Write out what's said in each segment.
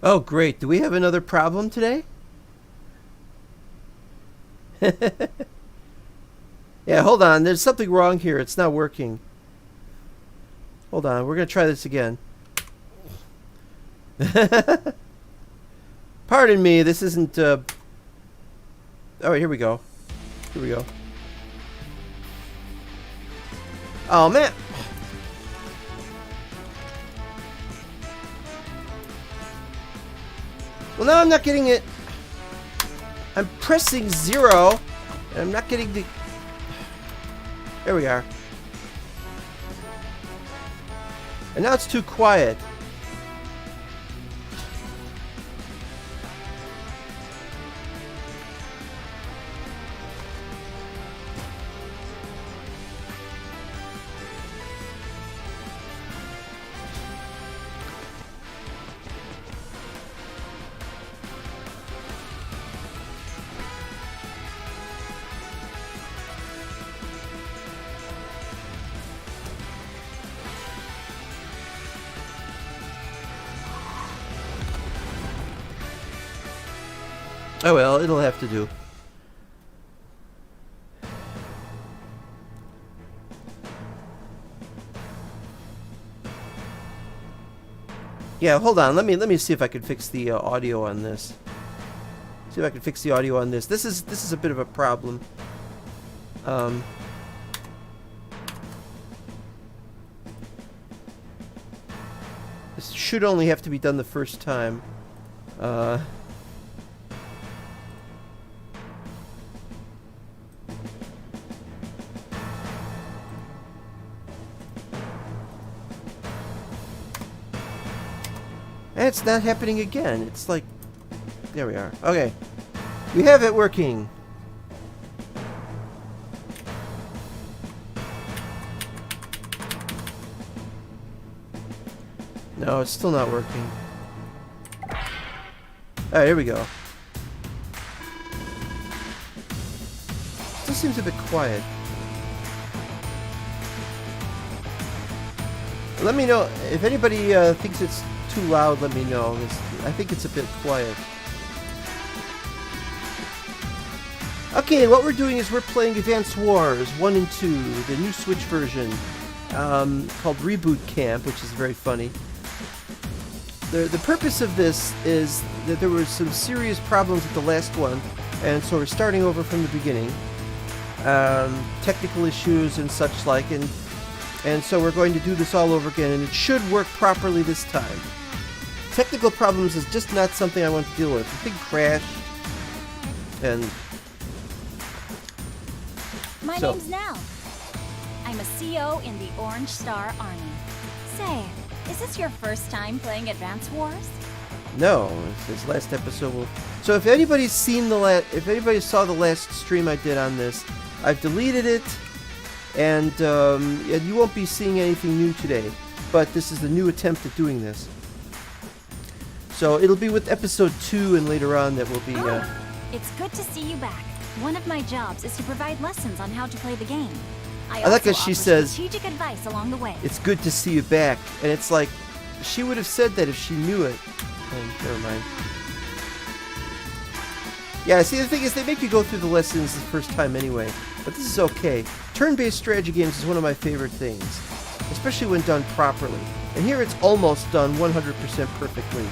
Oh, great. Do we have another problem today? Yeah, hold on. There's something wrong here. It's not working. Hold on. We're going to try this again. Pardon me. This isn't... Oh, here we go. Here we go. Oh, man. Well, now I'm not getting it. I'm pressing 0, and I'm not getting the... There we are. And now it's too quiet. Oh well, it'll have to do. Yeah, hold on. Let me see if I can fix the audio on this. See if I can fix the audio on this. This is a bit of a problem. This should only have to be done the first time. And it's not happening again. It's like... There we are. Okay. We have it working. No, it's still not working. Alright, here we go. Still seems a bit quiet. Let me know if anybody thinks it's too loud. Let me know. I think it's a bit quiet. Okay, what we're doing is we're playing Advance Wars 1 and 2, the new Switch version, called Reboot Camp, which is very funny. The purpose of this is that there were some serious problems with the last one, and so we're starting over from the beginning. Technical issues and such like, and so we're going to do this all over again, and it should work properly this time. Technical problems is just not something I want to deal with. The thing crashed, and... My name's Nell. I'm a CO in the Orange Star Army. Say, is this your first time playing Advance Wars? No, this last episode will... So if anybody's seen if anybody saw the last stream I did on this, I've deleted it, and you won't be seeing anything new today. But this is the new attempt at doing this. So it'll be with episode 2 and later on that will be... It's good to see you back. One of my jobs is to provide lessons on how to play the game. I like how she says, strategic advice along the way. It's good to see you back. And it's like, she would have said that if she knew it. Oh, never mind. Yeah, see, the thing is, they make you go through the lessons the first time anyway. But this is okay. Turn-based strategy games is one of my favorite things. Especially when done properly. And here it's almost done 100% perfectly.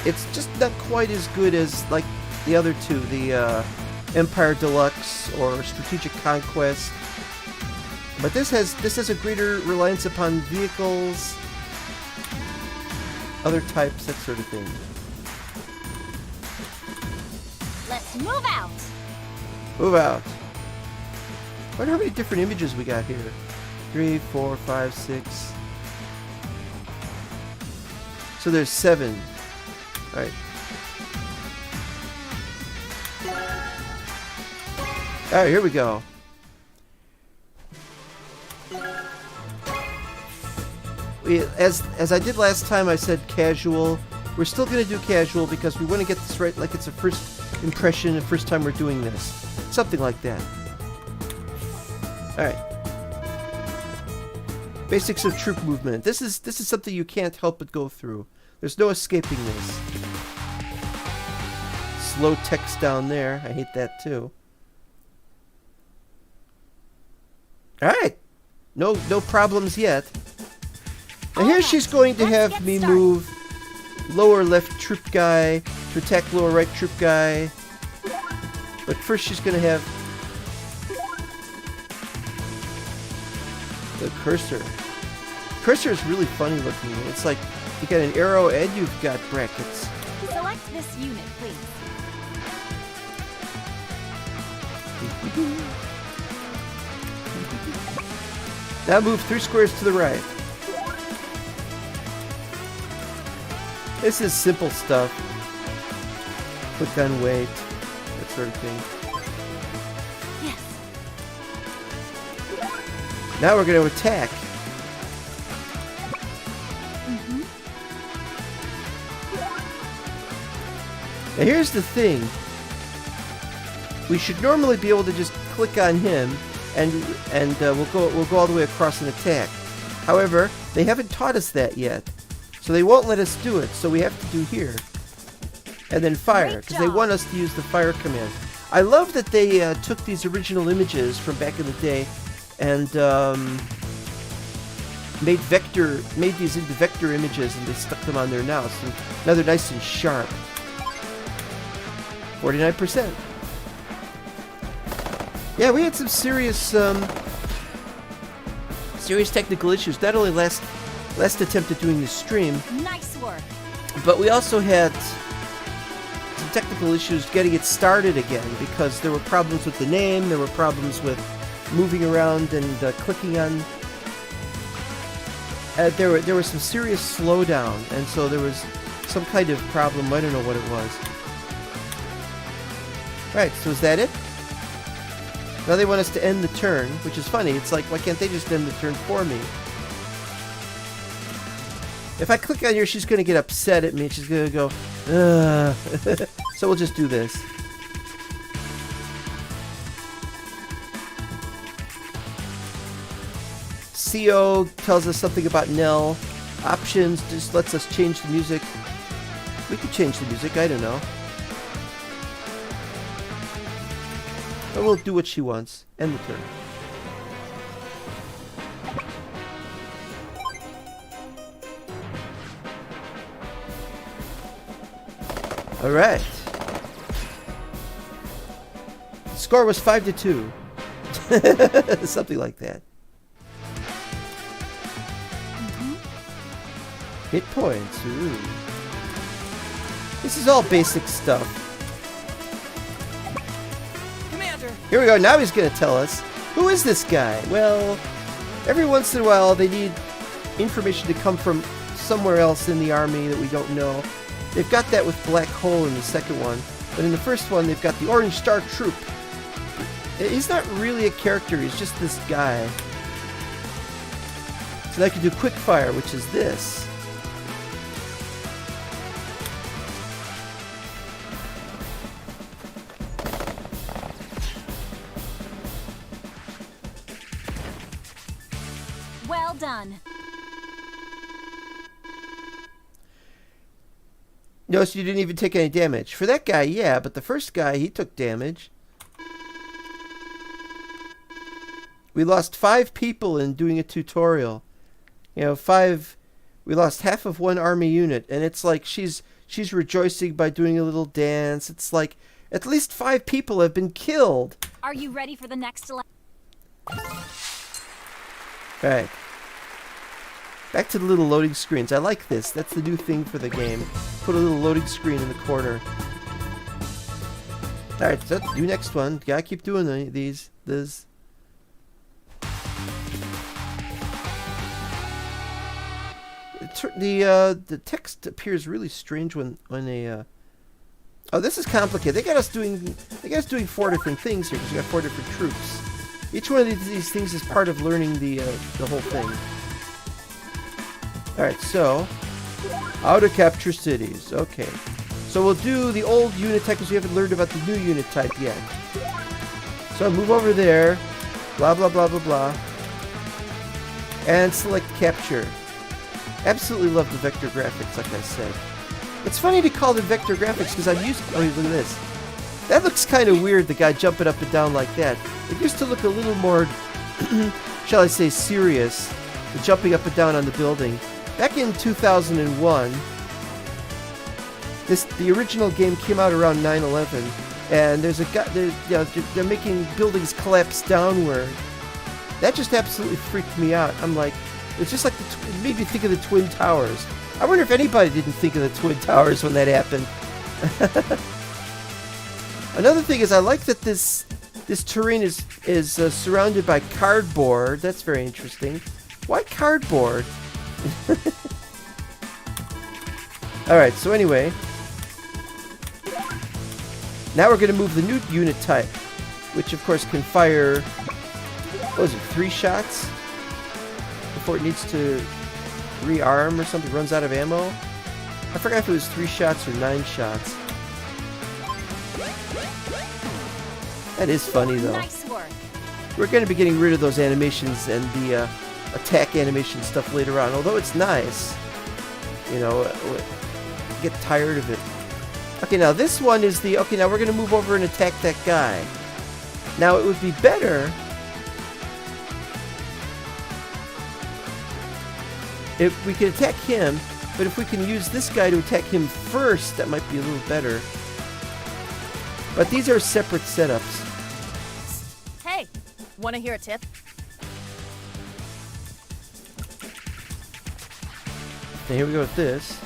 It's just not quite as good as, like, the other two. The, Empire Deluxe or Strategic Conquest. But this has a greater reliance upon vehicles, other types, that sort of thing. Let's move out! Move out. I wonder how many different images we got here. 3, 4, 5, 6. So there's 7. Alright. Alright, here we go. As I did last time, I said casual. We're still going to do casual because we want to get this right like it's a first impression, the first time we're doing this. Something like that. Alright. Basics of troop movement. This is something you can't help but go through. There's no escaping this. Slow text down there. I hate that too. Alright. No problems yet. Now here she's going to have me move lower left troop guy to attack lower right troop guy. But first she's going to have the cursor. Cursor is really funny looking. It's like you got an arrow and you've got brackets. Select this unit, please. Now move 3 squares to the right. This is simple stuff. Click on wait, that sort of thing. Yes. Now we're going to attack. Now here's the thing. We should normally be able to just click on him and we'll go all the way across and attack. However, they haven't taught us that yet. So they won't let us do it. So we have to do here. And then fire, because they want us to use the fire command. I love that they took these original images from back in the day and made these into vector images, and they stuck them on there now. So now they're nice and sharp. 49%. Yeah, we had some serious technical issues. Not only last attempt at doing this stream, Nice work. but we also had some technical issues getting it started again because there were problems with the name, there were problems with moving around and clicking on. There was some serious slowdown, and so there was some kind of problem. I don't know what it was. Right, so is that it? Now they want us to end the turn, which is funny. It's like, why can't they just end the turn for me? If I click on her, she's going to get upset at me. She's going to go, ugh. So we'll just do this. CO tells us something about Nell. Options just lets us change the music. We could change the music, I don't know. But we'll do what she wants. End the turn. Alright. The score was 5-2. Something like that. Hit points. Ooh. This is all basic stuff. Here we go. Now he's going to tell us, who is this guy? Well, every once in a while they need information to come from somewhere else in the army that we don't know. They've got that with Black Hole in the second one, but in the first one they've got the Orange Star Troop. He's not really a character, he's just this guy. So I can do quick fire, which is this. Well done. Notice you didn't even take any damage. For that guy, yeah, but the first guy, he took damage. We lost 5 people in doing a tutorial. You know, 5... We lost half of one army unit, and it's like she's rejoicing by doing a little dance. It's like, at least 5 people have been killed. Are you ready for the next election? Alright. Back to the little loading screens. I like this. That's the new thing for the game. Put a little loading screen in the corner. Alright, so do next one. Gotta keep doing these. This. The text appears really strange when they oh, this is complicated. They got us doing 4 different things here because we got 4 different troops. Each one of these things is part of learning the whole thing. Alright, so how to capture cities. Okay. So we'll do the old unit type because we haven't learned about the new unit type yet. So move over there. Blah blah blah blah blah. And select capture. Absolutely love the vector graphics, like I said. It's funny to call them vector graphics because I'm used to... Oh, look at this. That looks kind of weird, the guy jumping up and down like that. It used to look a little more, shall I say, serious, the jumping up and down on the building. Back in 2001, the original game came out around 9/11, and there's a guy, they're making buildings collapse downward. That just absolutely freaked me out. I'm like, it's just like, it made me think of the Twin Towers. I wonder if anybody didn't think of the Twin Towers when that happened. Another thing is I like that this terrain is surrounded by cardboard. That's very interesting. Why cardboard? Alright, so anyway. Now we're going to move the new unit type, which of course can fire, what is it, 3 shots? Before it needs to rearm or something, runs out of ammo. I forgot if it was 3 shots or 9 shots. That is funny though. Nice work. We're going to be getting rid of those animations and the attack animation stuff later on, although it's nice. You know, get tired of it. Okay, now this one is the... Okay, now we're going to move over and attack that guy. Now it would be better if we could attack him, but if we can use this guy to attack him first, that might be a little better. But these are separate setups. Hey, want to hear a tip? Okay, here we go with this.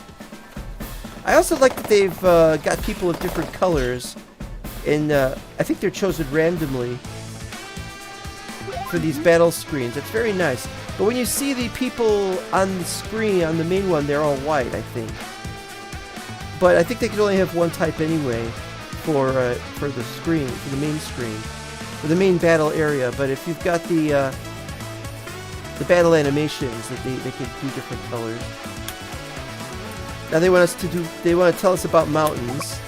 I also like that they've got people of different colors, and I think they're chosen randomly for these battle screens. It's very nice. But when you see the people on the screen, on the main one, they're all white, I think. But I think they can only have one type anyway for the screen, for the main screen, for the main battle area. But if you've got the battle animations, that they can do different colors. Now they want to tell us about mountains.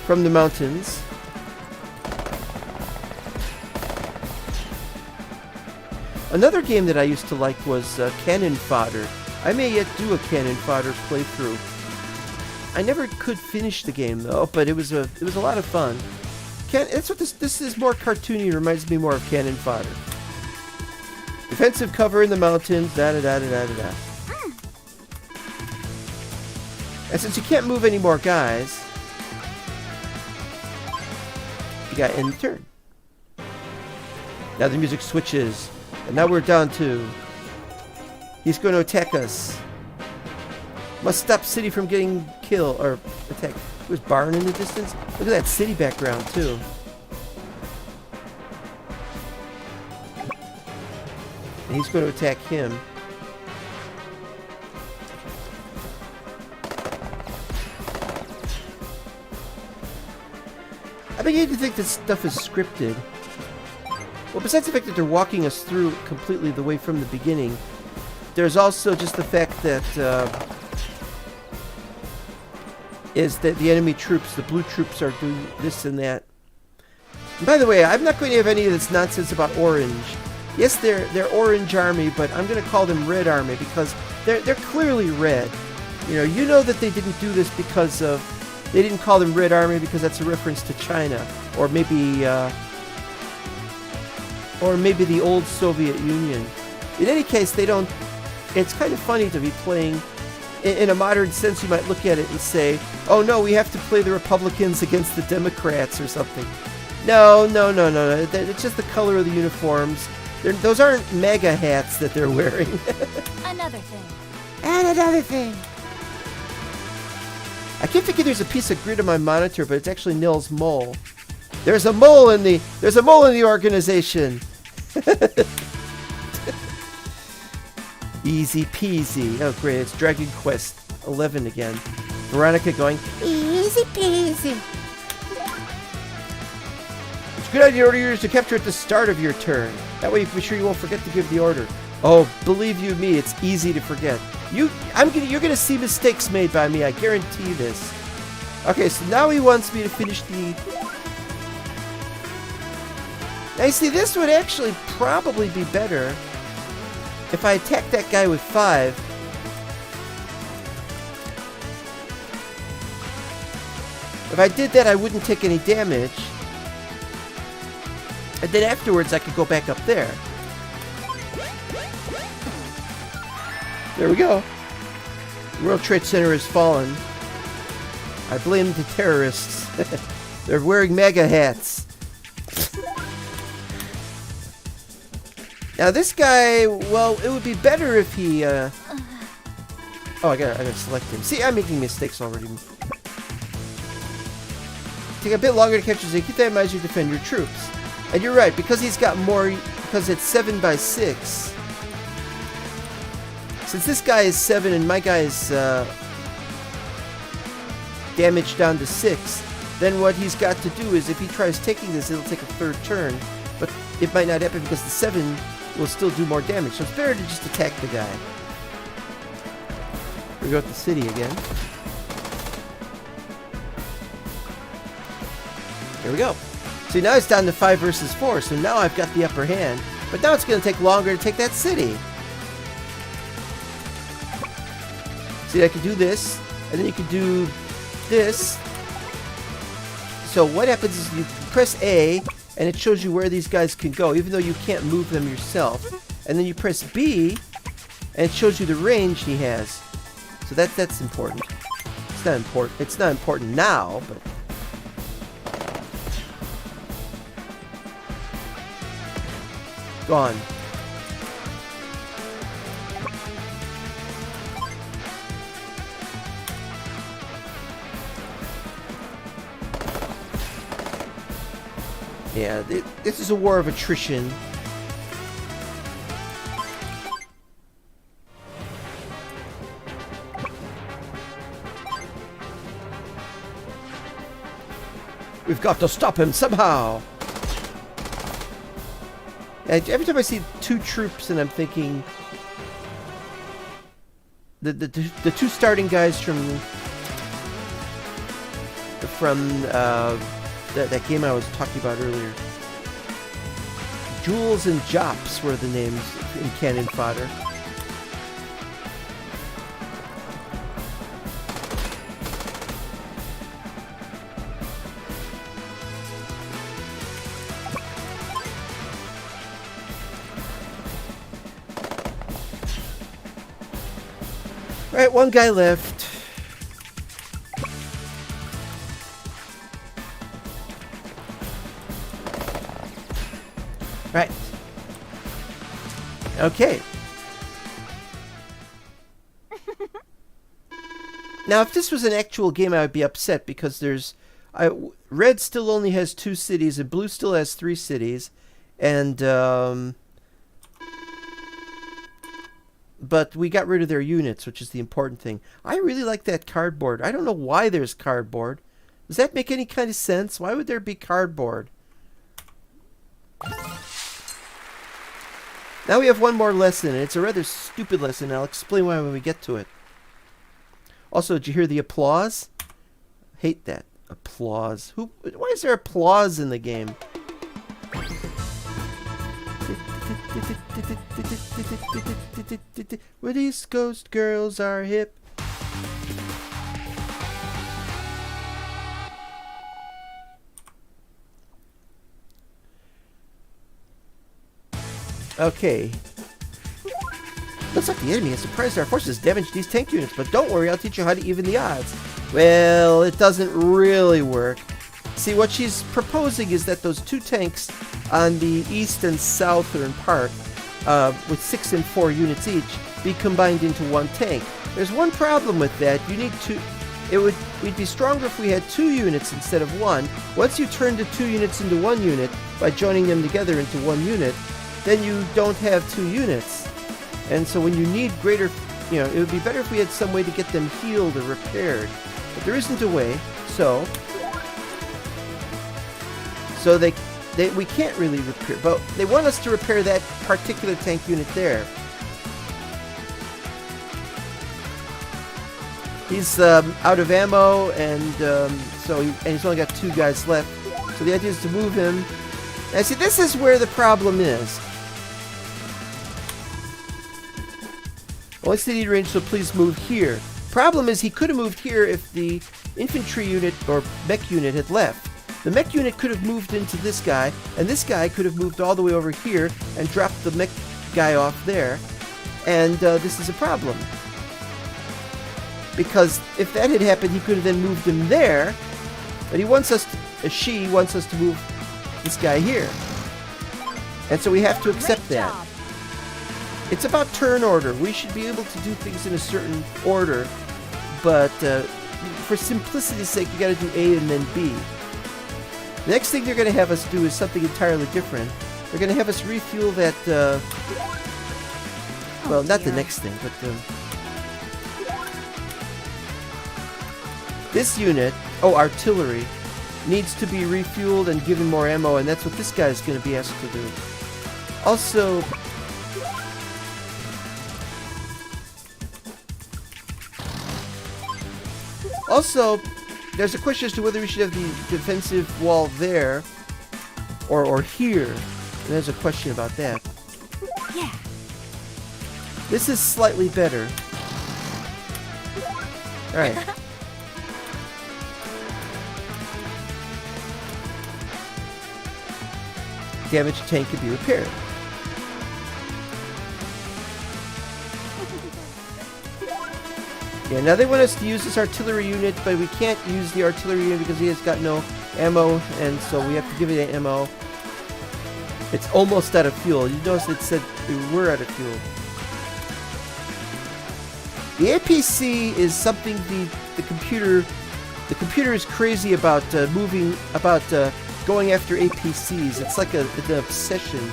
From the mountains. Another game that I used to like was Cannon Fodder. I may yet do a Cannon Fodder playthrough. I never could finish the game though, but it was a lot of fun. That's what this is, more cartoony. Reminds me more of Cannon Fodder. Defensive cover in the mountains. Da da da da da da. And since you can't move any more guys, you got to end the turn. Now the music switches, and now we're down to. He's going to attack us. Must stop city from getting killed or attacked. There's barn in the distance. Look at that city background too. And he's going to attack him. I begin to think this stuff is scripted. Well, besides the fact that they're walking us through completely the way from the beginning, there's also just the fact that is that the enemy troops, the blue troops, are doing this and that. And by the way, I'm not going to have any of this nonsense about orange. Yes, they're orange army, but I'm going to call them red army because they're clearly red. You know that they didn't do this because of... They didn't call them red army because that's a reference to China, or maybe the old Soviet Union. In any case, they don't... It's kind of funny to be playing... In a modern sense, you might look at it and say, oh no, we have to play the Republicans against the Democrats or something. No. It's just the color of the uniforms. Those aren't MAGA hats that they're wearing. Another thing. And another thing. I keep thinking there's a piece of grid on my monitor, but it's actually Nils mole. There's a mole in the organization. Easy peasy. Oh great, it's Dragon Quest 11 again. Veronica going, easy peasy. It's a good idea to order yours to capture at the start of your turn. That way you can be sure you won't forget to give the order. Oh, believe you me, it's easy to forget. You're gonna see mistakes made by me, I guarantee this. Okay, so now he wants me to finish Now you see, this would actually probably be better if I attacked that guy with 5. If I did that, I wouldn't take any damage. And then afterwards, I could go back up there. There we go. The World Trade Center has fallen. I blame the terrorists. They're wearing MAGA hats. Now this guy, well, it would be better if he, Oh, I gotta select him. See, I'm making mistakes already. Take a bit longer to catch his. Keep that in mind as you defend your troops. And you're right, because he's got more, because it's 7 by 6. Since this guy is 7 and my guy is damage down to 6, then what he's got to do is if he tries taking this, it'll take a 3rd turn. But it might not happen because the 7 will still do more damage. So it's better to just attack the guy. We go to the city again. Here we go. See, now it's down to 5 versus 4, so now I've got the upper hand. But now it's going to take longer to take that city. See, I could do this, and then you could do this. So what happens is you press A, and it shows you where these guys can go, even though you can't move them yourself. And then you press B, and it shows you the range he has. So that's important. It's not important. It's not important now, but... Gone. Yeah, this is a war of attrition. We've got to stop him somehow. Every time I see 2 troops, and I'm thinking the 2 starting guys from that game I was talking about earlier. Jules and Jops were the names in Cannon Fodder. Right, 1 guy left. Right. Okay. Now, if this was an actual game, I would be upset because there's... Red still only has 2 cities, and Blue still has 3 cities. And, but we got rid of their units, which is the important thing. I really like that cardboard. I don't know why there's cardboard. Does that make any kind of sense? Why would there be cardboard? Now we have 1 more lesson, and it's a rather stupid lesson. I'll explain why when we get to it. Also, did you hear the applause? Hate that. Applause. Why is there applause in the game? Where East Coast girls are hip. Okay. Looks like the enemy has surprised our forces, damaged these tank units, but don't worry, I'll teach you how to even the odds. Well, it doesn't really work. See, what she's proposing is that those 2 tanks on the east and southern part, with 6 and 4 units each, be combined into 1 tank. There's one problem with that. You need to... We'd be stronger if we had 2 units instead of 1. Once you turn the 2 units into 1 unit, by joining them together into 1 unit, then you don't have 2 units. And so when you need greater... You know, it would be better if we had some way to get them healed or repaired. But there isn't a way, so we can't really repair, but they want us to repair that particular tank unit there. He's out of ammo, and so he's only got 2 guys left. So the idea is to move him Now see, this is where the problem is. Only city range, so please move here. Problem is he could have moved here if the infantry unit or mech unit had left. The mech unit could have moved into this guy, and this guy could have moved all the way over here and dropped the mech guy off there. And this is a problem. Because if that had happened, he could have then moved him there. But he wants us to, she wants us to move this guy here. And so we have to accept that. It's about turn order. We should be able to do things in a certain order. But for simplicity's sake, you got to do A and then B. The next thing they're going to have us do is something entirely different. They're going to have us refuel that, well, not the next thing, but this unit, artillery, needs to be refueled and given more ammo, and that's what this guy is going to be asked to do. Also, there's a question as to whether we should have the defensive wall there or here. And there's a question about that. Yeah. This is slightly better. Alright. Damaged tank can be repaired. Yeah, now they want us to use this artillery unit, but we can't use the artillery unit because he has got no ammo, and so we have to give it ammo. It's almost out of fuel. You notice it said we were out of fuel. The APC is something the computer is crazy about going after APCs. It's like an obsession,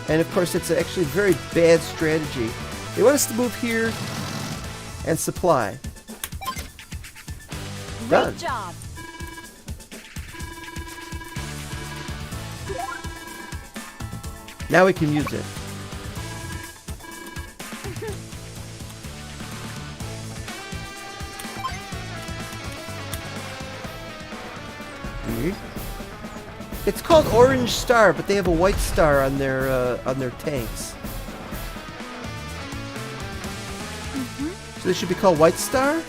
and of course it's actually a very bad strategy. They want us to move here and supply. Done. Great job. Now we can use it. Weird. It's called Orange Star, but they have a white star on their tanks. So they should be called White Star?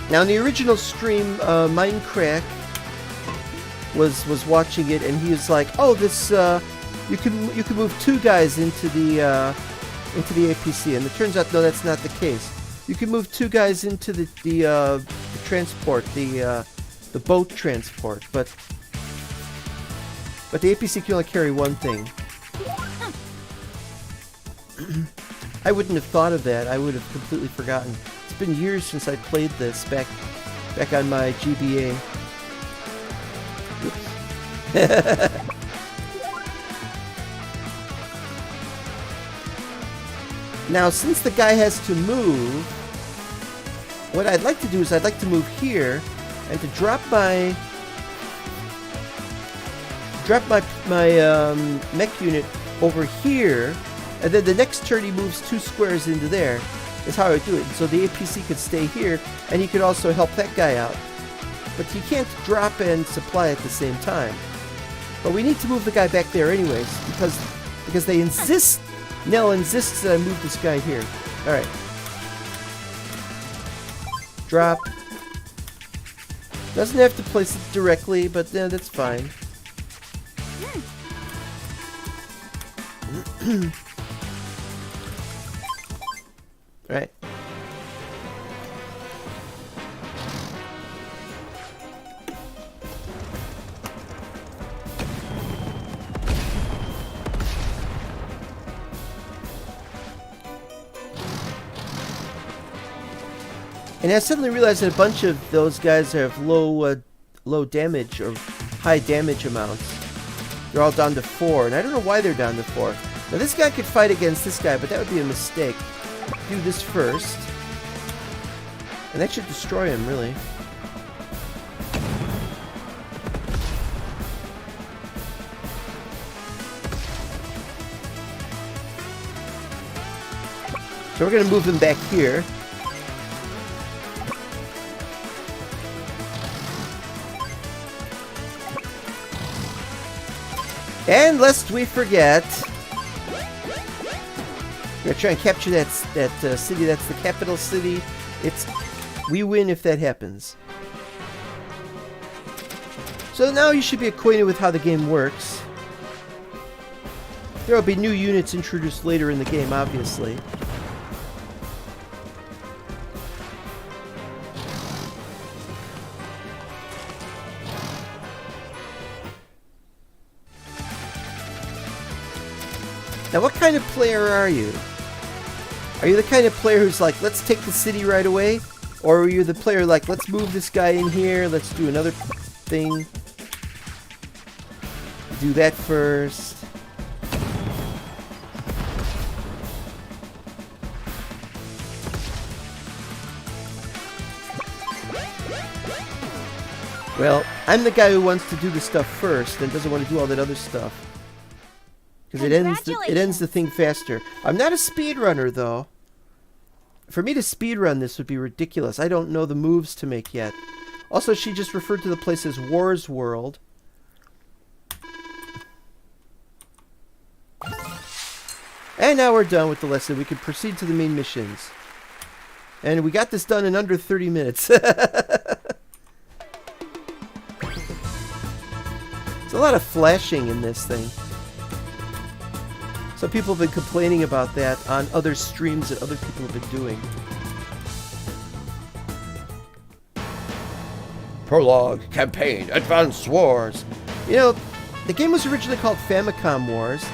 Now in the original stream, Minecraft was watching it, and he was like, "Oh, this you can move two guys into the APC," and it turns out no, that's not the case. You can move two guys into the transport, the boat transport, but the APC can only carry one thing. I wouldn't have thought of that. I would have completely forgotten. It's been years since I played this back on my GBA. Oops. Now, since the guy has to move, what I'd like to do is I'd like to move here and to drop my mech unit over here, and then the next turn he moves 2 squares into there. Is how I would do it. So the APC could stay here, and he could also help that guy out. But he can't drop and supply at the same time. But we need to move the guy back there anyways, because they insist. Nell insists that I move this guy here. All right. Drop. Doesn't have to place it directly, but that's fine. Right. And I suddenly realized that a bunch of those guys have low damage or high damage amounts. They're all down to 4, and I don't know why they're down to 4. Now this guy could fight against this guy, but that would be a mistake. Do this first, and that should destroy him, really. So we're going to move them back here. And lest we forget, we're going to try and capture that city. That's the capital city. We win if that happens. So now you should be acquainted with how the game works. There will be new units introduced later in the game, obviously. Now, what kind of player are you? Are you the kind of player who's like, let's take the city right away? Or are you the player like, let's move this guy in here, let's do another thing? Do that first. Well, I'm the guy who wants to do the stuff first and doesn't want to do all that other stuff. Because it ends the thing faster. I'm not a speedrunner, though. For me to speedrun this would be ridiculous. I don't know the moves to make yet. Also, she just referred to the place as Wars World. And now we're done with the lesson. We can proceed to the main missions. And we got this done in under 30 minutes. There's a lot of flashing in this thing. Some people have been complaining about that on other streams that other people have been doing. Prologue, Campaign, Advance Wars. You know, the game was originally called Famicom Wars.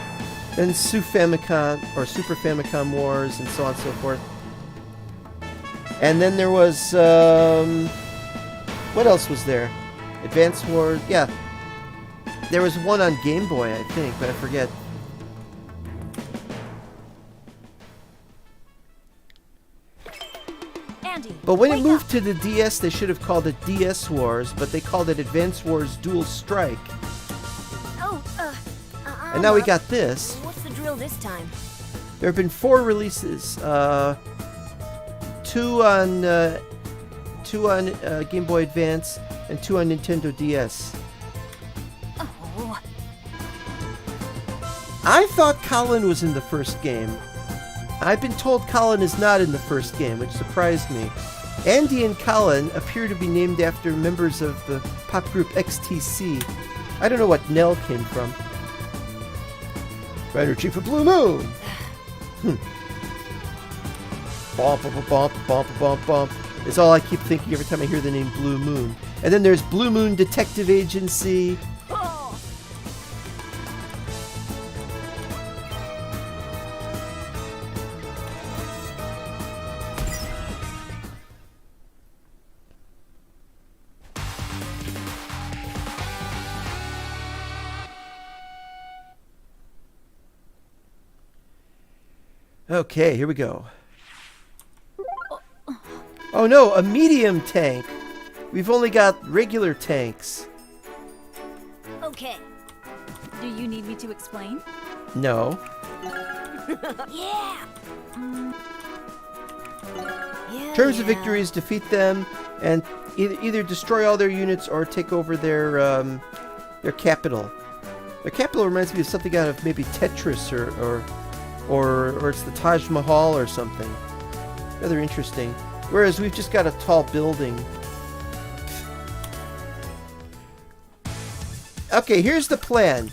Then Super Famicom Wars, and so on and so forth. And then there was, what else was there? Advance Wars, yeah. There was one on Game Boy, I think, but I forget. Andy, But when it wake moved up. to the DS, they should have called it DS Wars, but they called it Advance Wars Dual Strike. Oh, And now we got this. What's the drill this time? There have been 4 releases. Two on Game Boy Advance and 2 on Nintendo DS. Oh, I thought Colin was in the first game. I've been told Colin is not in the first game, which surprised me. Andy and Colin appear to be named after members of the pop group XTC. I don't know what Nell came from. Rider Chief of Blue Moon! Bump, bump, bump, bump, bump, bump. It's all I keep thinking every time I hear the name Blue Moon. And then there's Blue Moon Detective Agency. oh. Okay, here we go. Oh no, a medium tank! We've only got regular tanks. Okay. Do you need me to explain? No. Yeah. Yeah. Terms of yeah. victory is defeat them and either destroy all their units or take over their capital. Their capital reminds me of something out of maybe Tetris or it's the Taj Mahal or something. Rather interesting. Whereas we've just got a tall building. Okay, here's the plan.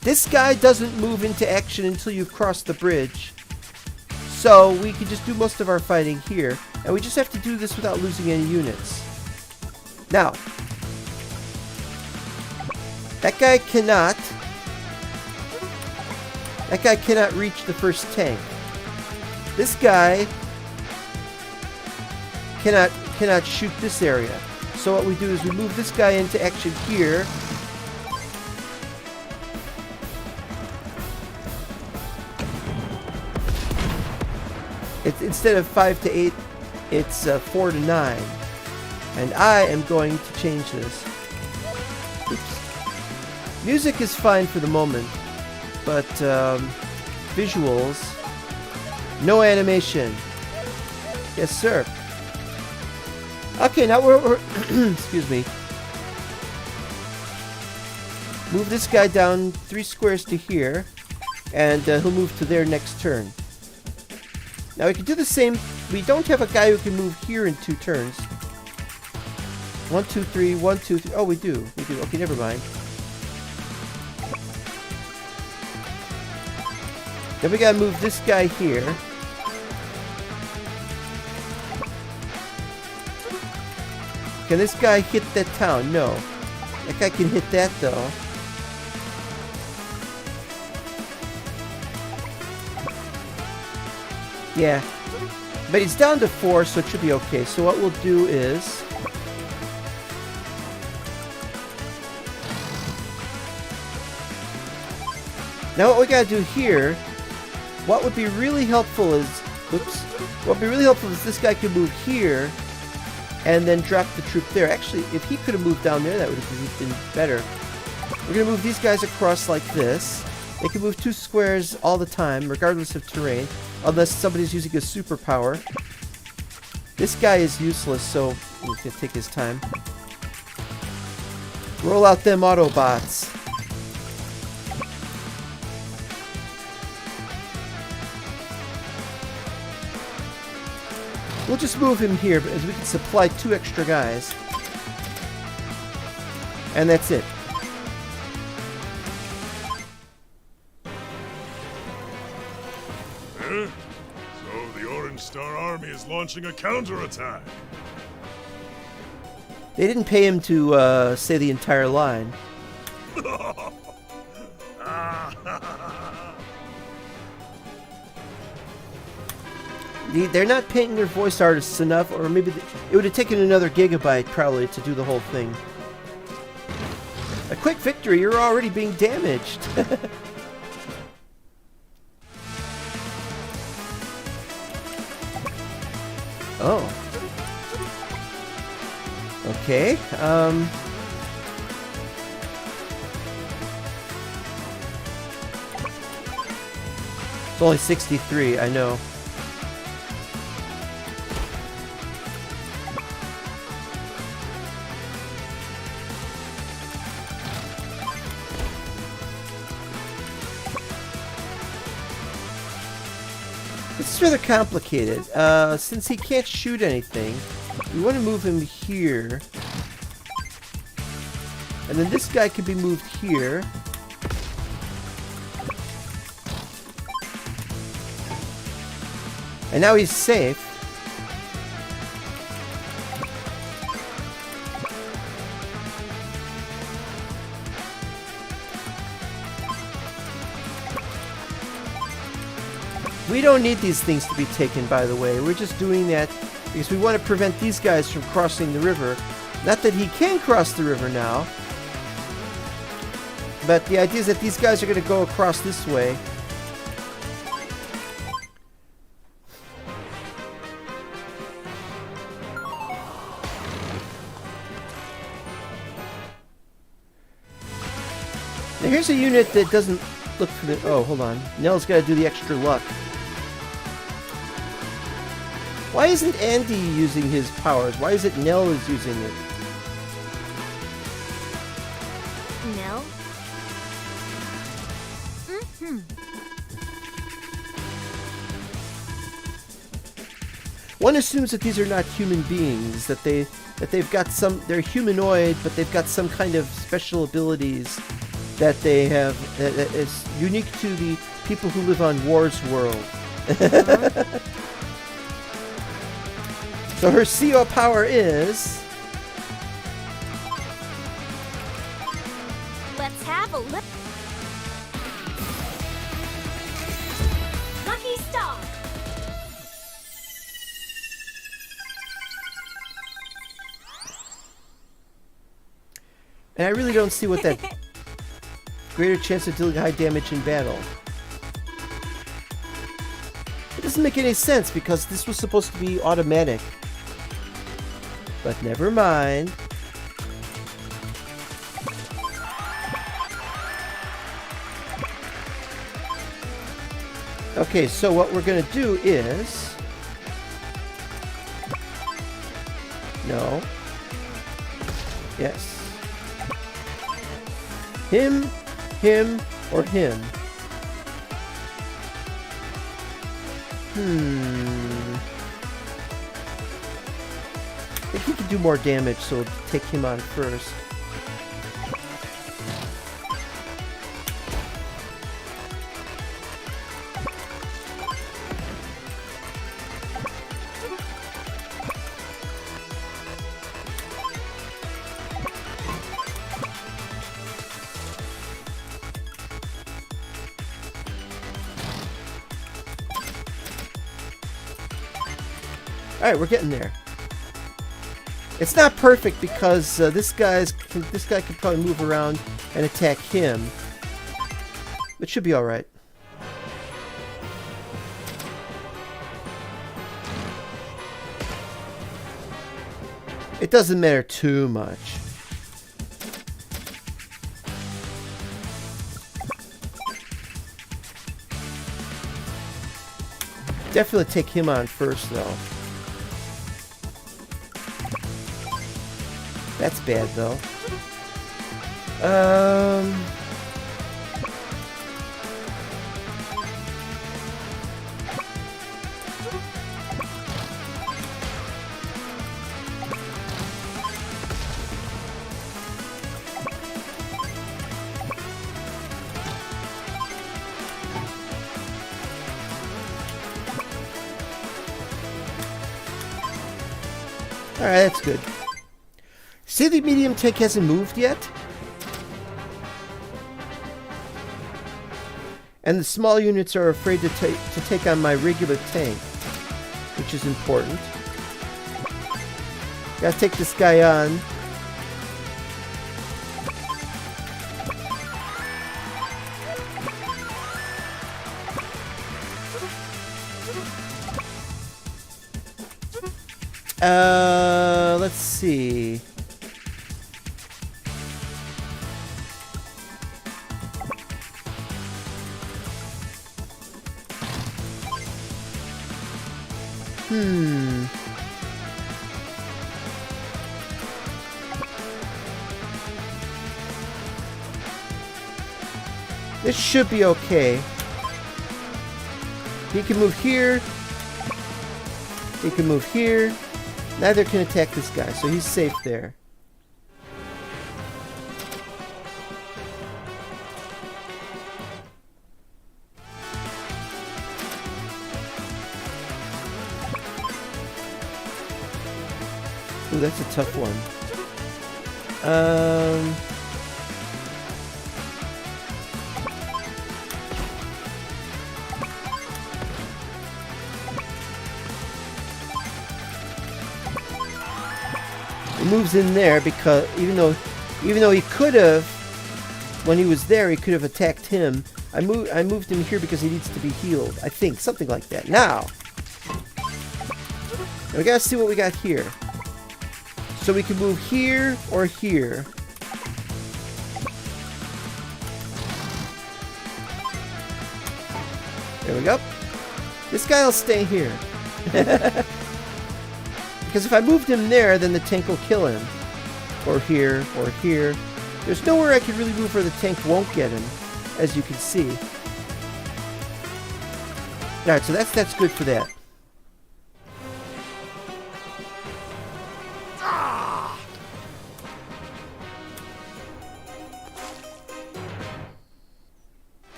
This guy doesn't move into action until you've crossed the bridge. So we can just do most of our fighting here. And we just have to do this without losing any units. Now, that guy cannot reach the first tank. This guy cannot shoot this area. So what we do is we move this guy into action here. It's instead of 5 to 8, it's 4 to 9. And I am going to change this. Oops. Music is fine for the moment, but visuals. No animation. Yes, sir. Okay, now we're excuse me. Move this guy down 3 squares to here, and he'll move to there next turn. Now we can do the same. We don't have a guy who can move here in 2 turns. 1, 2, 3, 1, 2, 3. Oh, we do. We do. Okay, never mind. Then we gotta move this guy here. Can this guy hit that town? No. That guy can hit that though. Yeah. But he's down to 4, so it should be okay. So what we'll do is... Now what we gotta do here, what would be really helpful is... Oops. What would be really helpful is this guy could move here and then drop the troop there. Actually, if he could have moved down there, that would have been better. We're gonna move these guys across like this. They can move 2 squares all the time, regardless of terrain, unless somebody's using a superpower. This guy is useless, so we can take his time. Roll out them Autobots. We'll just move him here, because we can supply 2 extra guys. And that's it. Huh? So the Orange Star Army is launching a counterattack. They didn't pay him to say the entire line. They're not paying their voice artists enough, or maybe it would have taken another gigabyte probably to do the whole thing. A quick victory, you're already being damaged. Oh. Okay, it's only 63, I know. This is rather complicated. Since he can't shoot anything, we want to move him here. And then this guy can be moved here. And now he's safe. We don't need these things to be taken, by the way. We're just doing that because we want to prevent these guys from crossing the river. Not that he can cross the river now. But the idea is that these guys are going to go across this way. Now here's a unit that doesn't look for the... Oh, hold on. Nell's got to do the extra luck. Why isn't Andy using his powers? Why is it Nell is using it? Nell? One assumes that these are not human beings, that they've got some... They're humanoid, but they've got some kind of special abilities that they have... that is unique to the people who live on War's world. So her CO power is... Let's have a look. Lucky Star! And I really don't see what that... Greater chance of dealing high damage in battle. It doesn't make any sense because this was supposed to be automatic. But never mind. Okay, so what we're gonna do is... No. Yes. Him, or him. I think he can do more damage, so we'll take him on first. Alright, we're getting there. It's not perfect because this guy can probably move around and attack him. It should be alright. It doesn't matter too much. Definitely take him on first, though. That's bad, though. Alright, that's good. See, the medium tank hasn't moved yet? And the small units are afraid to take on my regular tank, which is important. Gotta take this guy on. Let's see. This should be okay. He can move here. He can move here. Neither can attack this guy, so he's safe there. Ooh, that's a tough one. He moves in there because even though he could have, when he was there, he could have attacked him. I moved him here because he needs to be healed. I think something like that. Now we gotta see what we got here. So we can move here or here. There we go. This guy will stay here. Because if I moved him there, then the tank will kill him. Or here, or here. There's nowhere I can really move where the tank won't get him, as you can see. Alright, so that's good for that.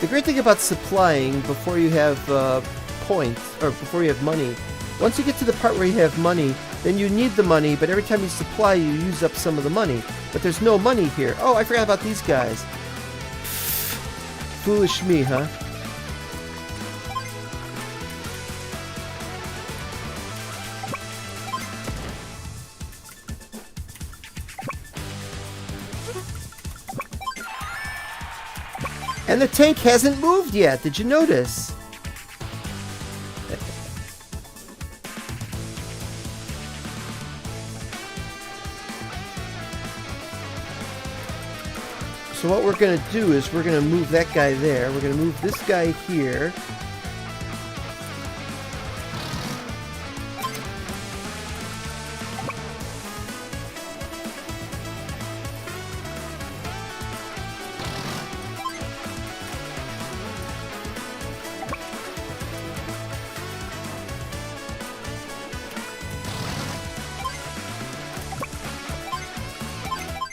The great thing about supplying before you have points, or before you have money, once you get to the part where you have money, then you need the money, but every time you supply, you use up some of the money. But there's no money here. Oh, I forgot about these guys. Foolish me, huh? And the tank hasn't moved yet. Did you notice? So what we're going to do is we're going to move that guy there. We're going to move this guy here.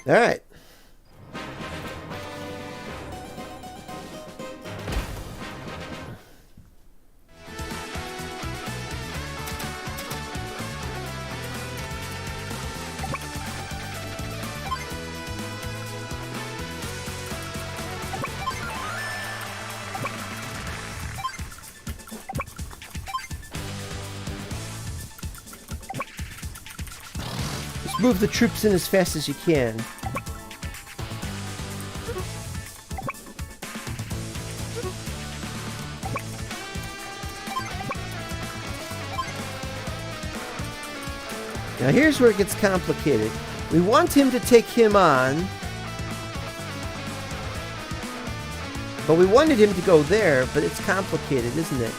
All right. Just move the troops in as fast as you can. Now here's where it gets complicated. We want him to take him on, but we wanted him to go there, but it's complicated, isn't it?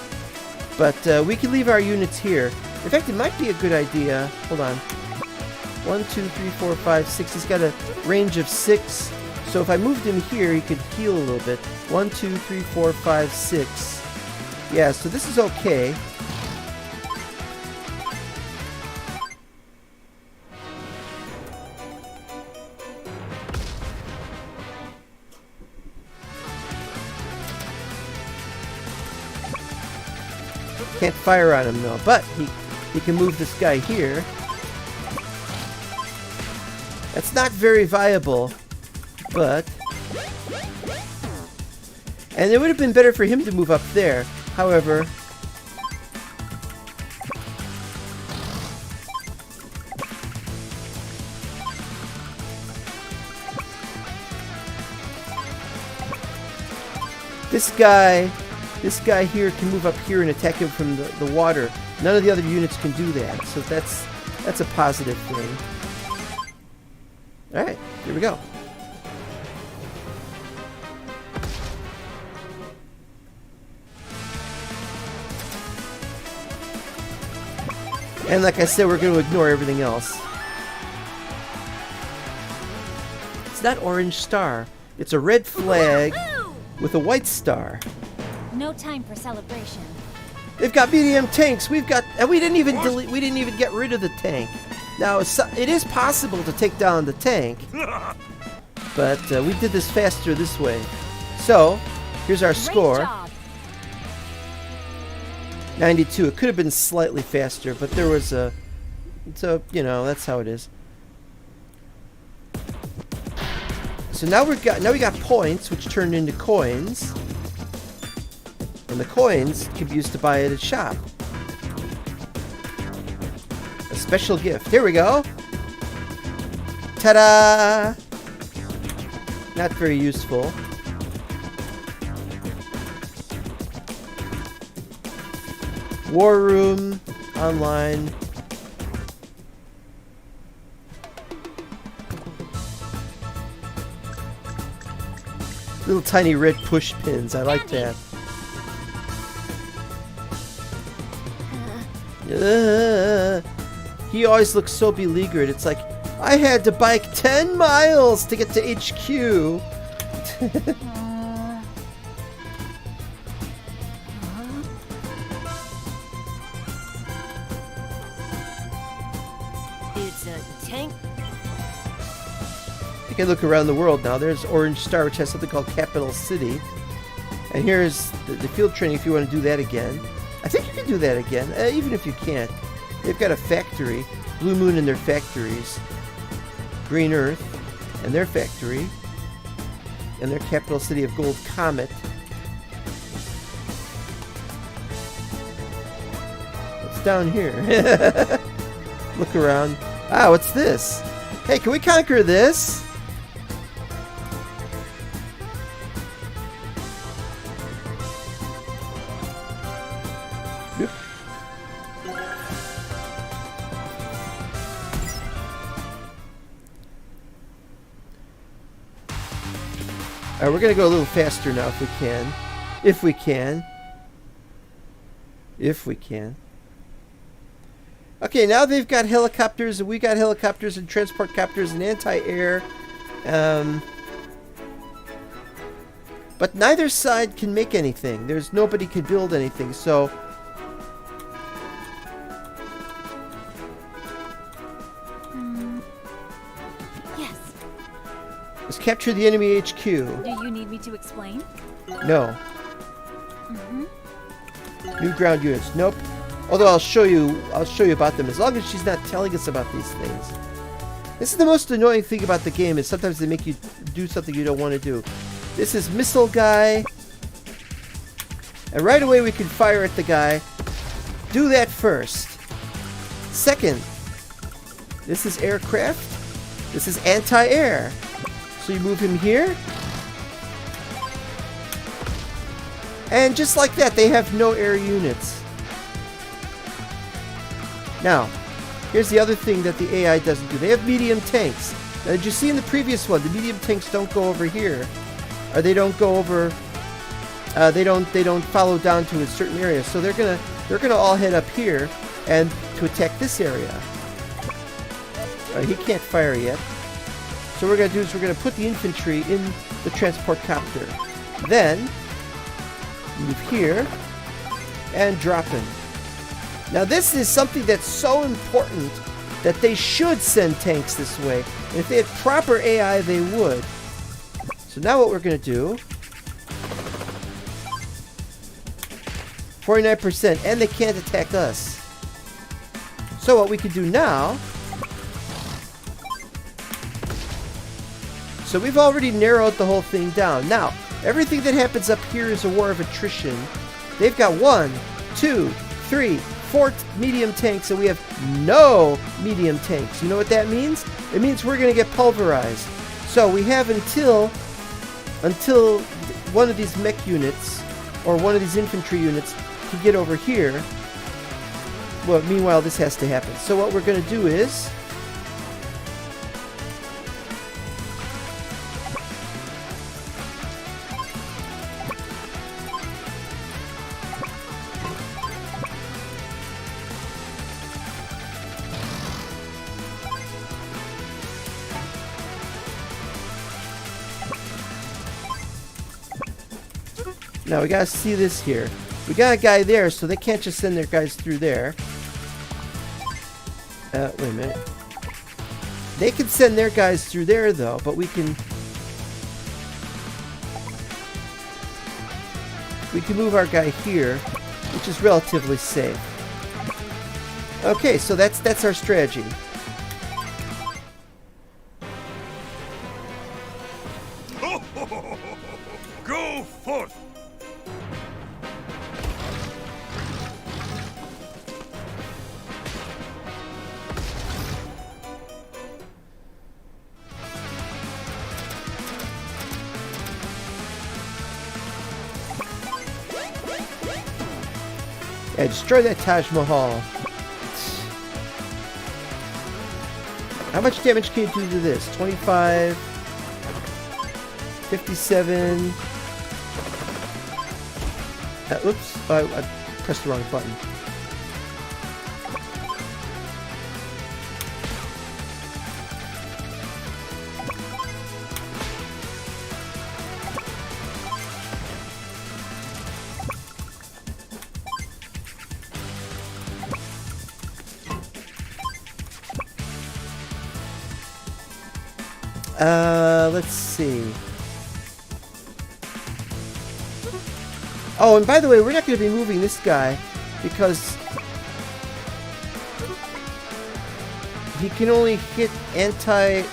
But we can leave our units here. In fact, it might be a good idea. Hold on. 1, 2, 3, 4, 5, 6. He's got a range of 6. So if I moved him here, he could heal a little bit. 1, 2, 3, 4, 5, 6. Yeah, so this is okay. Can't fire on him though, but he can move this guy here. That's not very viable, but... And it would have been better for him to move up there. However... This guy here can move up here and attack him from the water. None of the other units can do that, so that's a positive thing. Alright, here we go. And like I said, we're going to ignore everything else. It's not orange star. It's a red flag with a white star. No time for celebration. They've got medium tanks. We've got, and we didn't even delete. We didn't even get rid of the tank. Now it is possible to take down the tank, but we did this faster this way. So here's our score. Job. 92. It could have been slightly faster, but there was a. So you know that's how it is. So now we got points, which turned into coins. And the coins can be used to buy at a shop. A special gift. Here we go. Ta-da! Not very useful. War room. Online. Little tiny red push pins. I like that. He always looks so beleaguered. It's like, I had to bike 10 miles to get to HQ. It's a tank. You can look around the world now. There's Orange Star, which has something called Capital City. And here's the field training if you want to do that again. I think you can do that again, even if you can't. They've got a factory, Blue Moon and their factories, Green Earth and their factory, and their capital city of Gold Comet. What's down here? Look around. Ah, what's this? Hey, can we conquer this? Alright, we're gonna go a little faster now if we can. If we can. If we can. Okay, now they've got helicopters, and we got helicopters and transport copters and anti-air. But neither side can make anything. There's nobody can build anything, so... Yes. Let's capture the enemy HQ. Do you need me to explain? No. New ground units. Nope. Although I'll show you about them as long as she's not telling us about these things. This is the most annoying thing about the game, is sometimes they make you do something you don't want to do. This is missile guy. And right away we can fire at the guy. Do that first. Second, this is aircraft. This is anti-air. So you move him here. And just like that, they have no air units. Now, here's the other thing that the AI doesn't do. They have medium tanks. Now, did you see in the previous one, the medium tanks don't go over here, or they don't go over. They don't follow down to a certain area. So they're gonna all head up here and to attack this area. He can't fire yet. So what we're gonna do is we're gonna put the infantry in the transport copter. Then move here and drop him. Now this is something that's so important that they should send tanks this way. And if they had proper AI, they would. So now what we're going to do... 49%, and they can't attack us. So what we can do now... So we've already narrowed the whole thing down. Now, everything that happens up here is a war of attrition. They've got 1, 2, 3, 4 medium tanks, and we have no medium tanks. You know what that means? It means we're going to get pulverized. So we have until one of these mech units or one of these infantry units can get over here. Well, meanwhile, this has to happen. So what we're going to do is... Now we gotta see this here. We got a guy there, so they can't just send their guys through there. Wait a minute. They can send their guys through there though, but we can move our guy here, which is relatively safe. Okay, so that's our strategy. Go forth! Yeah, destroy that Taj Mahal. How much damage can you do to this? 25, 57. Oops, I pressed the wrong button. Let's see. Oh, and by the way, we're not going to be moving this guy because he can only hit anti...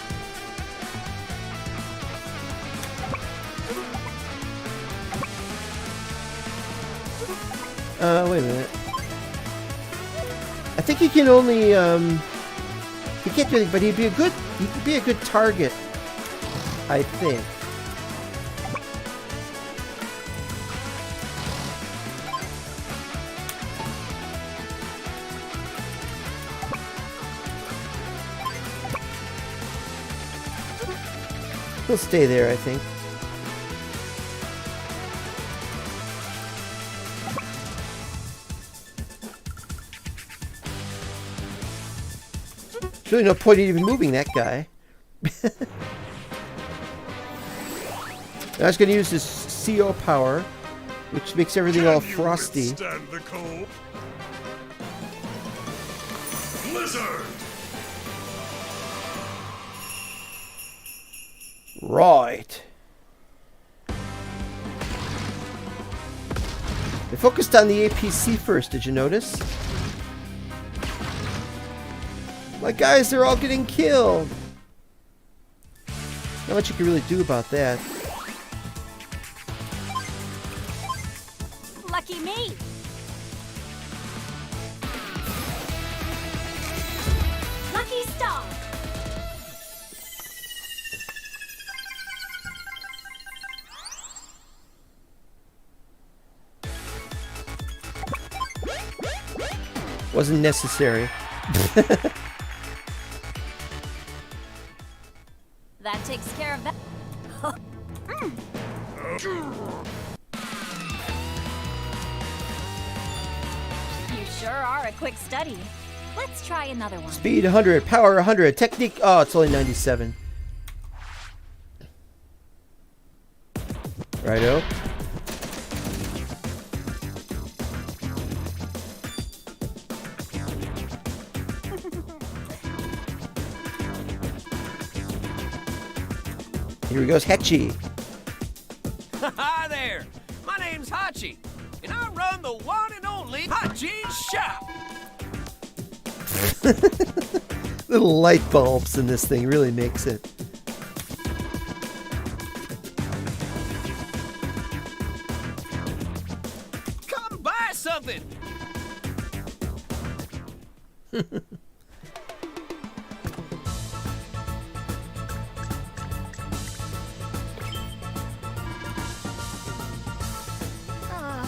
wait a minute. I think he can only, he can't do anything, but he could be a good target, I think. He'll stay there, I think. There's really no point in even moving that guy. I was going to use this CO power, which makes everything all frosty. Withstand the cold? Blizzard! Right. They focused on the APC first, did you notice? My guys, they're all getting killed. Not much you can really do about that. Lucky me! Lucky star! Wasn't necessary. That takes care of that. You sure are a quick study. Let's try another one. Speed 100, power 100, technique... Oh, it's only 97. Righto. Here he goes, Hetchy. Hi there. My name's Hachi, and I run the one and only Hachi's shop. Little light bulbs in this thing really makes it. Come buy something.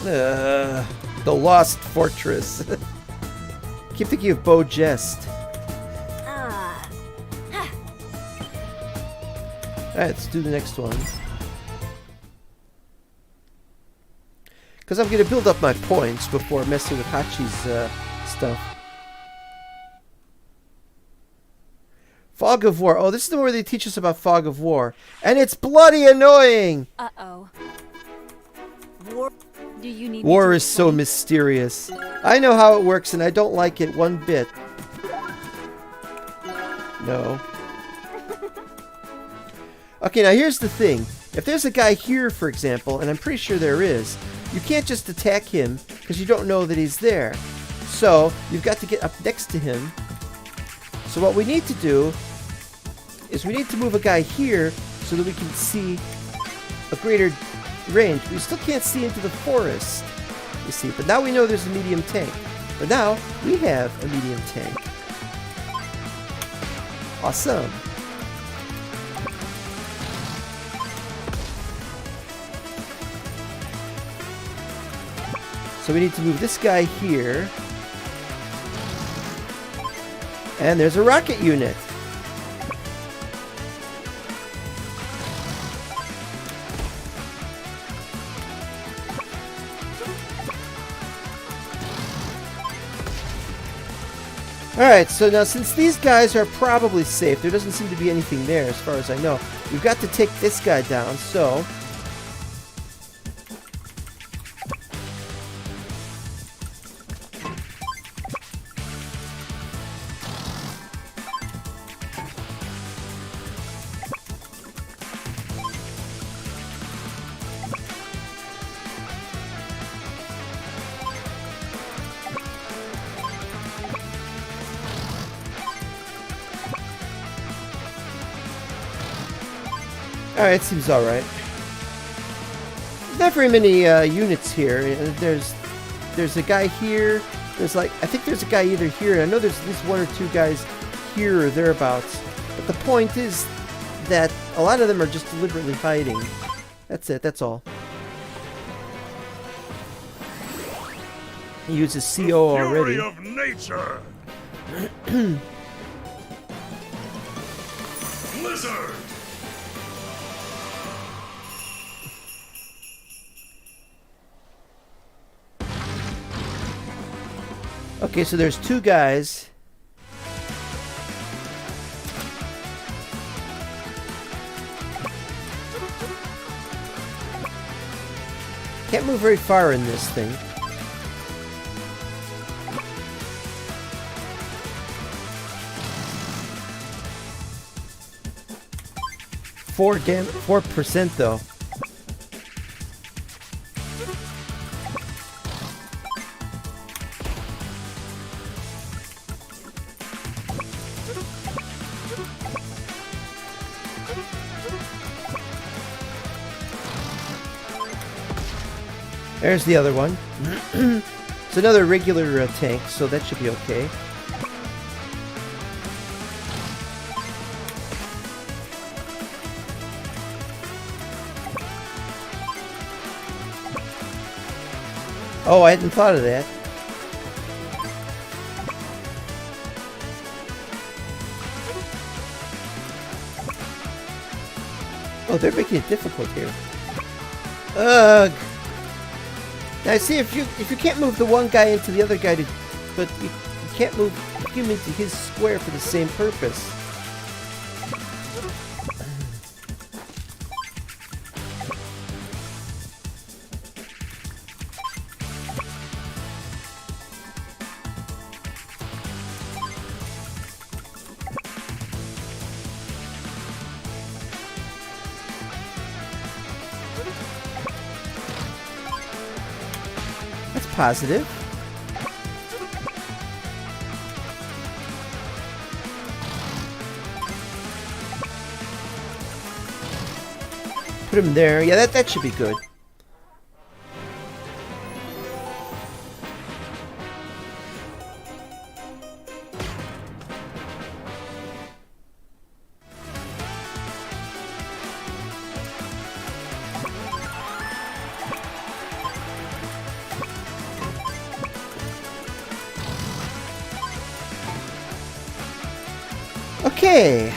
The Lost Fortress. Keep thinking of Bo Jest. Alright, let's do the next one. Because I'm going to build up my points before messing with Hachi's stuff. Fog of War. Oh, this is the one where they teach us about Fog of War. And it's bloody annoying! Uh-oh. War. Do you need War is so mysterious. I know how it works and I don't like it one bit. No. Okay, now here's the thing. If there's a guy here, for example, and I'm pretty sure there is, you can't just attack him because you don't know that he's there. So, you've got to get up next to him. So what we need to do is we need to move a guy here so that we can see a greater range. We still can't see into the forest, you see. But now we know there's a medium tank. But now we have a medium tank. Awesome. So we need to move this guy here. And there's a rocket unit. Alright, so now since these guys are probably safe, there doesn't seem to be anything there as far as I know. We've got to take this guy down, so... Alright, seems alright. Not very many units here. There's a guy here. There's like, I think there's a guy either here, and I know there's at least one or two guys here or thereabouts. But the point is that a lot of them are just deliberately hiding. That's it, that's all. He uses CO already. Fury of nature! Blizzard! Okay, so there's two guys. Can't move very far in this thing. Four 4% though. There's the other one. It's another regular tank, so that should be okay. Oh, I hadn't thought of that. Oh, they're making it difficult here. Ugh. Now see, if you can't move the one guy into the other guy but you can't move him into his square for the same purpose. Positive. Put him there. Yeah, that should be good. Okay.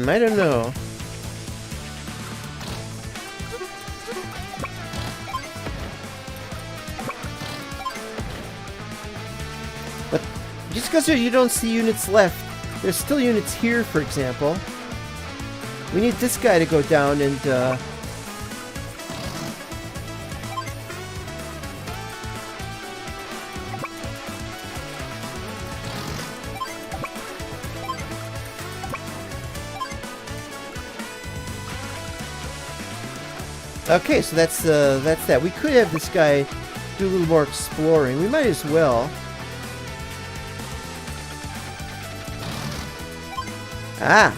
I don't know. But just because you don't see units left, there's still units here, for example. We need this guy to go down and, Okay, so that's that. We could have this guy do a little more exploring. We might as well. Ah!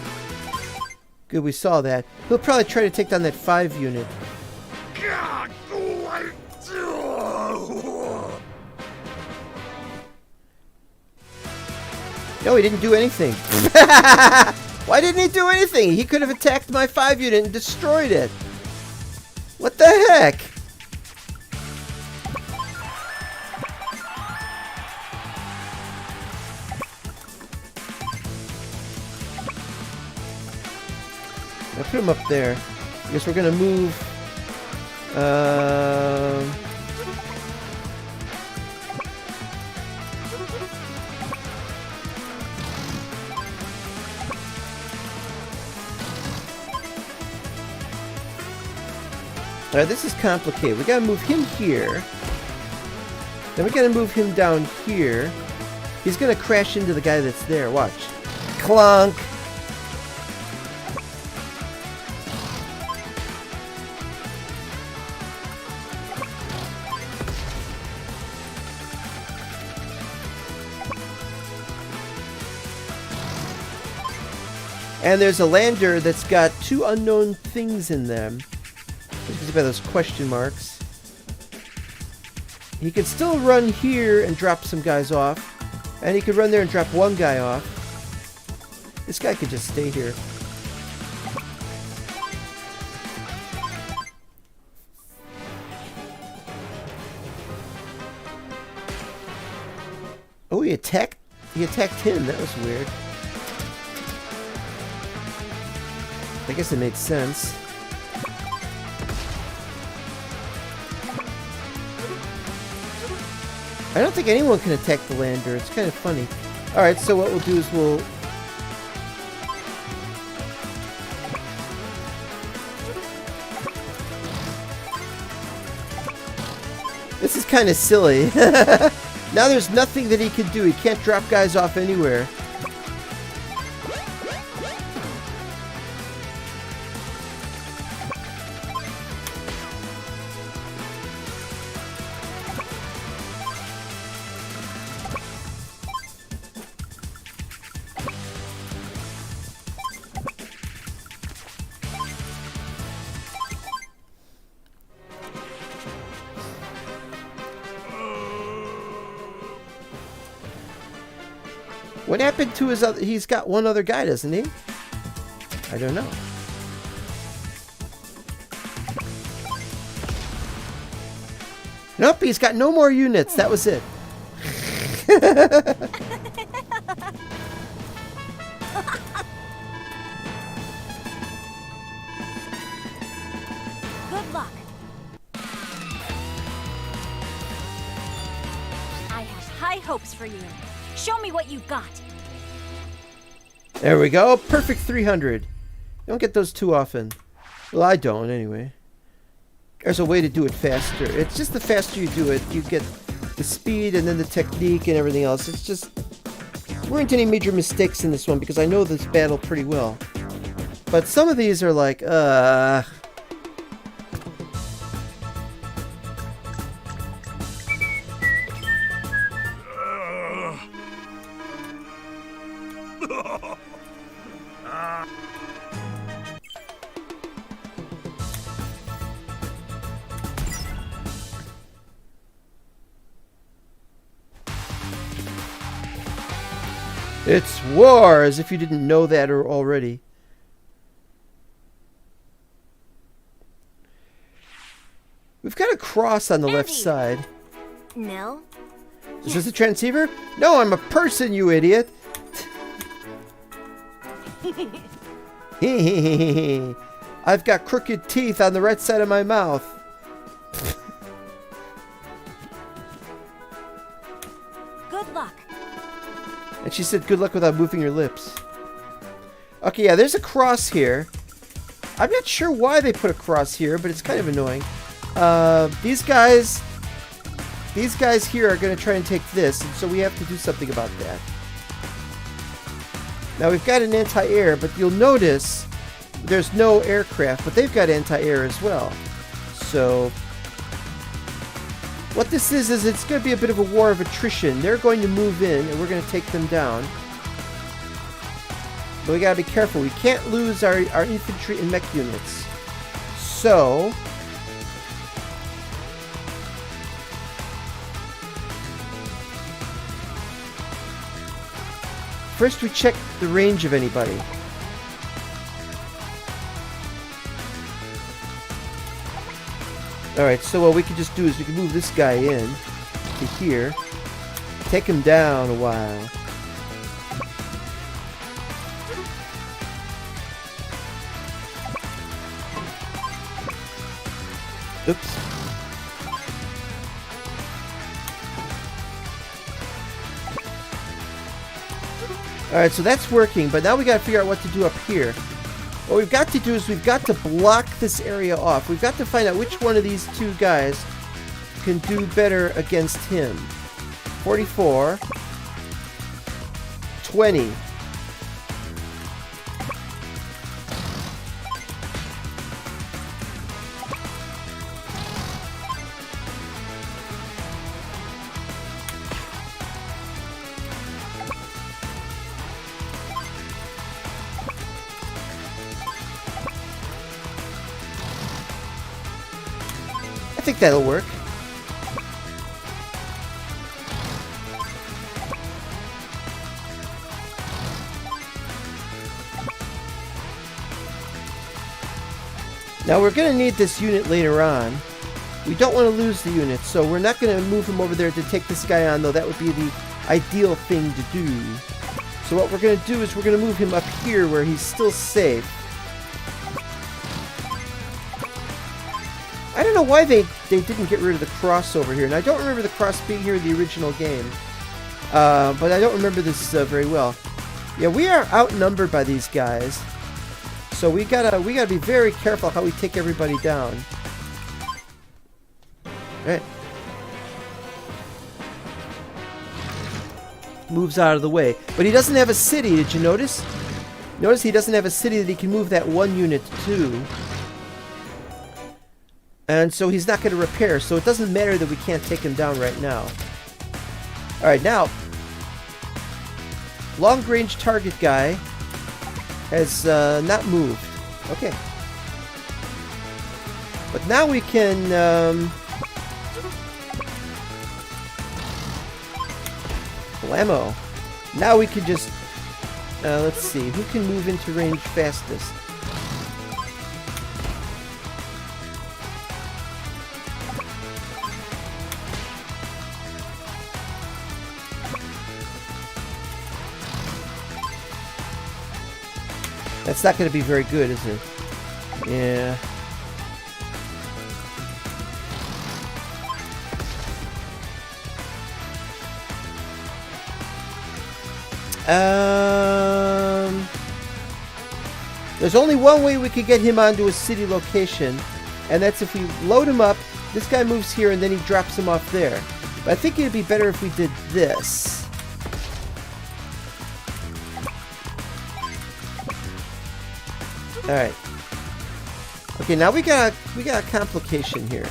Good, we saw that. He'll probably try to take down that 5 unit. God, what do? No, he didn't do anything. Why didn't he do anything? He could have attacked my 5 unit and destroyed it. What the heck? I'll put him up there. I guess we're gonna move. Alright, this is complicated. We gotta move him here. Then we gotta move him down here. He's gonna crash into the guy that's there. Watch. Clunk! And there's a lander that's got 2 unknown things in them. You can see by those question marks. He could still run here and drop some guys off. And he could run there and drop 1 guy off. This guy could just stay here. Oh, he attacked? he attacked him. That was weird. I guess it made sense. I don't think anyone can attack the lander. It's kind of funny. Alright, so what we'll do is we'll... This is kind of silly. Now there's nothing that he can do. He can't drop guys off anywhere. What happened to his other... He's got one other guy, doesn't he? I don't know. Nope, he's got no more units. That was it. Good luck. I have high hopes for you. Show me what you've got. There we go. Perfect 300. You don't get those too often. Well, I don't, anyway. There's a way to do it faster. It's just the faster you do it, you get the speed and then the technique and everything else. It's just... There weren't any major mistakes in this one because I know this battle pretty well. But some of these are like, It's war, as if you didn't know that already. We've got a cross on the left side. Nell? Is this a transceiver? No, I'm a person, you idiot. I've got crooked teeth on the right side of my mouth. Good luck. And she said, good luck without moving your lips. Okay, yeah, there's a cross here. I'm not sure why they put a cross here, but it's kind of annoying. These guys here are going to try and take this, and so we have to do something about that. Now, we've got an anti-air, but you'll notice there's no aircraft, but they've got anti-air as well. So, what this is it's going to be a bit of a war of attrition. They're going to move in, and we're going to take them down. But we got to be careful. We can't lose our infantry and mech units. So, first we check the range of anybody. Alright, so what we can just do is we can move this guy in to here. Take him down a while. Oops. Alright, so that's working, but now we gotta figure out what to do up here. What we've got to do is we've got to block this area off. We've got to find out which one of these two guys can do better against him. 44. 20. I think that'll work. Now we're going to need this unit later on. We don't want to lose the unit, so we're not going to move him over there to take this guy on, though that would be the ideal thing to do. So what we're going to do is we're going to move him up here where he's still safe. I don't know why they didn't get rid of the cross over here. And I don't remember the cross being here in the original game. But I don't remember this very well. Yeah, we are outnumbered by these guys. So we gotta be very careful how we take everybody down. Alright. Moves out of the way. But he doesn't have a city, did you notice? Notice he doesn't have a city that he can move that one unit to. And so he's not going to repair, so it doesn't matter that we can't take him down right now. Alright, now, long-range target guy has not moved. Okay. But now we can... Blammo. Now we can just... let's see, who can move into range fastest? That's not going to be very good, is it? Yeah. There's only one way we could get him onto a city location, and that's if we load him up, this guy moves here, and then he drops him off there. But I think it'd be better if we did this. Alright. Okay, now we got a complication here.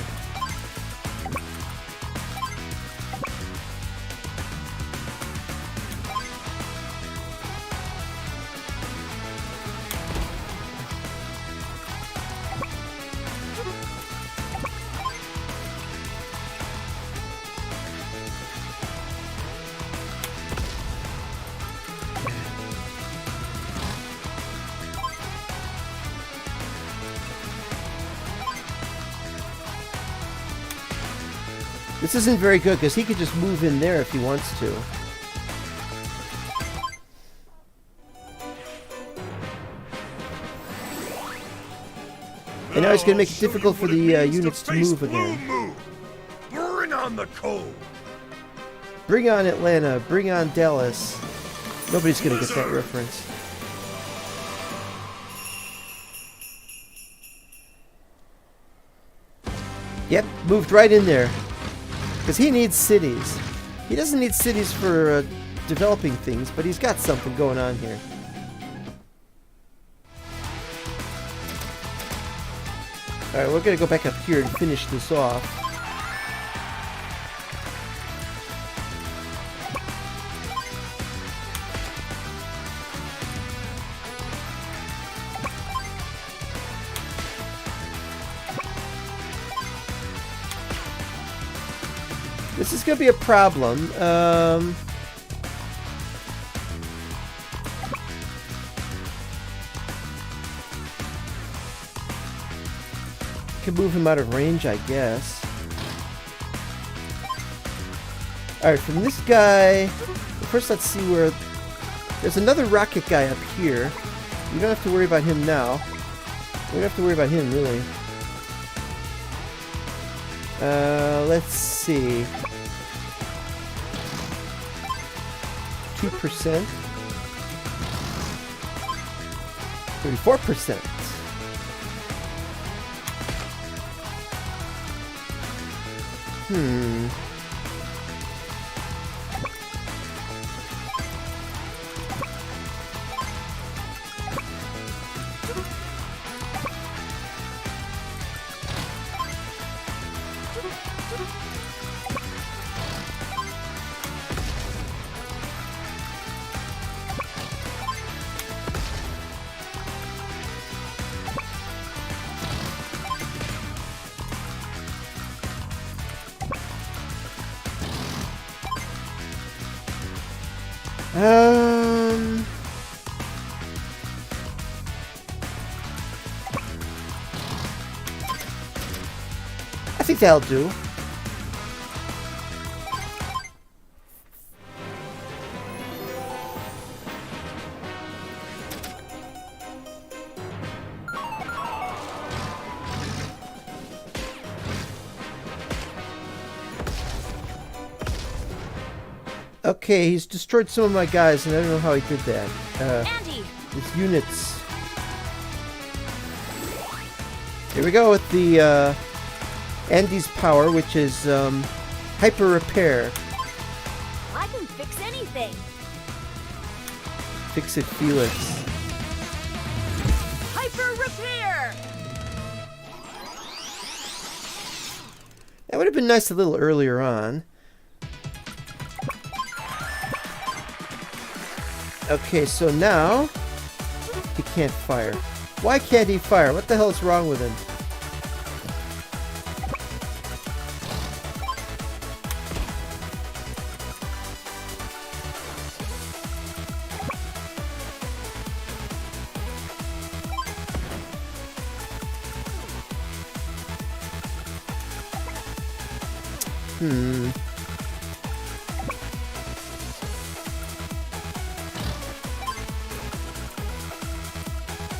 This isn't very good because he could just move in there if he wants to. And now he's going to make it difficult for the units to move again. Bring on the cold. Bring on Atlanta. Bring on Dallas. Nobody's going to get that reference. Yep, moved right in there. Because he needs cities. He doesn't need cities for developing things, but he's got something going on here. Alright, we're going to go back up here and finish this off. This is going to be a problem. Can move him out of range, I guess. Alright, from this guy... First, let's see where... There's another rocket guy up here. We don't have to worry about him now. We don't have to worry about him, really. Let's see. 2%. 34%. I think that'll do. Okay, he's destroyed some of my guys, and I don't know how he did that. Andy! His units. Here we go with the Andy's power, which is hyper repair. I can fix anything. Fix it, Felix. Hyper repair. That would have been nice a little earlier on. Okay, so now he can't fire. Why can't he fire? What the hell is wrong with him?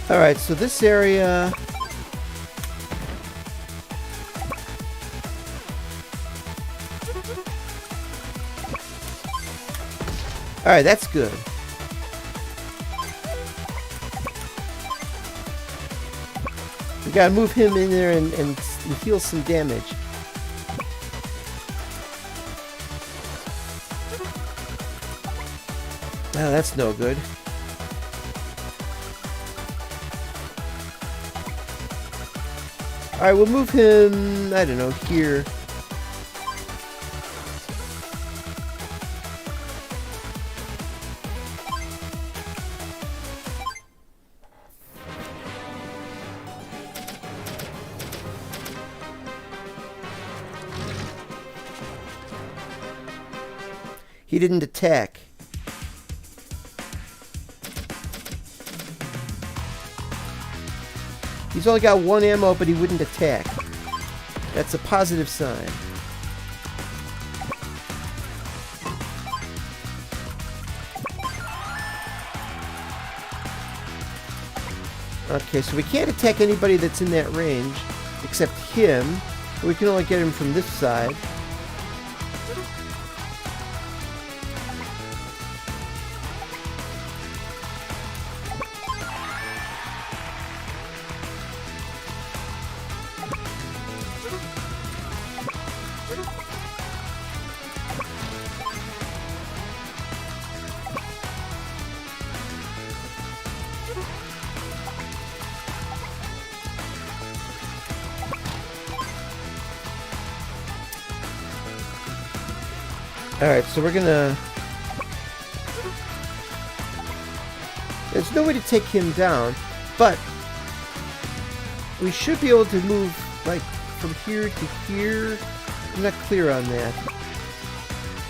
Alright, so this area... Alright, that's good. We gotta move him in there and heal some damage. Oh, that's no good. Alright, we'll move him, I don't know, here. He didn't attack. He's only got one ammo, but he wouldn't attack. That's a positive sign. Okay, so we can't attack anybody that's in that range, except him. We can only get him from this side. Alright, so we're gonna... There's no way to take him down, but we should be able to move, like, from here to here. I'm not clear on that.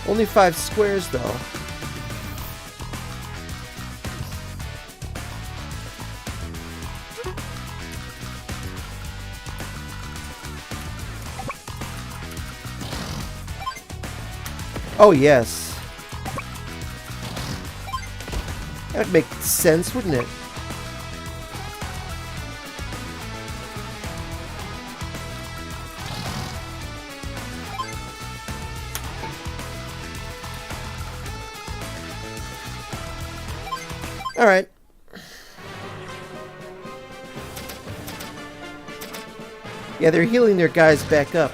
Only 5 squares, though. Oh, yes. That would make sense, wouldn't it? All right. Yeah, they're healing their guys back up.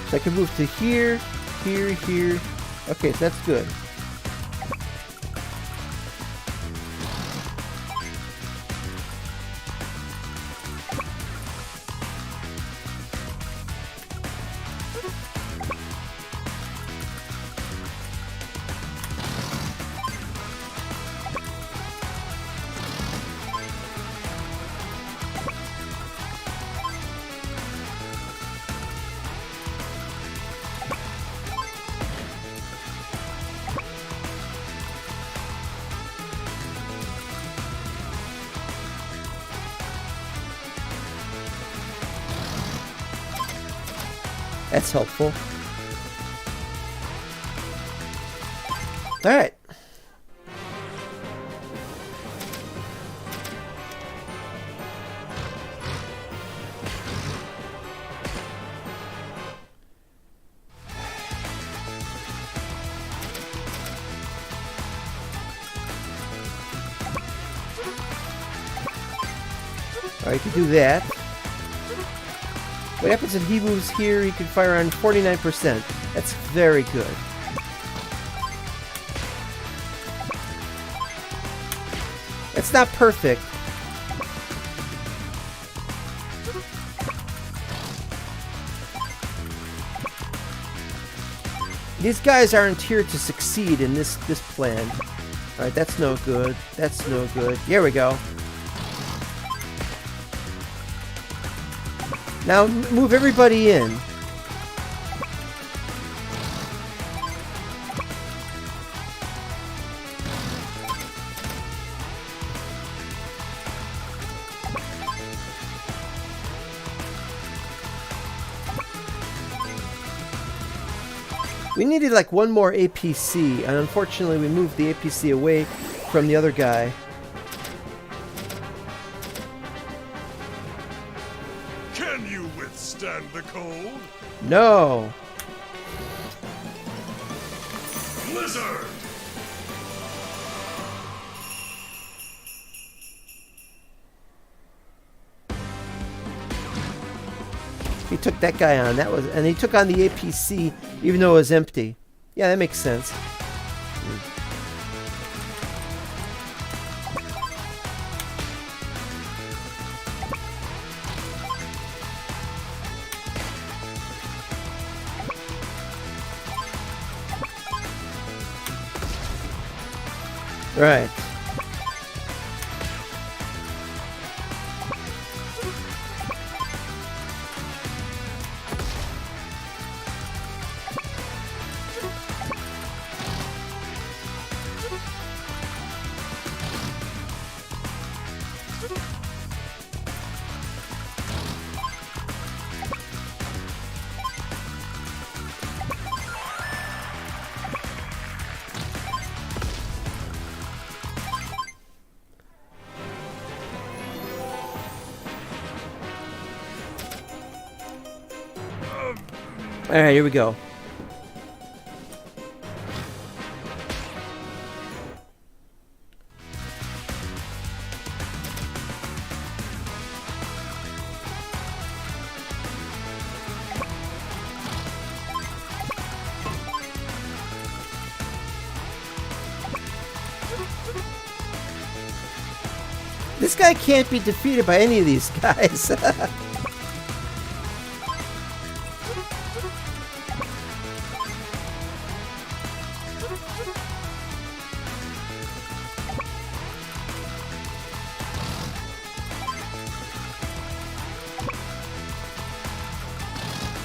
So I can move to here, here, here. Okay, so that's good. That's helpful. Alright. Alright, you can do that. What happens if he moves here? He can fire on 49%. That's very good. It's not perfect. These guys aren't here to succeed in this plan. Alright, that's no good. That's no good. Here we go. Now move everybody in. We needed like one more APC, and unfortunately we moved the APC away from the other guy. Can you withstand the cold? No. Blizzard! He took that guy on. And he took on the APC even though it was empty. Yeah, that makes sense. Right. Alright, here we go. This guy can't be defeated by any of these guys.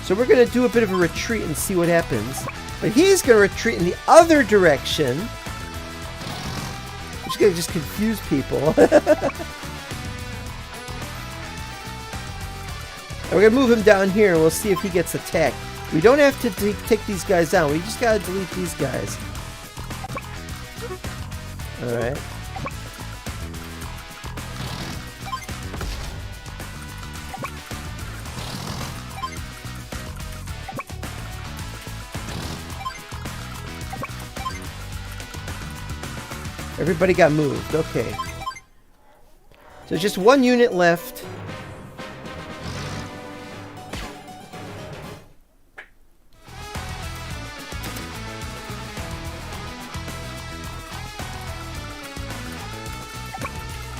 So we're going to do a bit of a retreat and see what happens. But he's going to retreat in the other direction. Which is going to just confuse people. And we're going to move him down here and we'll see if he gets attacked. We don't have to take these guys down. We just got to delete these guys. Alright. Everybody got moved. Okay. So there's just one unit left.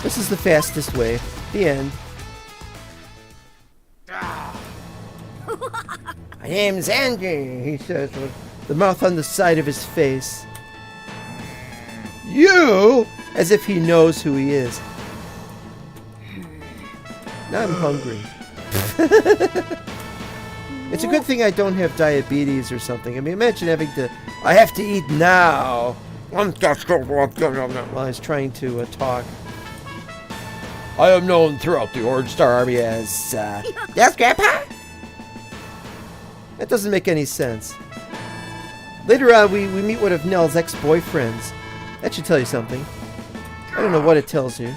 This is the fastest way. The end. My name's Andy, he says with the mouth on the side of his face. You? As if he knows who he is. Now I'm hungry. It's a good thing I don't have diabetes or something. I mean, imagine having to... I have to eat now. While I was trying to talk. I am known throughout the Orange Star Army as... Yes, Grandpa? That doesn't make any sense. Later on, we meet one of Nell's ex-boyfriends. That should tell you something. I don't know what it tells you.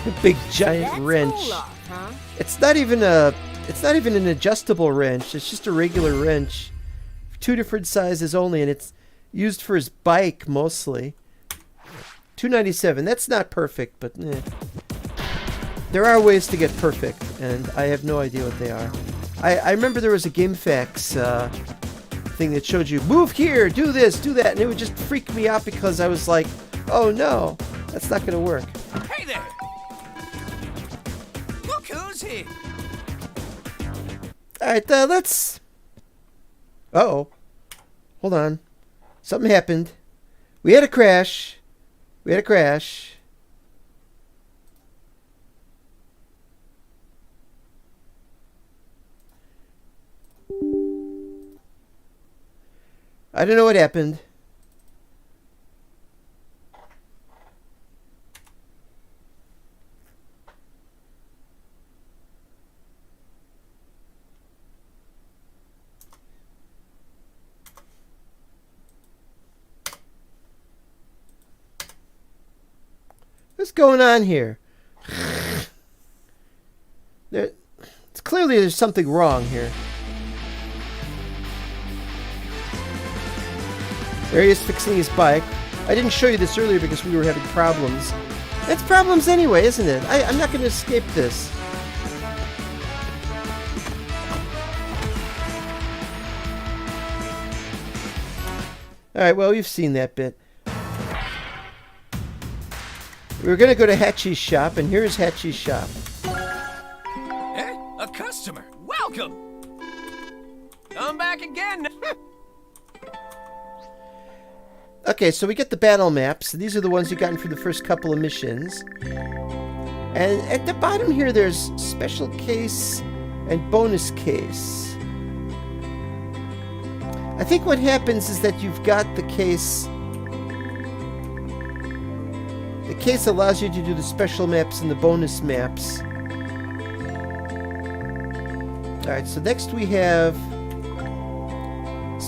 A big giant That's wrench. Olaf, huh? It's not even an adjustable wrench. It's just a regular wrench. 2 different sizes only, and it's used for his bike mostly. $2.97. That's not perfect, but there are ways to get perfect, and I have no idea what they are. I remember there was a GameFAQs thing that showed you, move here, do this, do that, and it would just freak me out because I was like, oh no, that's not going to work. Hey there! Look who's here! Alright, let's... Uh-oh. Hold on. Something happened. We had a crash. We had a crash. I don't know what happened. What's going on here? It's clearly there's something wrong here. There he is fixing his bike. I didn't show you this earlier because we were having problems. That's problems anyway, isn't it? I'm not going to escape this. Alright, well, you've seen that bit. We were going to go to Hatchie's shop, and here's Hatchie's shop. Eh? A customer! Welcome! Come back again! Okay, so we get the battle maps. These are the ones you gotten for the first couple of missions. And at the bottom here, there's special case and bonus case. I think what happens is that you've got the case. The case allows you to do the special maps and the bonus maps. Alright, so next we have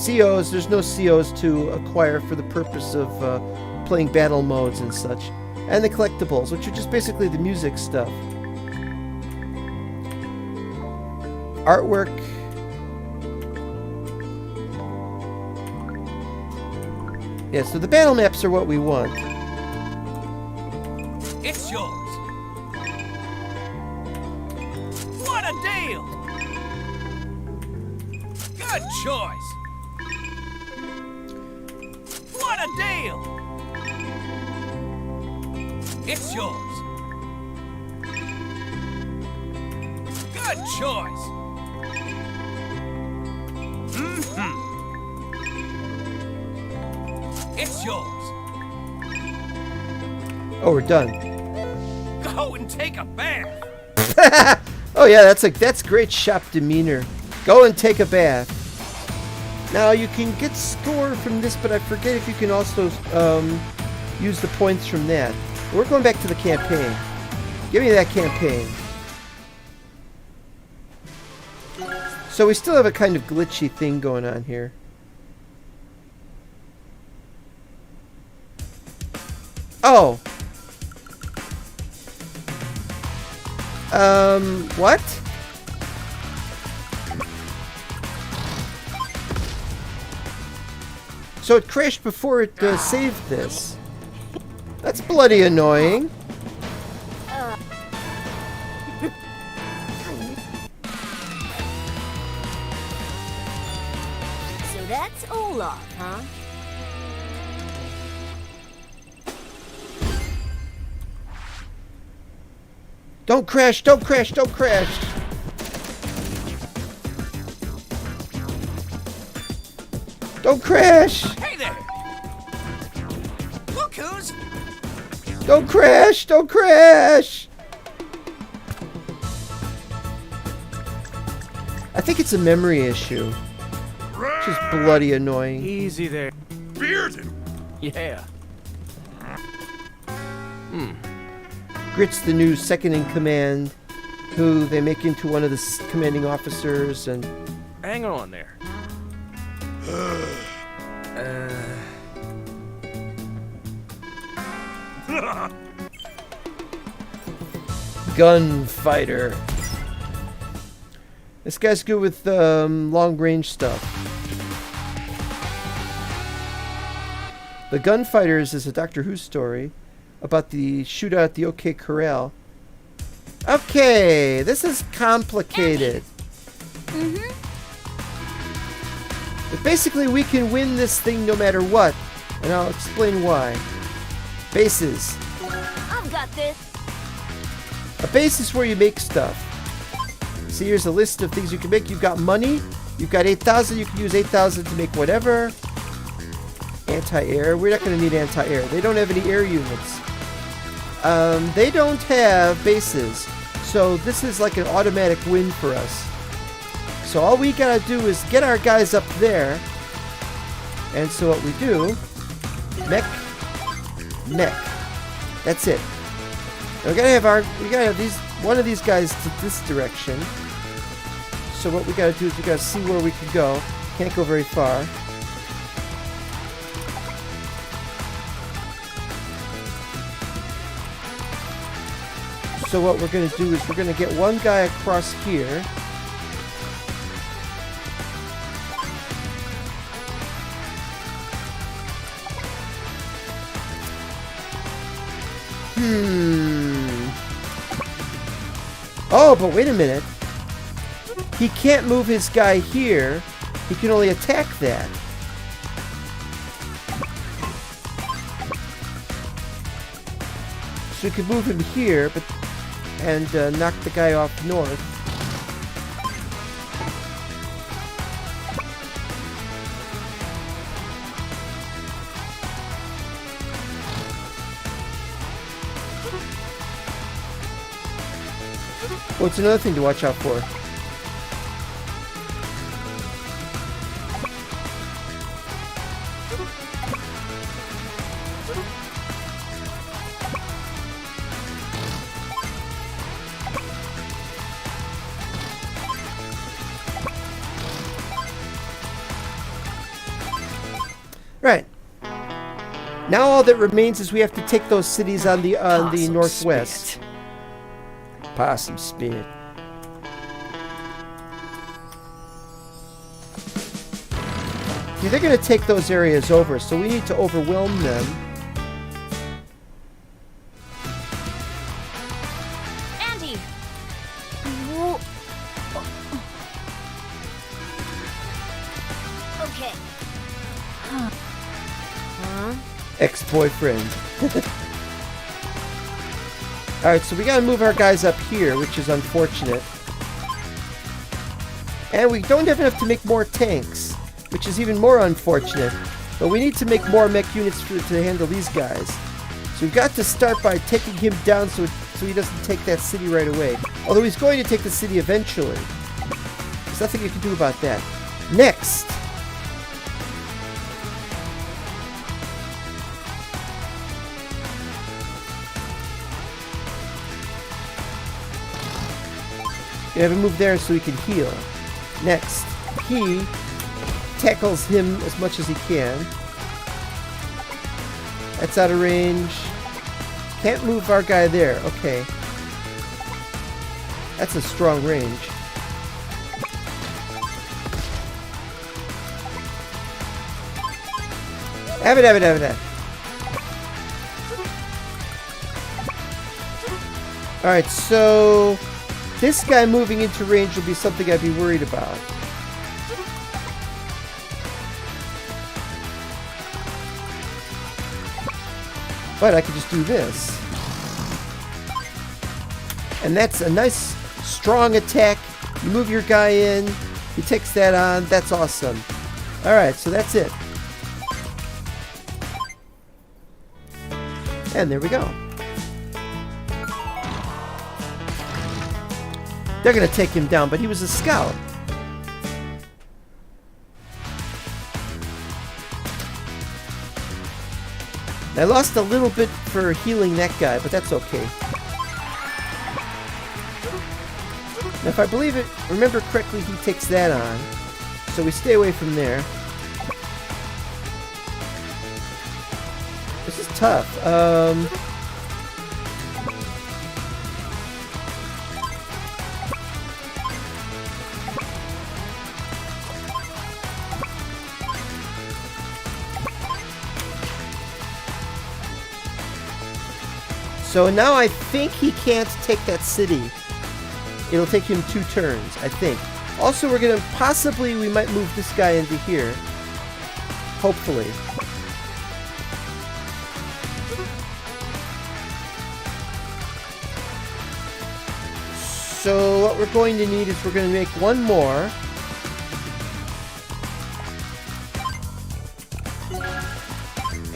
COs. There's no COs to acquire for the purpose of playing battle modes and such. And the collectibles, which are just basically the music stuff. Artwork. Yeah, so the battle maps are what we want. It's yours! What a deal! Good choice! What a deal! It's yours! Good choice! Mm-hmm. It's yours! Oh, we're done. Go and take a bath! Oh yeah, that's great shop demeanor. Go and take a bath. Now you can get score from this, but I forget if you can also use the points from that. We're going back to the campaign. Give me that campaign. So we still have a kind of glitchy thing going on here. Oh. What? So it crashed before it saved this. That's bloody annoying. So that's Olaf, huh? Don't crash, don't crash, don't crash. Don't crash. Hey there! Look who's... Don't crash, don't crash. I think it's a memory issue. Which is bloody annoying. Easy there. Bearded! Yeah. Grit's the new second in command, who they make into one of the commanding officers, and Hang on there. Gunfighter. This guy's good with long range stuff. The Gunfighters is a Doctor Who story about the shootout at the OK Corral. Okay, this is complicated. But basically, we can win this thing no matter what, and I'll explain why. Bases. I've got this. A base is where you make stuff. See, here's a list of things you can make. You've got money. You've got 8,000. You can use 8,000 to make whatever. Anti-air. We're not going to need anti-air. They don't have any air units. They don't have bases. So this is like an automatic win for us. So all we got to do is get our guys up there. And so what we do, mech, neck. That's it. And we gotta have one of these guys to this direction. So what we gotta do is we gotta see where we can go. Can't go very far. So what we're gonna do is we're gonna get one guy across here. Oh, but wait a minute. He can't move his guy here. He can only attack that. So we could move him here, and knock the guy off north. Oh, it's another thing to watch out for. Right. Now all that remains is we have to take those cities on the northwest. Spit. Possum spit. See, they're going to take those areas over, so we need to overwhelm them. Andy! Okay. Ex-boyfriend. Alright, so we gotta move our guys up here, which is unfortunate. And we don't have enough to make more tanks, which is even more unfortunate. But we need to make more mech units to handle these guys. So we've got to start by taking him down so he doesn't take that city right away. Although he's going to take the city eventually. There's nothing you can do about that. Next! You have him move there so he can heal. Next, he tackles him as much as he can. That's out of range. Can't move our guy there. Okay. That's a strong range. Have it. Alright, so this guy moving into range will be something I'd be worried about. But I could just do this. And that's a nice, strong attack. You move your guy in. He takes that on. That's awesome. Alright, so that's it. And there we go. They're going to take him down, but he was a scout. I lost a little bit for healing that guy, but that's okay. Now, if I remember correctly, he takes that on. So we stay away from there. This is tough. So now I think he can't take that city. It'll take him 2 turns, I think. Also, we're gonna we might move this guy into here. Hopefully. So what we're going to need is we're going to make one more.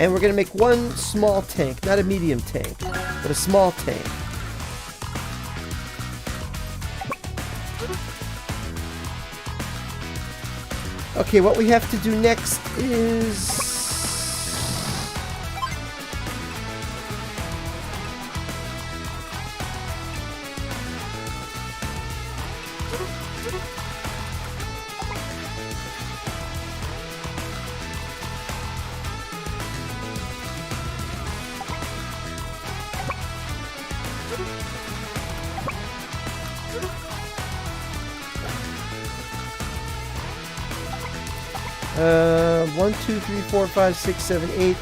And we're going to make one small tank, not a medium tank, but a small tank. Okay, what we have to do next is... One, two, three, four, five, six, seven, 8.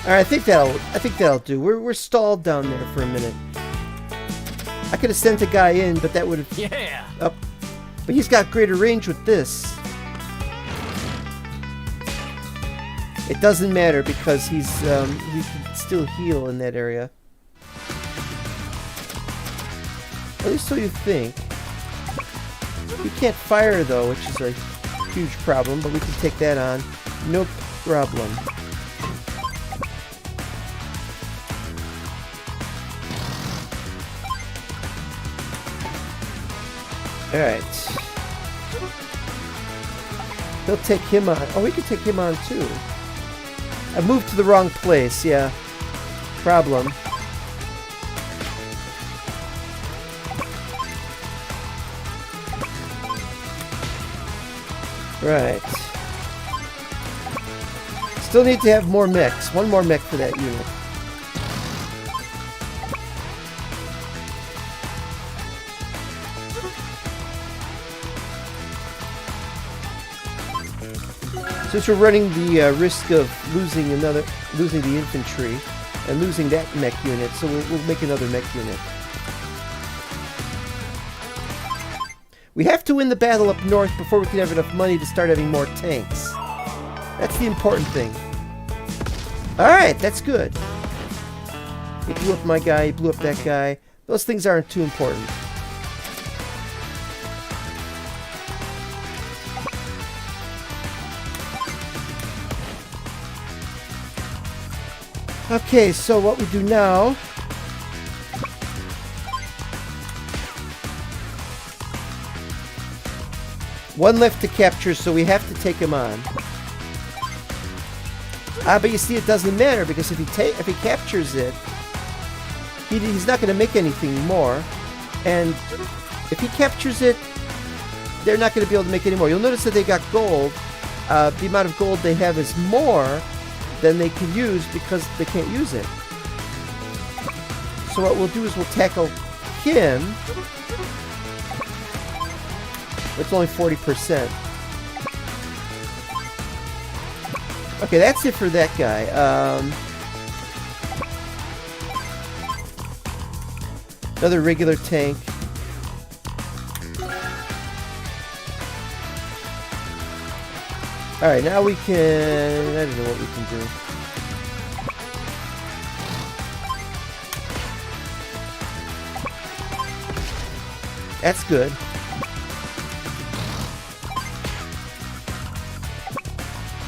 Alright, I think that'll do. We're stalled down there for a minute. I could have sent a guy in, but that would have... Yeah! Up. But he's got greater range with this. It doesn't matter because he can still heal in that area. At least so you think. He can't fire though, which is a huge problem, but we can take that on. No problem. Alright. He'll take him on. Oh, we can take him on too. I moved to the wrong place, yeah. Problem. Right. Still need to have more mechs. One more mech for that unit. Since we're running the risk of losing the infantry and losing that mech unit, so we'll make another mech unit. We have to win the battle up north before we can have enough money to start having more tanks. That's the important thing. Alright, that's good. He blew up my guy, he blew up that guy. Those things aren't too important. Okay, so what we do now... One left to capture, so we have to take him on. But you see, it doesn't matter, because if he captures it, he's not going to make anything more. And if he captures it, they're not going to be able to make any more. You'll notice that they got gold. The amount of gold they have is more than they can use because they can't use it. So what we'll do is we'll tackle him. It's only 40%. Okay, that's it for that guy. Another regular tank. Alright, now we can... I don't know what we can do. That's good.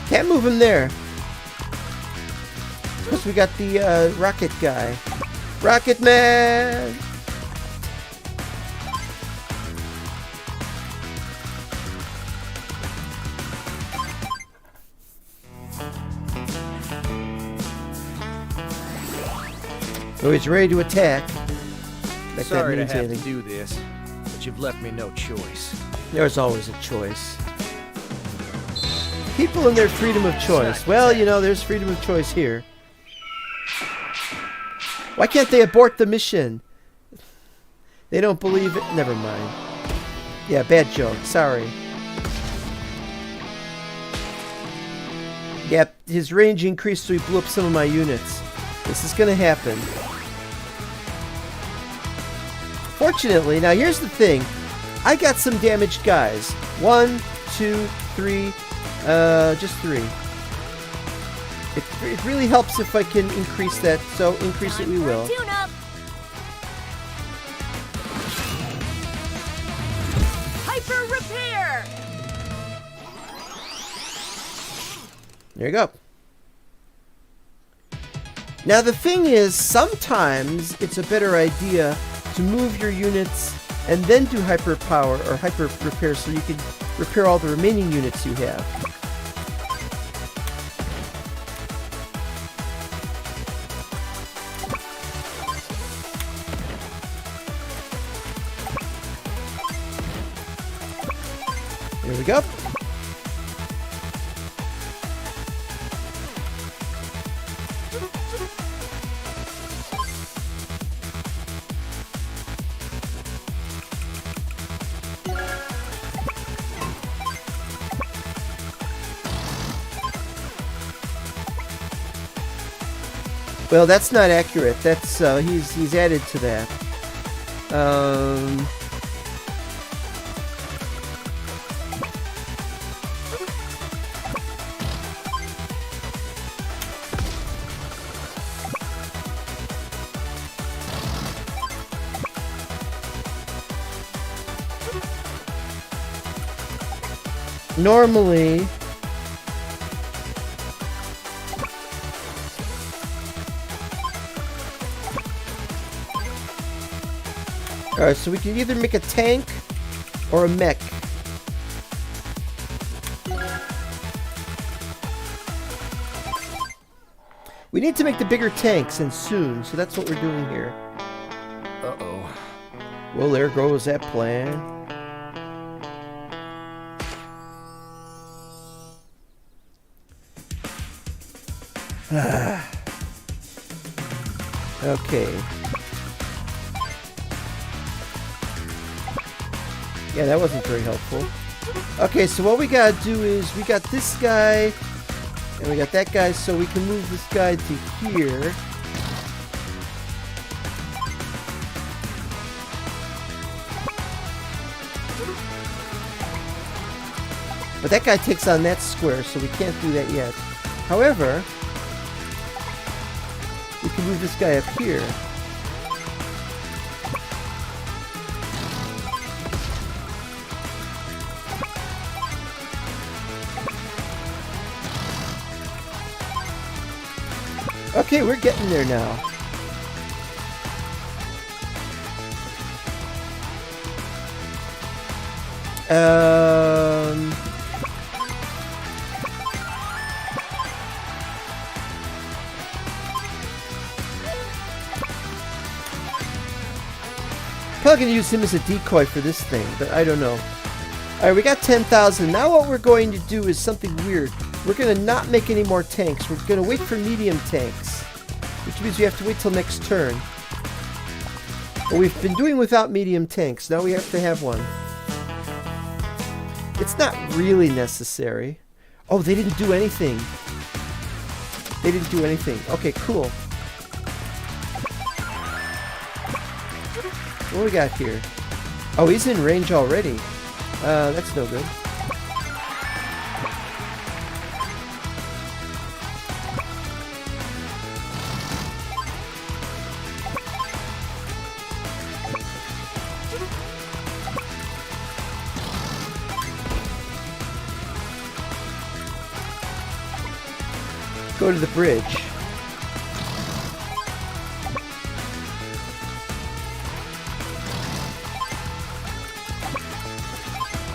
Can't move him there. Plus we got the rocket guy. Rocket Man! Oh, he's ready to attack. Like Sorry to that means have to anything. do this, but you've left me no choice. There's always a choice. People and their freedom of choice. Well, you know, there's freedom of choice here. Why can't they abort the mission? They don't believe it. Never mind. Yeah, bad joke. Sorry. Yep, his range increased, so he blew up some of my units. This is gonna happen. Fortunately, now here's the thing. I got some damaged guys. 1, 2, 3, just 3. It really helps if I can increase that, so increase it we will. Tune-up. Hyper repair. There you go. Now the thing is, sometimes it's a better idea to move your units and then do hyper power or hyper repair so you can repair all the remaining units you have. There we go. Well, that's not accurate. That's he's added to that. Normally, alright, so we can either make a tank or a mech. We need to make the bigger tanks, and soon, so that's what we're doing here. Uh-oh. Well, there goes that plan. Okay. Yeah, that wasn't very helpful. Okay, so what we gotta do is we got this guy and we got that guy, so we can move this guy to here. But that guy takes on that square, so we can't do that yet. However, we can move this guy up here. Okay, we're getting there now. Probably gonna use him as a decoy for this thing, but I don't know. Alright, we got 10,000. Now what we're going to do is something weird. We're gonna not make any more tanks. We're gonna wait for medium tanks, which means we have to wait till next turn. But we've been doing without medium tanks. Now we have to have one. It's not really necessary. Oh, they didn't do anything. They didn't do anything. Okay, cool. What do we got here? Oh, he's in range already. That's no good. Go to the bridge.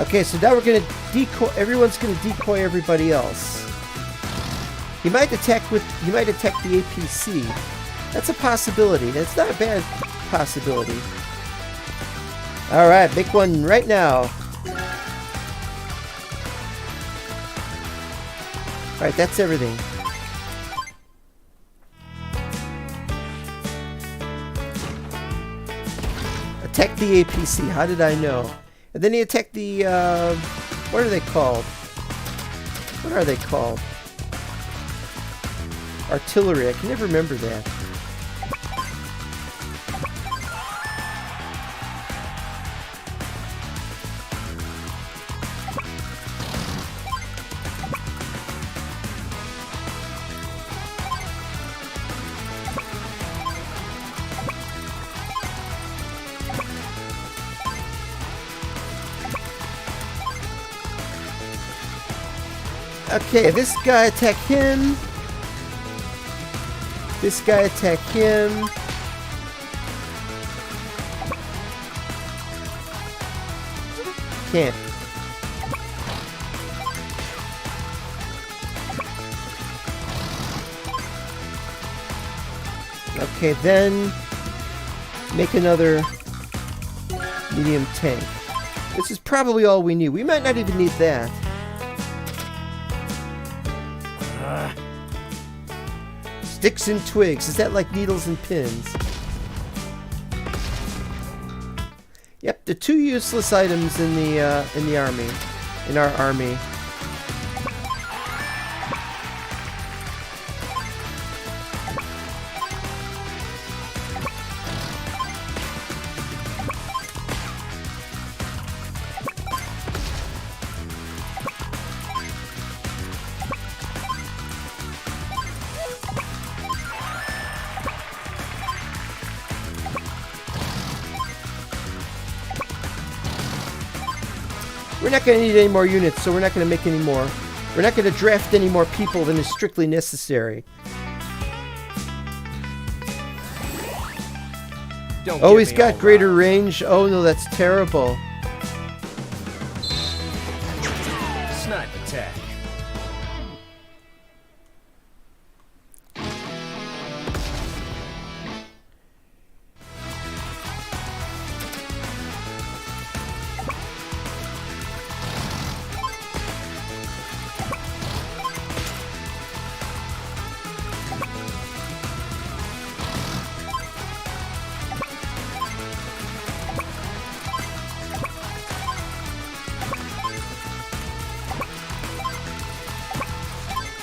Okay, so now we're gonna decoy. Everyone's gonna decoy everybody else. He might attack the APC. That's a possibility. That's not a bad possibility. All right, make one right now. All right, that's everything. Attack the APC. How did I know? And then he attacked the, what are they called? What are they called? Artillery. I can never remember that. Okay, this guy attack him. This guy attack him. Can't. Okay, then make another medium tank. This is probably all we need. We might not even need that. Sticks and twigs. Is that like needles and pins? Yep, the two useless items in the army, in our army. We're not going to need any more units, so we're not going to make any more. We're not going to draft any more people than is strictly necessary. Oh, he's got greater range. Oh no, that's terrible. Snipe attack.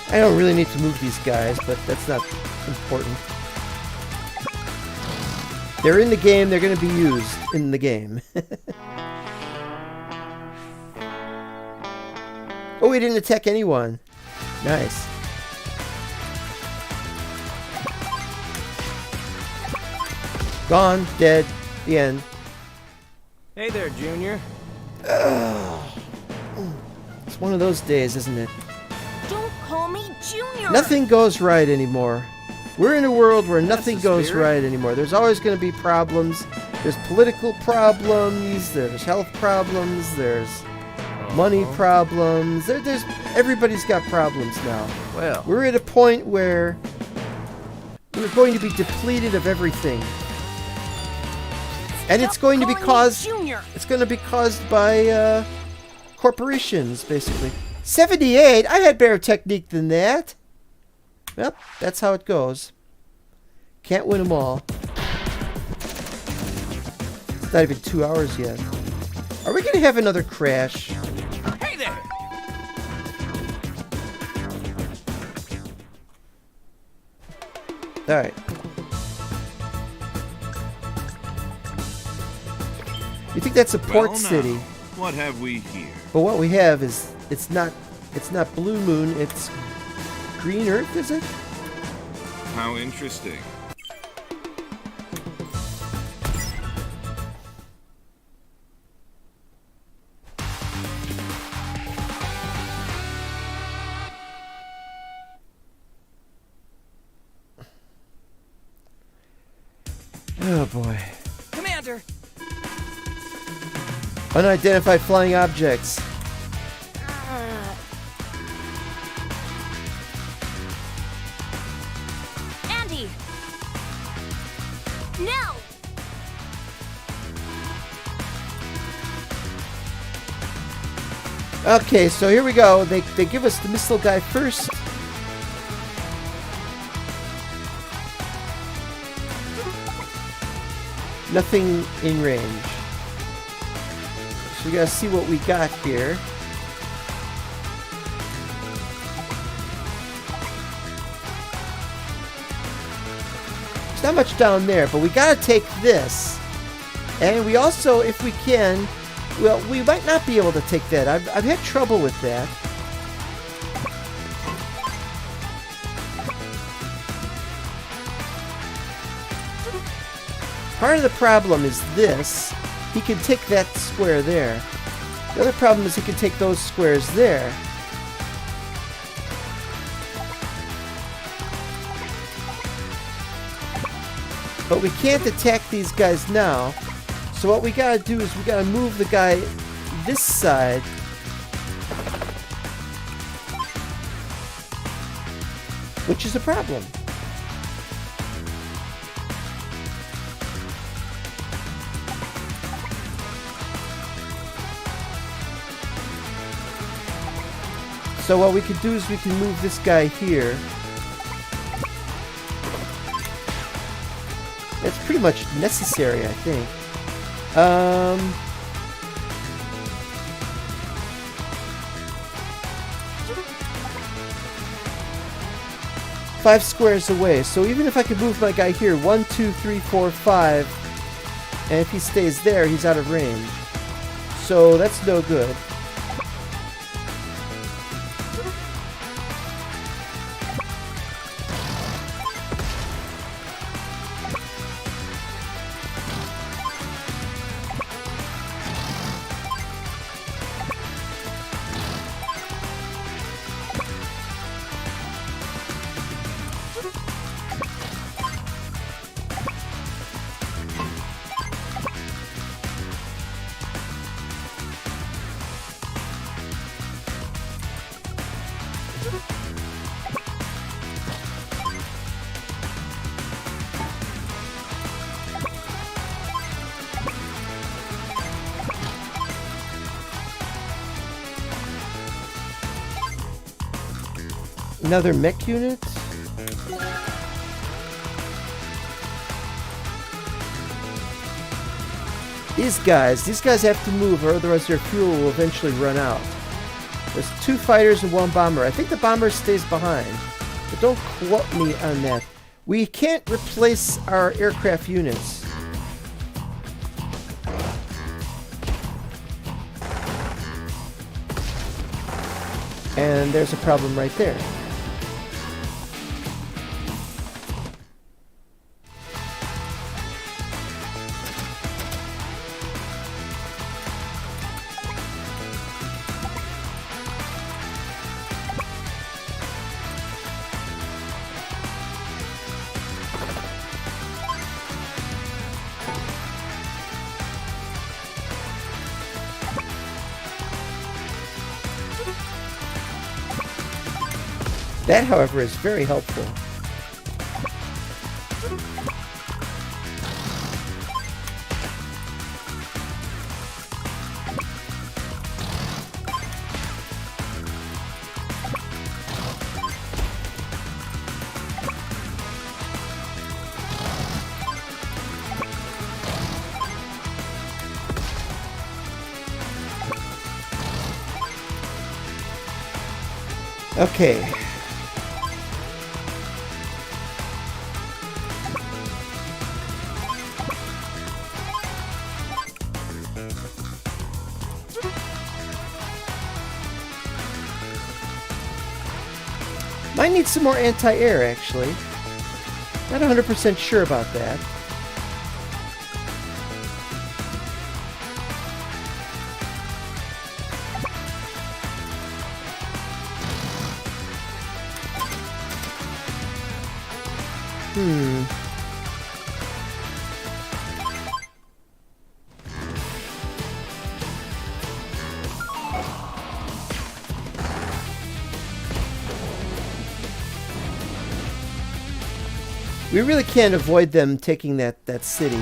I don't really need to move these guys, but that's not important. They're in the game, they're going to be used in the game. Oh, we didn't attack anyone. Nice. Gone, dead, the end. Hey there, Junior. It's one of those days, isn't it? Don't call me Junior. Nothing goes right anymore. We're in a world where nothing the goes spirit. right anymore. There's always going to be problems. There's political problems. There's health problems. There's money problems. There's everybody's got problems now. Well, We're at a point where we're going to be depleted of everything, and it's going to be Calling me caused. Junior. It's going to be caused by corporations, basically. 78? I had better technique than that. Yep, that's how it goes. Can't win them all. It's not even 2 hours yet. Are we going to have another crash? hey there. Alright. You think that's a port Well, now, city? what have we here? But what we have is it's not Blue Moon, it's Green Earth, is it? How interesting. Oh boy. Commander. Unidentified flying objects. Andy! No! Okay, so here we go. They give us the missile guy first. Nothing in range. So we gotta see what we got here. There's not much down there, but we gotta take this. And we also, if we can, well, we might not be able to take that. I've had trouble with that. Part of the problem is this. He can take that square there. The other problem is he can take those squares there. But we can't attack these guys now. So what we gotta do is we gotta move the guy this side. Which is a problem. So what we can do is we can move this guy here. That's pretty much necessary, I think. 5 squares away. So even if I could move my guy here, 1, 2, 3, 4, 5, and if he stays there, he's out of range. So that's no good. Another mech unit? These guys have to move or otherwise their fuel will eventually run out. There's 2 fighters and 1 bomber. I think the bomber stays behind. But don't quote me on that. We can't replace our aircraft units. And there's a problem right there. That, however, is very helpful. Okay. Might need some more anti-air, actually. Not 100% sure about that. We really can't avoid them taking that city.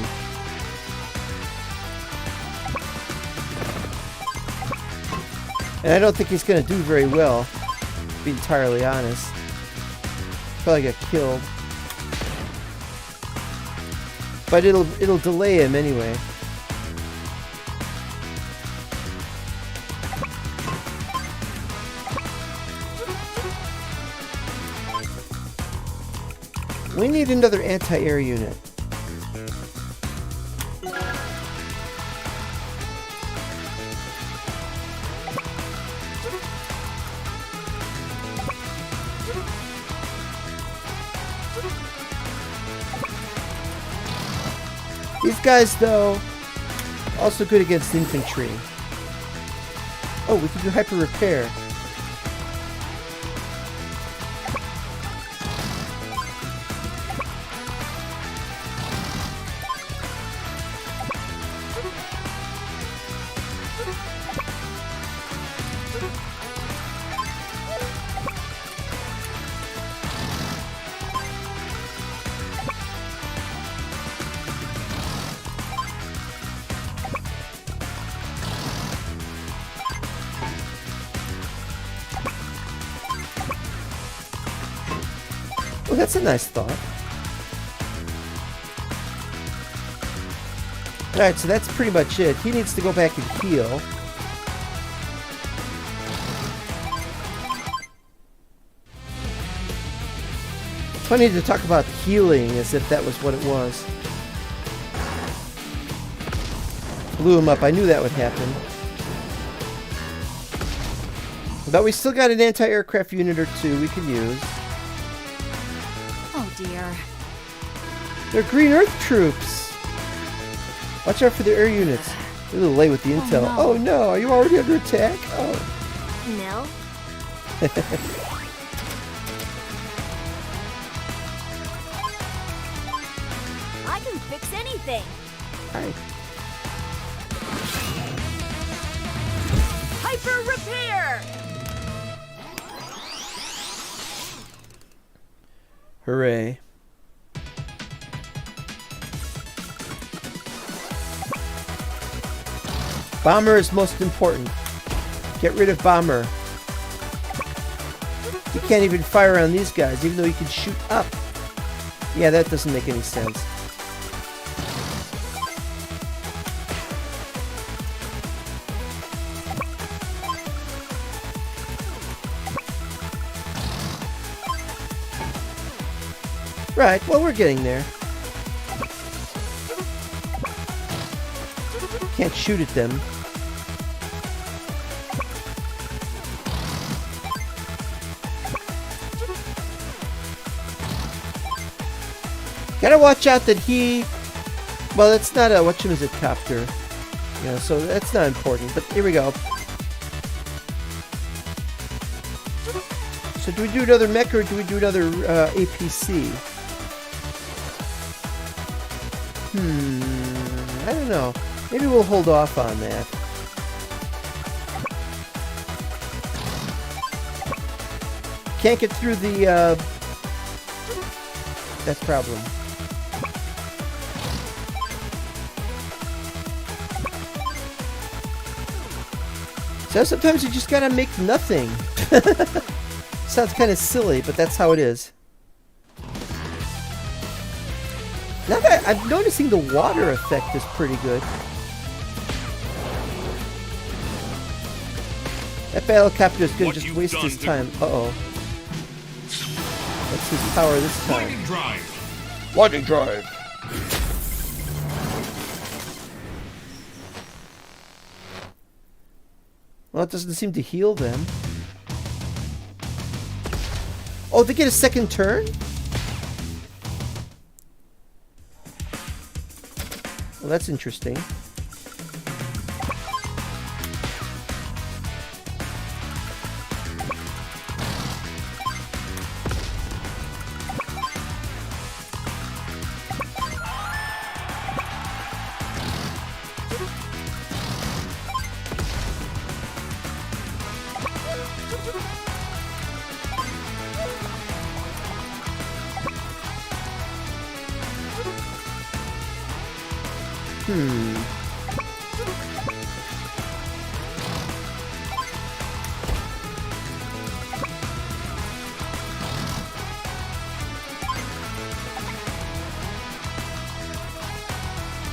And I don't think he's going to do very well, to be entirely honest. Probably get killed. But it'll delay him anyway. We need another anti-air unit. These guys, though, also good against infantry. Oh, we can do hyper repair. Well, that's a nice thought. Alright, so that's pretty much it. He needs to go back and heal. Funny to talk about healing as if that was what it was. Blew him up. I knew that would happen. But we still got an anti-aircraft unit or two we can use. Oh dear. They're Green Earth troops. Watch out for the air units. They're a little late with the intel. no. Oh no, are you already under attack? Oh. No? I can fix anything. Alright. Hyper repair! Hooray. Bomber is most important. Get rid of Bomber. You can't even fire on these guys, even though you can shoot up. Yeah, that doesn't make any sense. Right, well, we're getting there. Can't shoot at them. Gotta watch out that he... Well, it's not a... Whatchamacallit you know, so that's not important. But here we go. So do we do another mech or do we do another APC? I don't know. Maybe we'll hold off on that. Can't get through the, that problem. So sometimes you just gotta make nothing. Sounds kind of silly, but that's how it is. Now that I'm noticing the water effect is pretty good. That helicopter is gonna just waste his time. Uh-oh. What's his power this time? Lightning drive. Lightning drive. Well, it doesn't seem to heal them. Oh, they get a second turn? Well, that's interesting.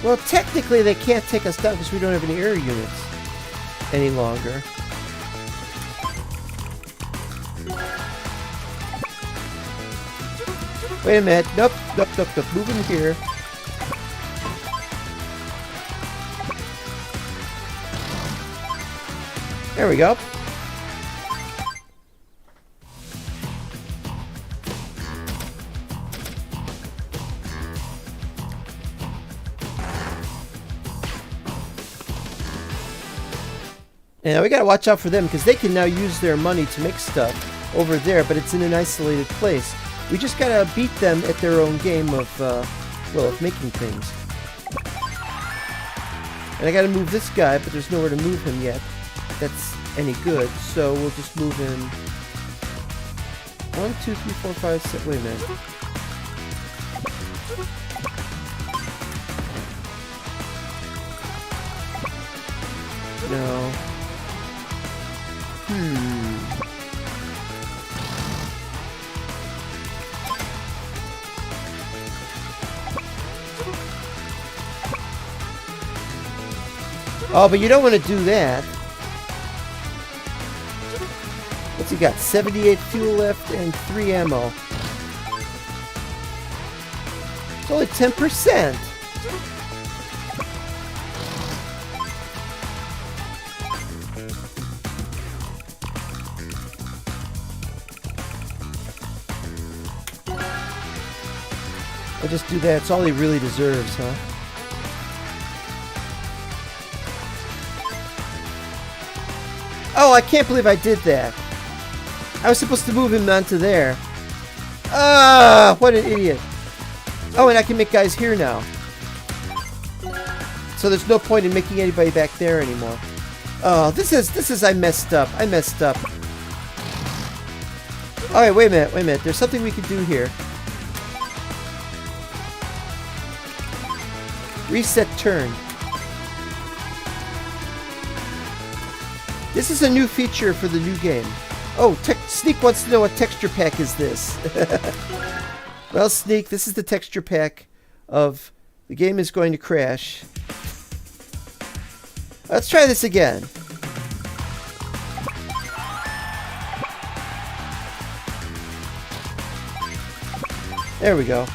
Well, technically they can't take us down because we don't have any air units any longer. Wait a minute. Nope. Move in here. There we go. Now we gotta watch out for them because they can now use their money to make stuff over there, but it's in an isolated place. We just gotta beat them at their own game of, well, of making things. And I gotta move this guy, but there's nowhere to move him yet. That's any good, so we'll just move him. 1, 2, 3, 4, 5, 6. Wait a minute. No. Oh, but you don't want to do that. What's he got? 78 fuel left and 3 ammo. It's only 10%. I'll just do that. It's all he really deserves, huh? Oh, I can't believe I did that. I was supposed to move him onto there. Ah, what an idiot. Oh, and I can make guys here now. So there's no point in making anybody back there anymore. Oh, this is, I messed up. Alright, wait a minute. There's something we can do here. Reset turn. This is a new feature for the new game. Oh, Sneak wants to know what texture pack is this. Well, Sneak, this is the texture pack of the game is going to crash. Let's try this again. There we go.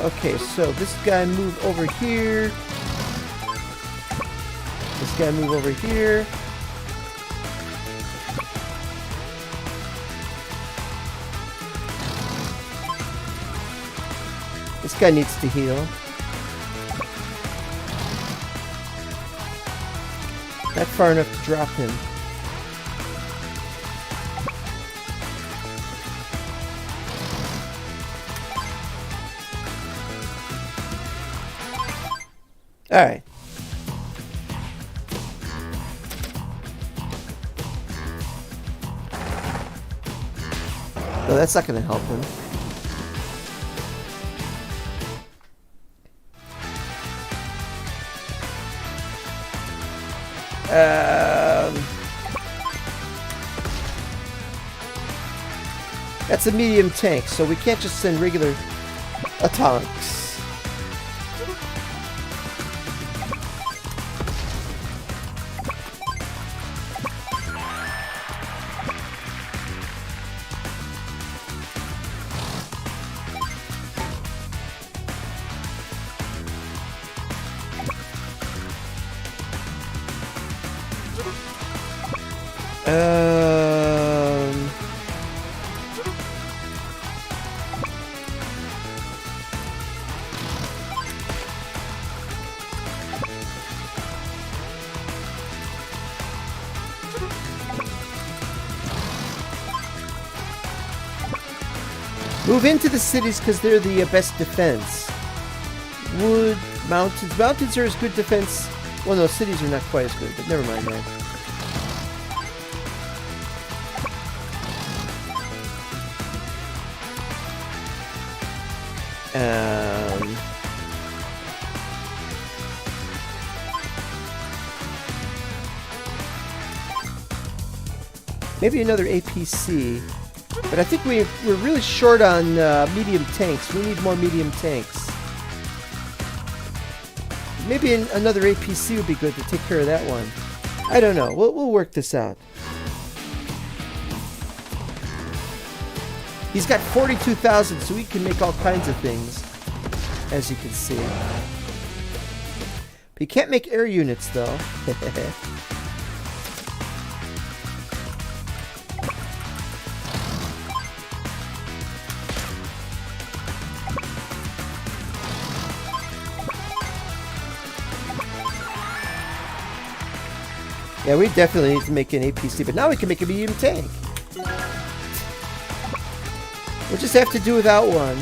Okay, so this guy move over here. This guy move over here. This guy needs to heal. Not far enough to drop him. Alright. No, that's not going to help him. That's a medium tank, so we can't just send regular tanks. Move into the cities because they're the best defense. Wood, mountains. Mountains are as good defense. Well, no, cities are not quite as good, but never mind that. Maybe another APC. But I think we're really short on medium tanks. We need more medium tanks. Maybe another APC would be good to take care of that one. I don't know. We'll work this out. He's got 42,000, so he can make all kinds of things, as you can see. But he can't make air units, though. Yeah, we definitely need to make an APC, but now we can make a medium tank. We'll just have to do without one.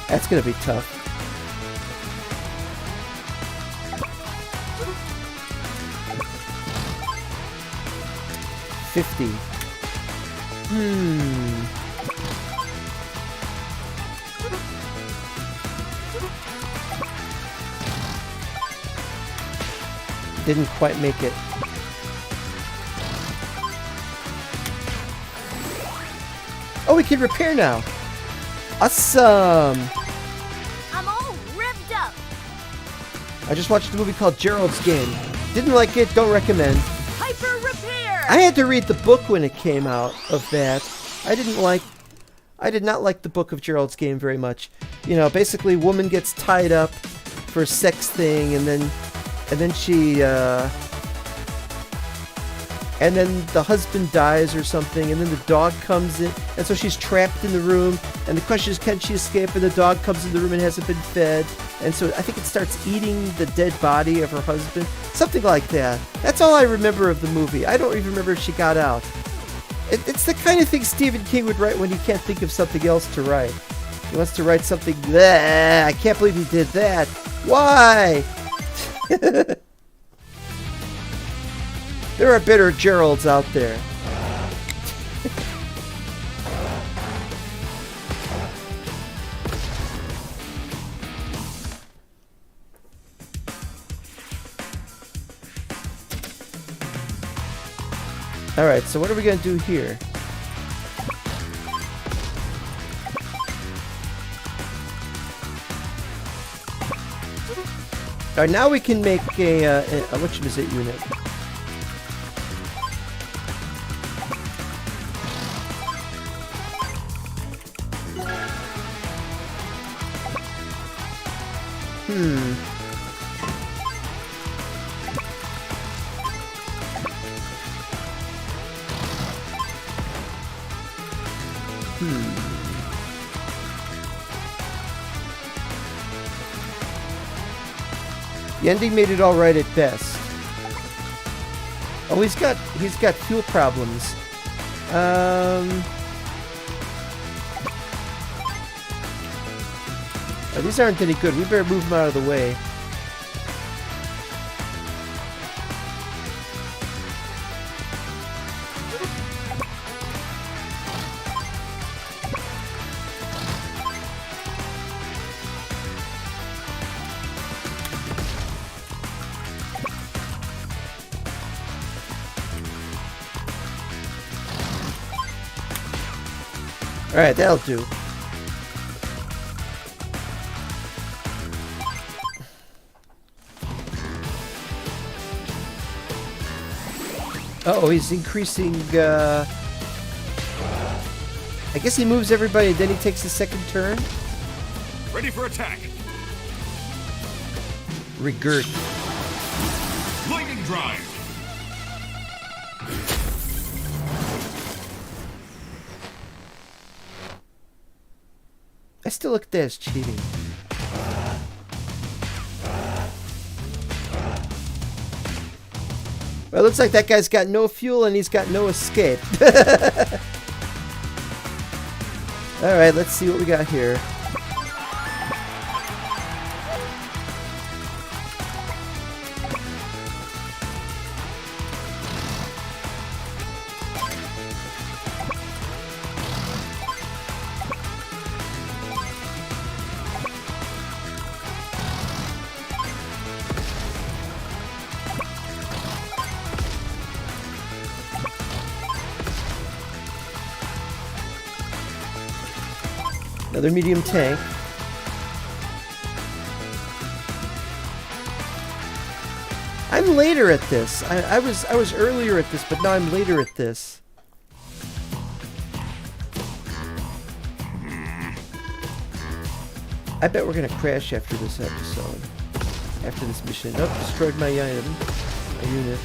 That's gonna be tough. $50. Didn't quite make it. Oh, we can repair now. Awesome. I'm all ripped up. I just watched a movie called Gerald's Game. Didn't like it, don't recommend. Hyper repair. I had to read the book when it came out of that. I did not like the book of Gerald's Game very much. You know, basically woman gets tied up for a sex thing and then she and then the husband dies or something, and then the dog comes in, and so she's trapped in the room, and the question is, can she escape? And the dog comes in the room and hasn't been fed, and so I think it starts eating the dead body of her husband, something like that. That's all I remember of the movie. I don't even remember if she got out. It's the kind of thing Stephen King would write when he can't think of something else to write. He wants to write something, I can't believe he did that. Why? There are better Geralds out there. Alright, so what are we going to do here? Alright, now we can make a which is it unit? The ending made it all right at best. Oh, he's got fuel problems. Oh, these aren't any good. We better move them out of the way. Alright, that'll do. Uh-oh, he's increasing, I guess he moves everybody and then he takes the second turn? Ready for attack. Regurt. Lightning drive. I still look at that as cheating. Well, it looks like that guy's got no fuel and he's got no escape. Alright, let's see what we got here. Another medium tank. I'm later at this. I was earlier at this, but now I'm later at this. I bet we're gonna crash after this episode. After this mission. Oh, destroyed my item. My unit.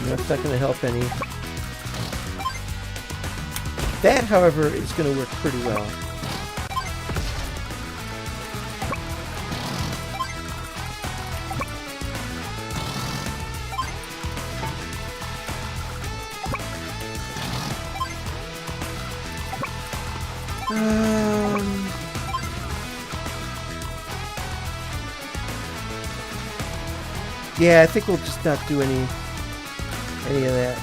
That's not going to help any. That, however, is going to work pretty well. Yeah, I think we'll just not do any of that.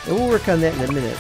We'll work on that in a minute.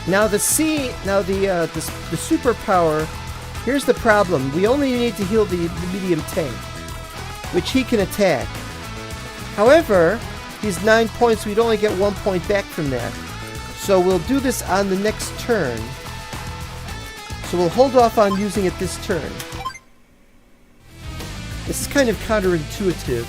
Now the superpower. Here's the problem. We only need to heal the medium tank, which he can attack. However, he's 9 points. We'd only get 1 point back from that. So we'll do this on the next turn. So we'll hold off on using it this turn. This is kind of counterintuitive.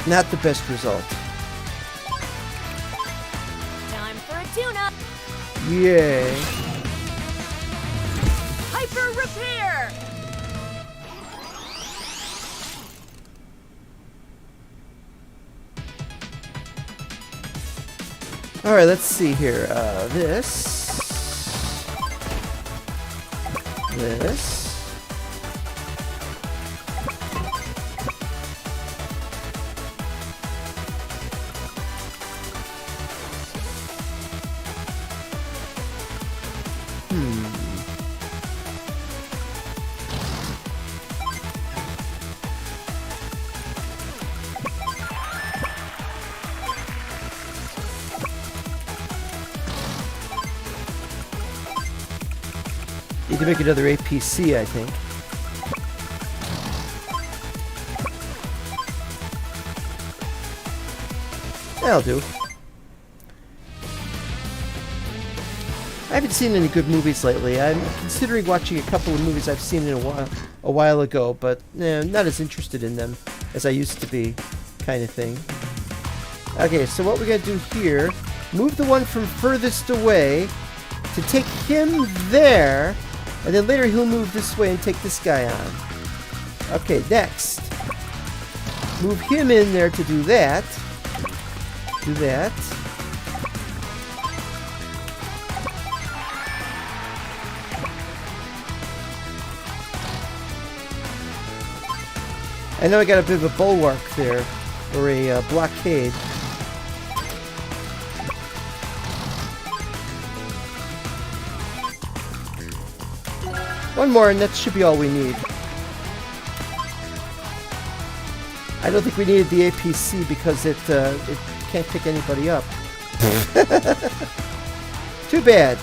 Not the best result. Time for a tune-up. Yay. Hyper repair. All right, let's see here. This. Need to make another APC, I think. That'll do. I haven't seen any good movies lately. I'm considering watching a couple of movies I've seen in a while ago, but not as interested in them as I used to be, kind of thing. Okay, so what we're going to do here, move the one from furthest away to take him there, and then later he'll move this way and take this guy on. Okay, next. Move him in there to do that. Do that. I know I got a bit of a bulwark there, or a blockade. One more and that should be all we need. I don't think we needed the APC because it can't pick anybody up. Too bad.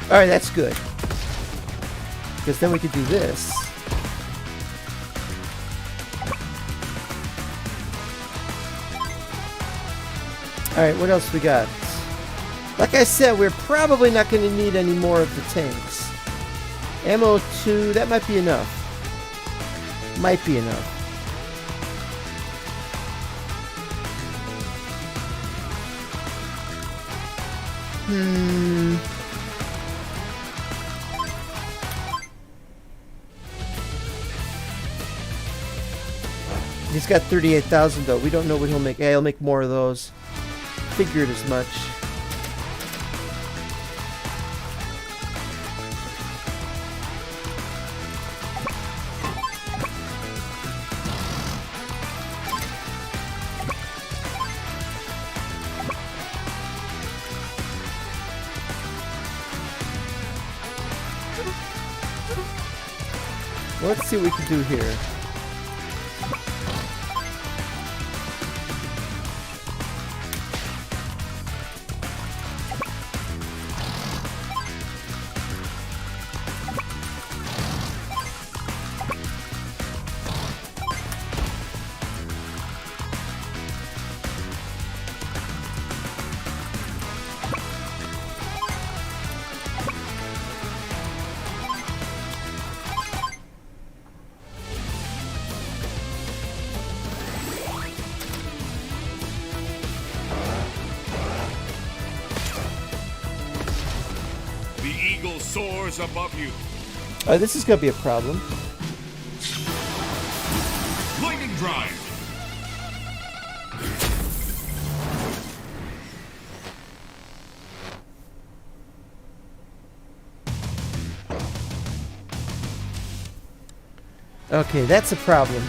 Alright, that's good. Because then we could do this. Alright, what else we got? Like I said, we're probably not going to need any more of the tanks. Ammo 2, that might be enough. Might be enough. He's got 38,000 though. We don't know what he'll make. Yeah, he'll make more of those. Figured as much. Let's see what we can do here. The eagle soars above you. This is going to be a problem. Lightning drive. Okay, that's a problem.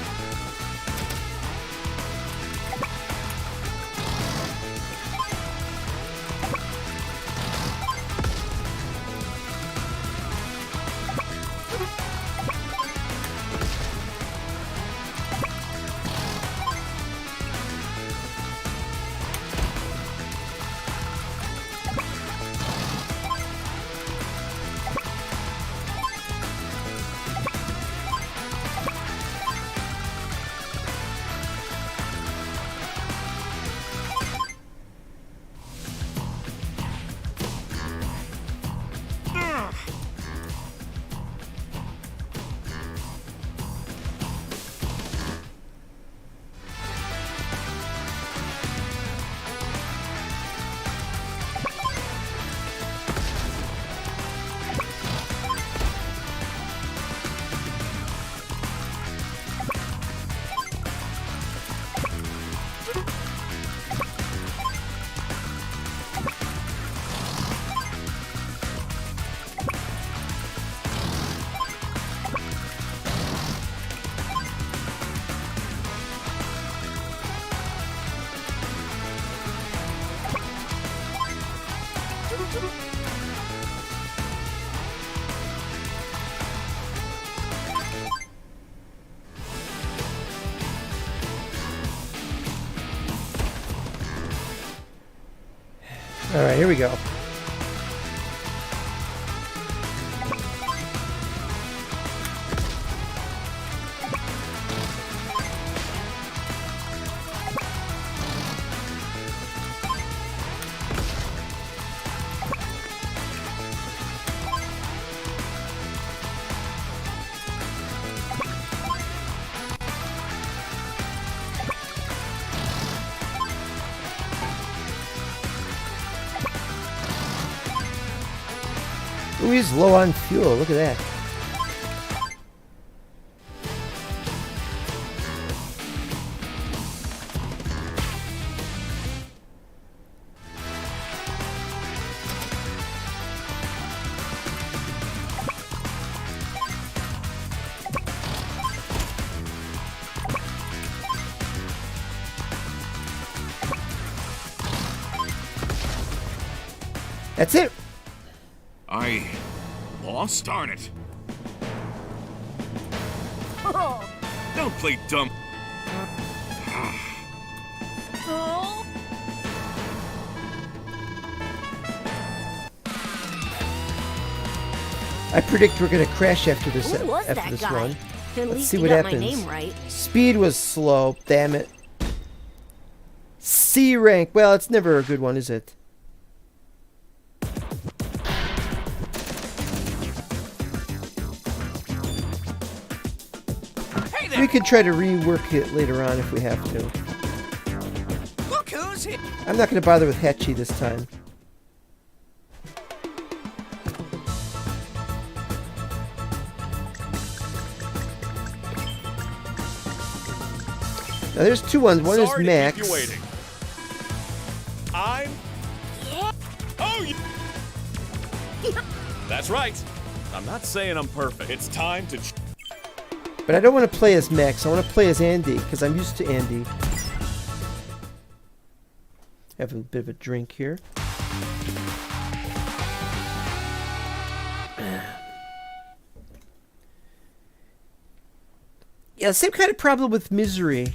All right, here we go. Ooh, he's low on fuel. Look at that. That's it. I lost? Darn it. Oh. Don't play dumb. Oh. I predict we're gonna crash after this Who was that guy? run. At Let's least see he what got happens. my name right. Speed was slow. Damn it. C rank. Well, it's never a good one, is it? Hey there! We could try to rework it later on if we have to. Look who's here! I'm not going to bother with Hatchie this time. Now there's two ones. One Sorry is Max. to keep you waiting. I'm. Oh, that's right. I'm not saying I'm perfect. It's time to. But I don't want to play as Max. I want to play as Andy because I'm used to Andy. Having a bit of a drink here. Yeah, same kind of problem with Misery.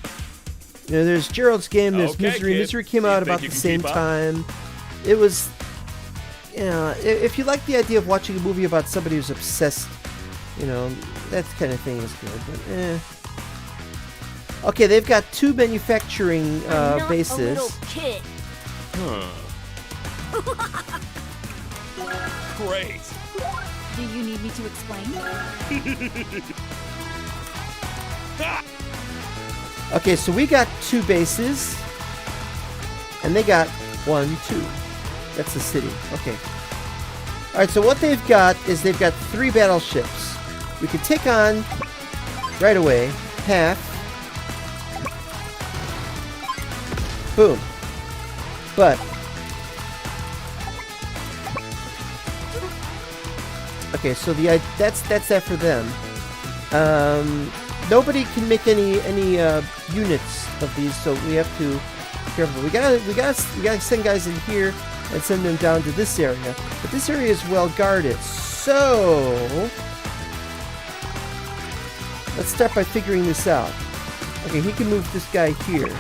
You know, there's Gerald's game, there's Okay, Misery. kid. Misery came You out think about you the can same keep up? time. It was, you know, if you like the idea of watching a movie about somebody who's obsessed, you know, that kind of thing is good. But okay, they've got two manufacturing I'm not bases. a little kid. Great. Do you need me to explain? Okay, so we got two bases, and they got 1, 2. That's the city. Okay. All right. So what they've got is they've got 3 battleships. We could take on right away half. Boom. But okay, so that's that for them. Nobody can make any units of these, so we have to be careful. We gotta send guys in here and send them down to this area. But this area is well guarded, so let's start by figuring this out. Okay, he can move this guy here.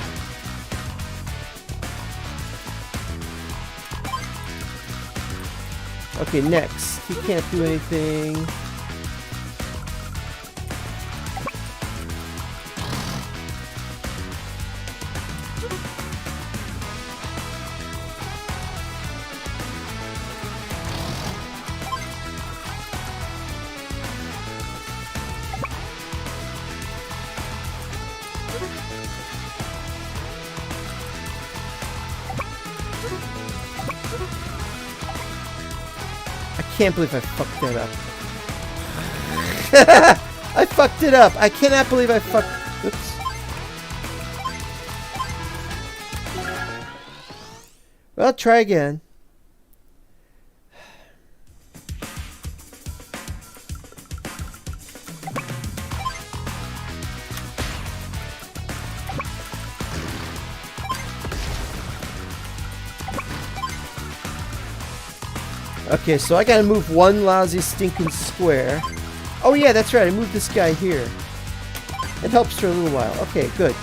Okay, next. He can't do anything. I can't believe I fucked that up. I fucked it up. I cannot believe I fucked. Oops. Well, try again. Okay, so I gotta move one lousy stinking square. Oh yeah, that's right, I moved this guy here. It helps for a little while. Okay, good.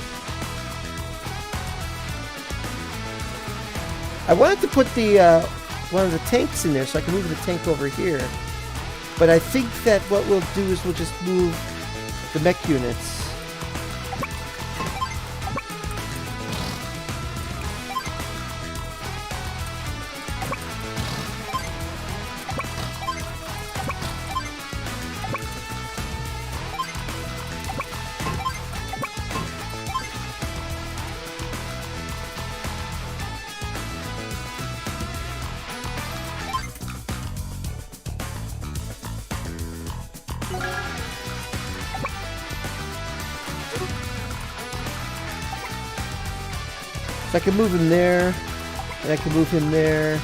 I wanted to put the one of the tanks in there so I can move the tank over here. But I think that what we'll do is we'll just move the mech units. So I can move him there, and I can move him there.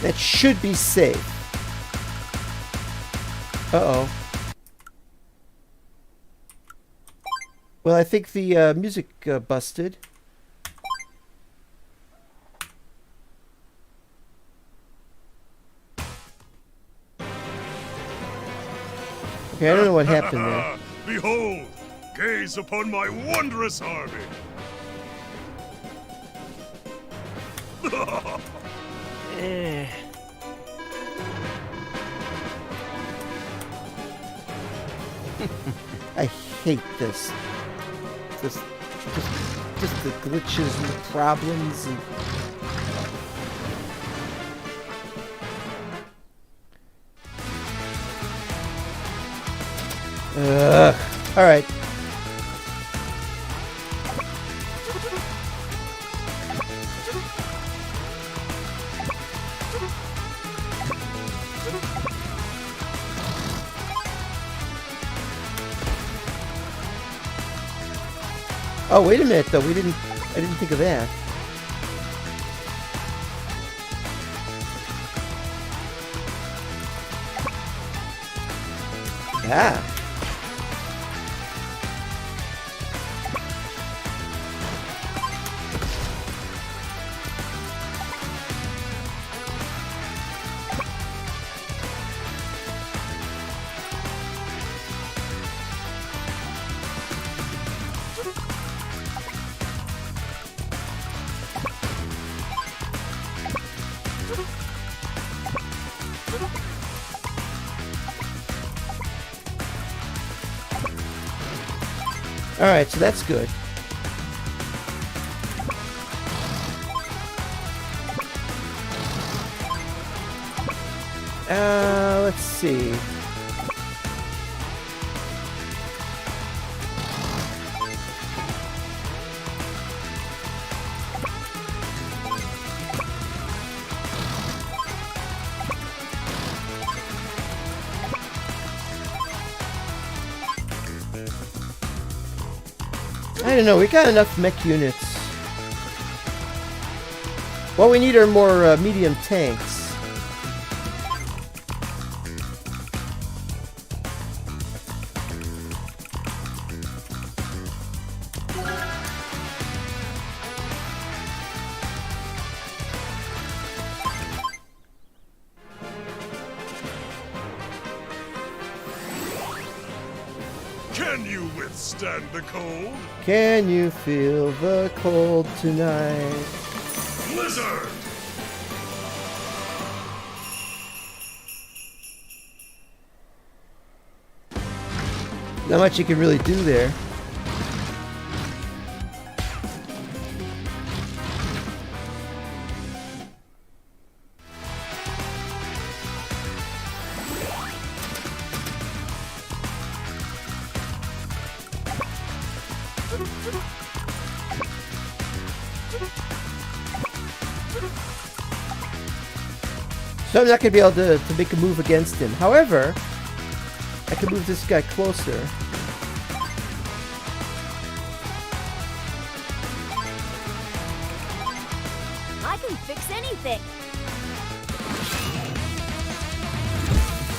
That should be safe. Uh-oh. Well, I think the music busted. Okay, I don't know what happened there. Behold, gaze upon my wondrous army. I hate this. Just the glitches and the problems and... Ugh. All right. Oh, wait a minute though. I didn't think of that. Ah. Alright, so that's good. Let's see. I don't know, we got enough mech units. What we need are more medium tanks. Can you withstand the cold? Can you feel the cold tonight? Blizzard! Not much you can really do there. So I'm not going to be able to make a move against him. However, I can move this guy closer. I can fix anything.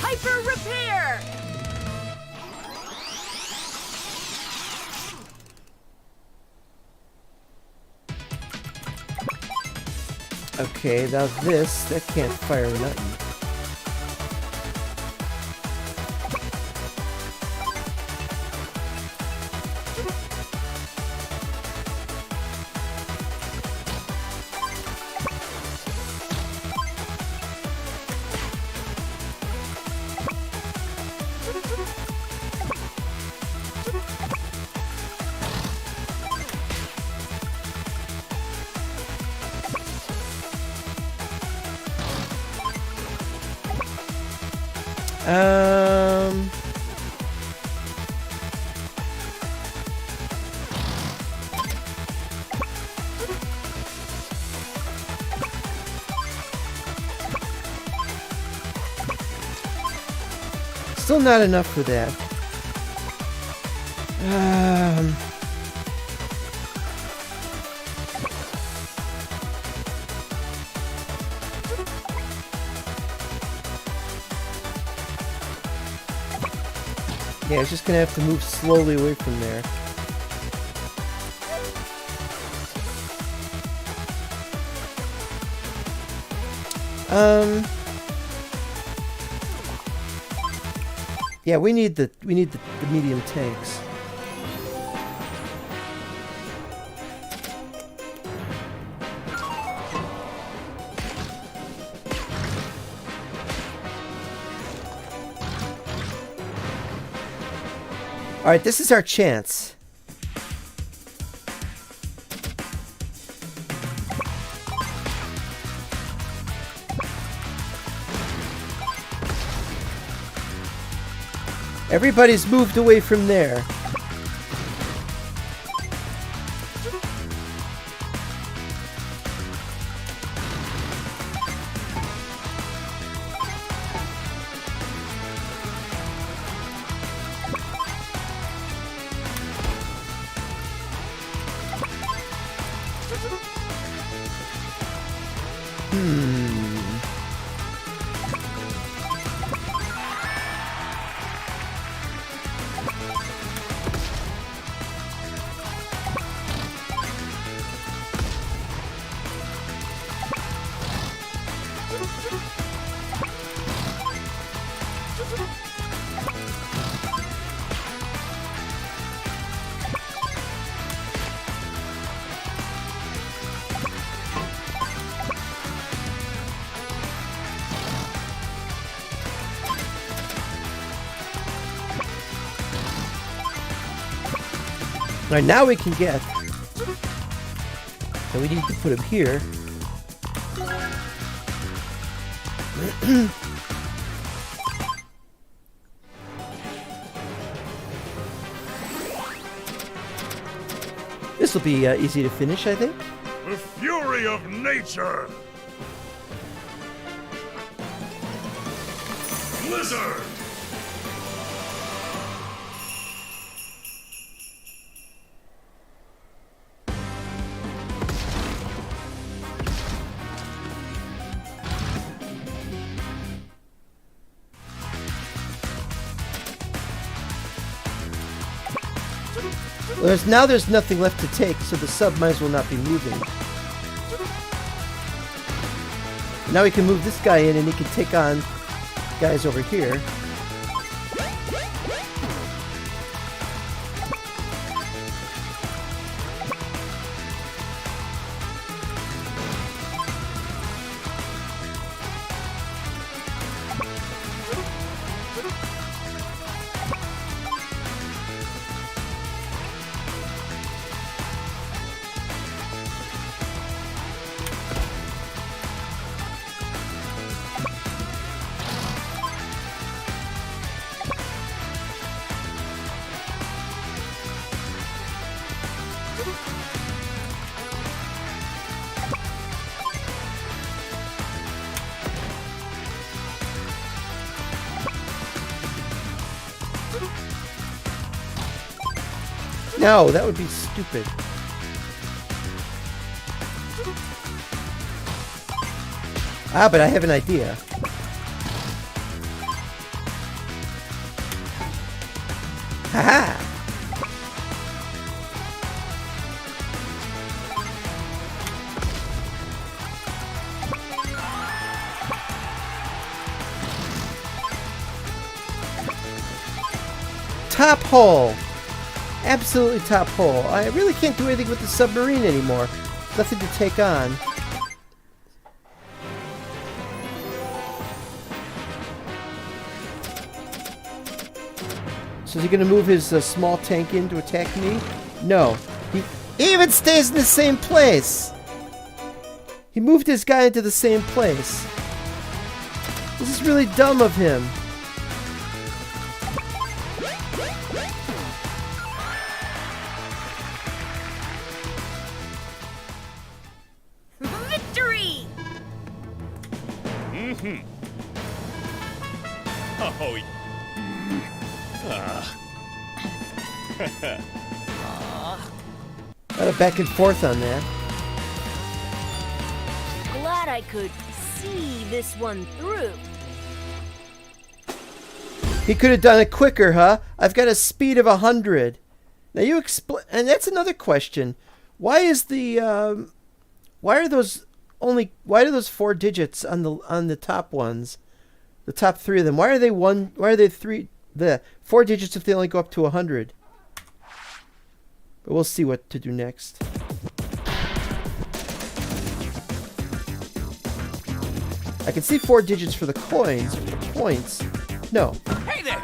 Hyper repair. Okay, now this, that can't fire nothing. Still not enough for that. Yeah, it's just gonna have to move slowly away from there. Yeah, we need the medium tanks. All right, this is our chance. Everybody's moved away from there. All right, now we can get. So we need to put him here. This will be easy to finish, I think. The fury of nature! Blizzard! Well, there's nothing left to take, so the sub might as well not be moving. Now we can move this guy in and he can take on guys over here. No, that would be stupid. Ah, but I have an idea. Haha! Top hole! Absolutely top hole. I really can't do anything with the submarine anymore. Nothing to take on. So is he going to move his small tank in to attack me? No. He even stays in the same place! He moved his guy into the same place. This is really dumb of him. Victory! Oh, A lot of back and forth on that. Glad I could see this one through. He could have done it quicker, huh? I've got a speed of 100. Now you explain, and that's another question. Why is the why do those 4 digits on the top ones, the top 3 of them? Why are they 4 digits if they only go up to 100? But we'll see what to do next. I can see 4 digits for the coins, for the points. No. Hey there!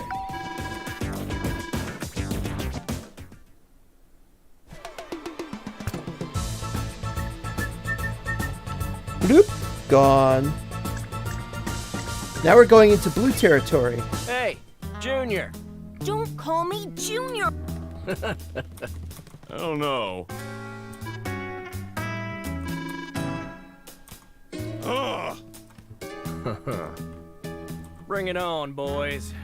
Bloop. Gone. Now we're going into blue territory. Hey, Junior. Don't call me Junior. I don't know. Ugh. Bring it on, boys.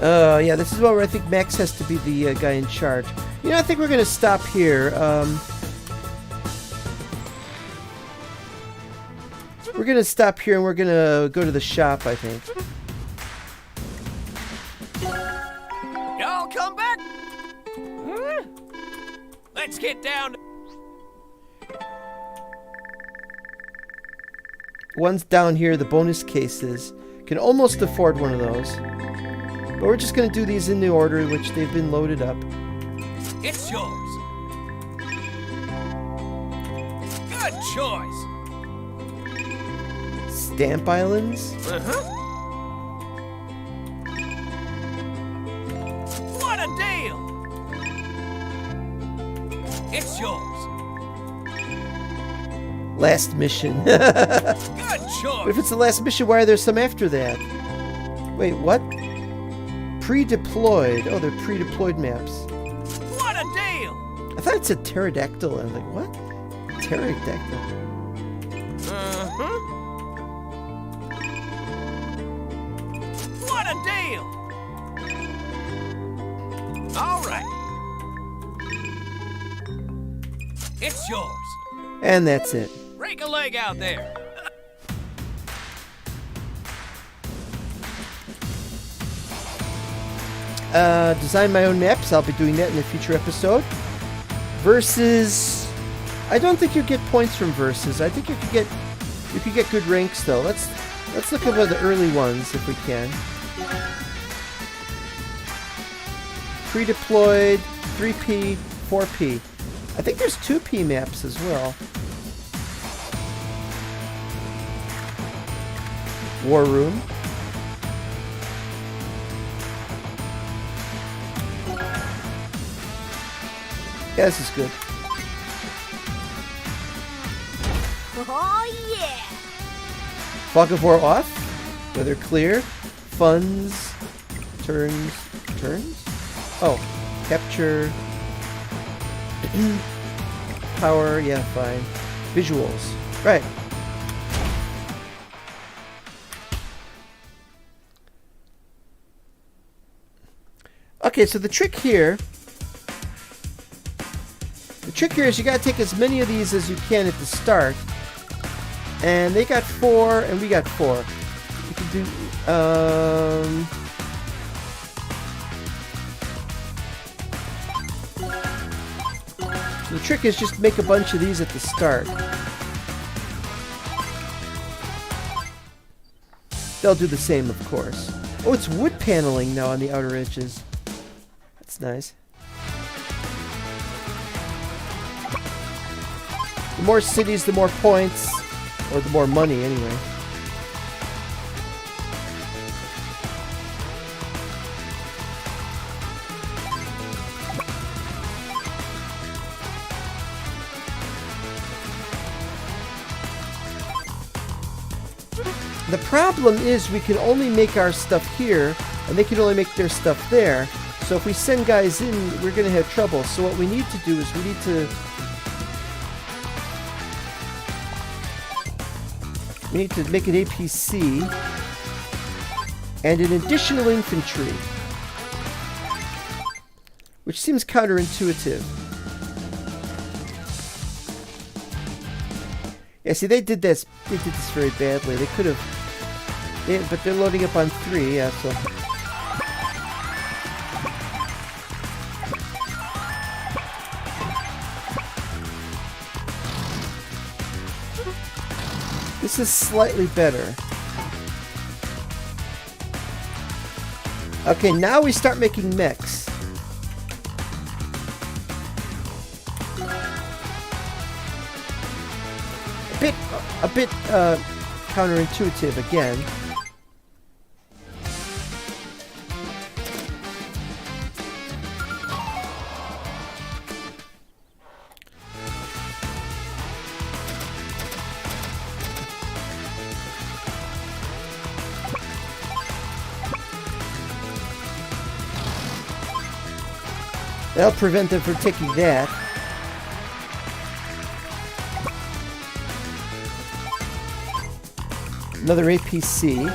Yeah, this is where I think Max has to be the guy in charge. You know, I think we're going to stop here. We're going to stop here and we're going to go to the shop, I think. Y'all come back. Huh? Let's get down. One's down here, the bonus cases. Can almost afford one of those. But we're just going to do these in the order in which they've been loaded up. It's yours. Good choice. Stamp Islands? Uh-huh. What a deal! It's yours. Last mission. Good But choice. if it's the last mission, why are there some after that? Wait, what? Pre-deployed. Oh, they're pre-deployed maps. What a deal! I thought it said pterodactyl. I'm like, what? Pterodactyl. Uh-huh. What a deal! All right. It's yours. And that's it. Break a leg out there. Design my own maps. I'll be doing that in a future episode. Versus, I don't think you get points from versus. I think you could get good ranks though. Let's look over the early ones if we can. Pre-deployed, 3P, 4P. I think there's 2P maps as well. War Room. Yeah, this is good. Oh yeah! Fog of War off. Weather clear. Funds. Turns. Oh, capture. Power. Yeah, fine. Visuals. Right. Okay, so the trick here is you gotta take as many of these as you can at the start. And they got 4 and we got 4. You can do so the trick is just make a bunch of these at the start. They'll do the same, of course. Oh, it's wood paneling now on the outer edges. That's nice. The more cities, the more points. Or the more money, anyway. The problem is we can only make our stuff here, and they can only make their stuff there. So if we send guys in, we're going to have trouble. So what we need to do is we need to make an APC and an additional infantry. which seems counterintuitive. Yeah, see, they did this very badly. They could have, yeah, but they're loading up on 3, yeah, so. This is slightly better. Okay, now we start making mechs. A bit counterintuitive again. That'll prevent them from taking that. Another APC.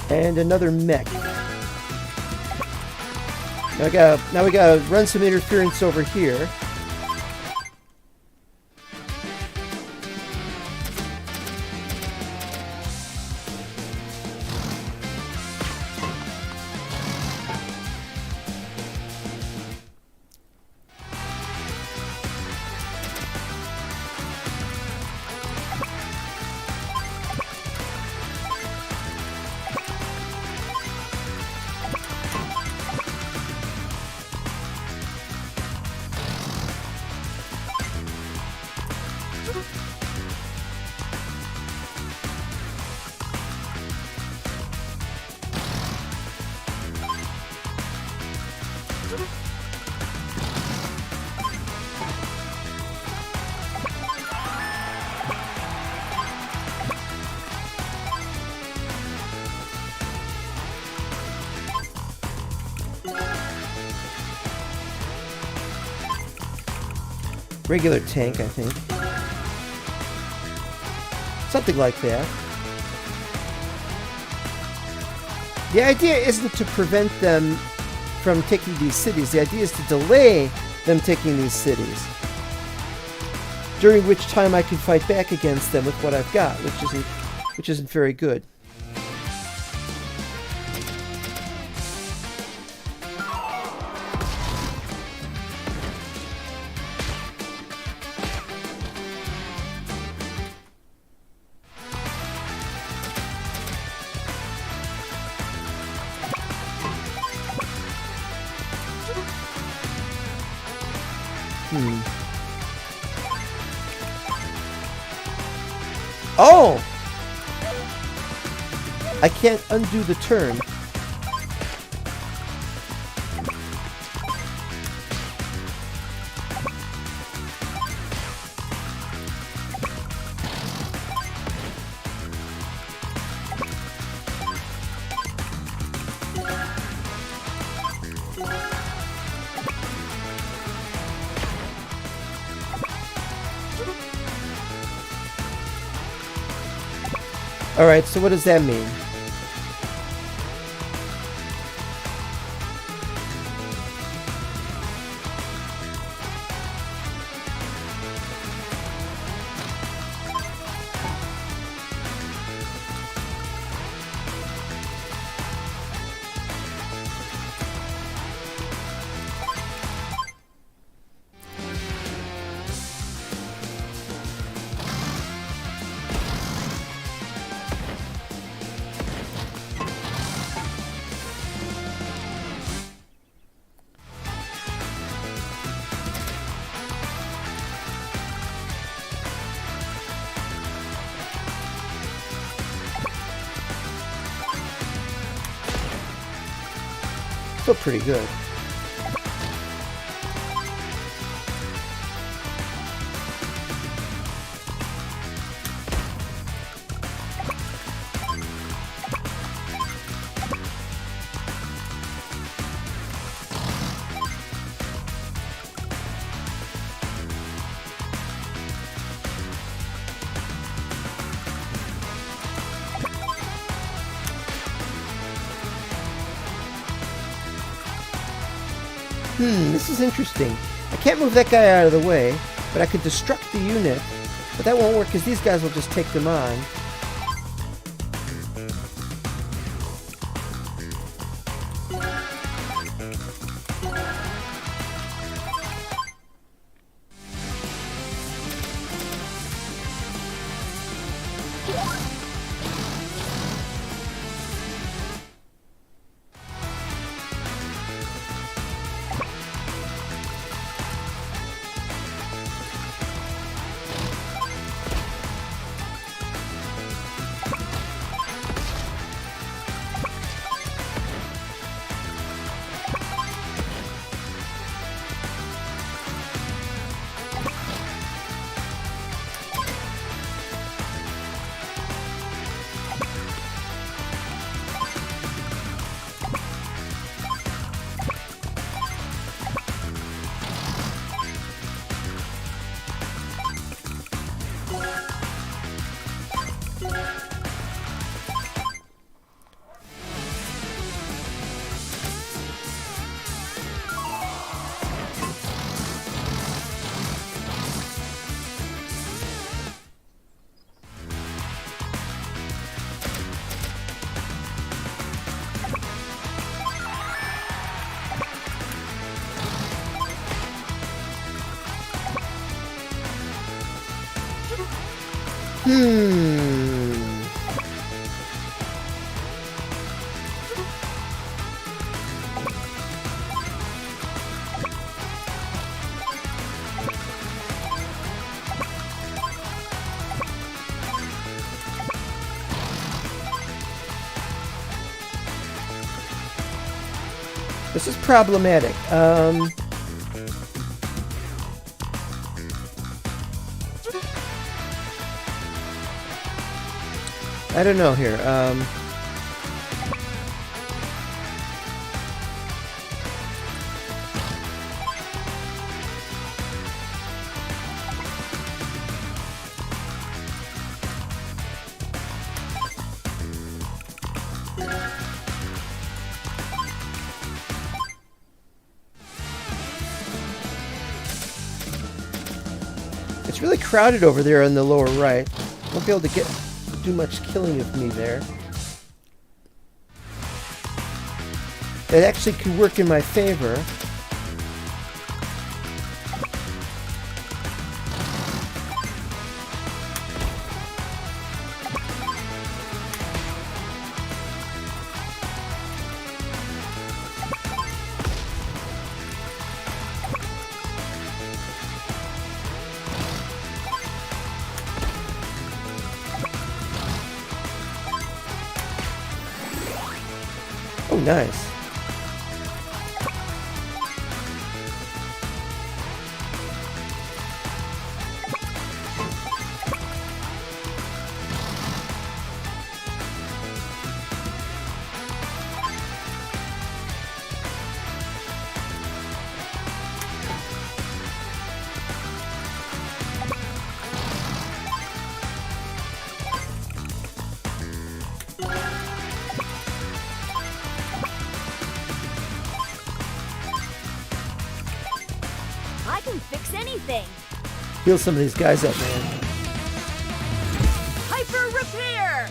And another mech. Now we gotta run some interference over here. Regular tank, I think. Something like that. The idea isn't to prevent them from taking these cities. The idea is to delay them taking these cities. During which time I can fight back against them with what I've got, which isn't very good. Oh! I can't undo the turn. Alright, so what does that mean? Still pretty good. This is interesting. I can't move that guy out of the way, but I could destruct the unit. But that won't work because these guys will just take them on. This is problematic. I don't know here. It's really crowded over there on the lower right. Won't be able to do much killing of me there. That actually could work in my favor. Oh, nice. I can fix anything. Heal some of these guys up, man. Hyper repair!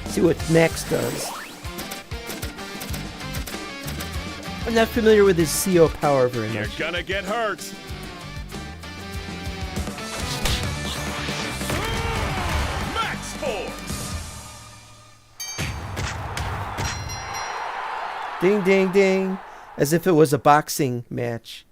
See what Max does. I'm not familiar with his CO power very You're much. gonna get hurt. Max Force! Ding, ding, ding. As if it was a boxing match.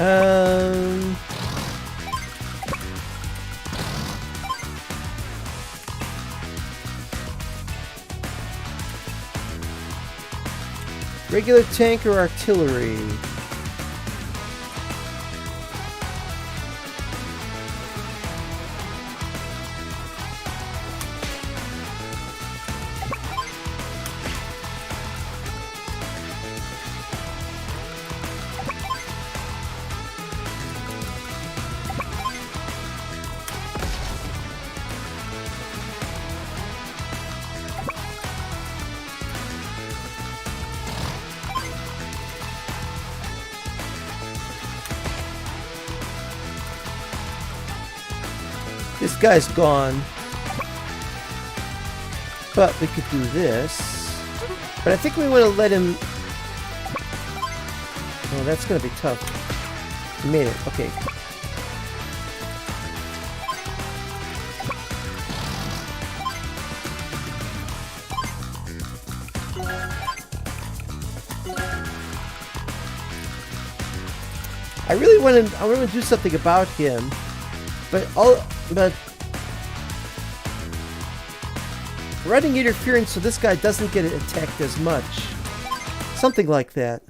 Um... Regular tank or artillery? This guy's gone. But we could do this. But I think we want to let him... Oh, that's going to be tough. We made it. Okay. I really want to do something about him. But running interference so this guy doesn't get attacked as much. Something like that.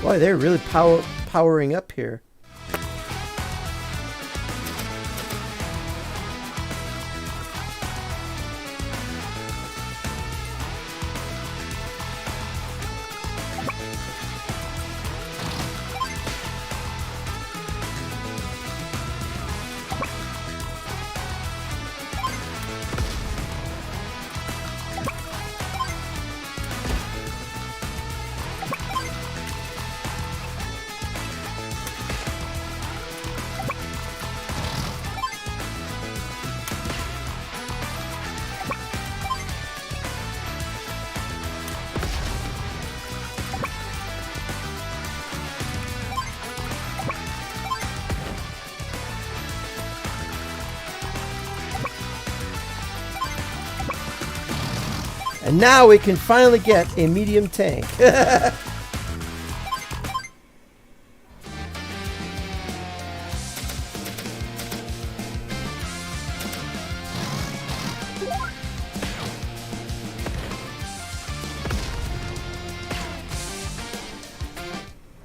Boy, they're really powering up here. And now we can finally get a medium tank.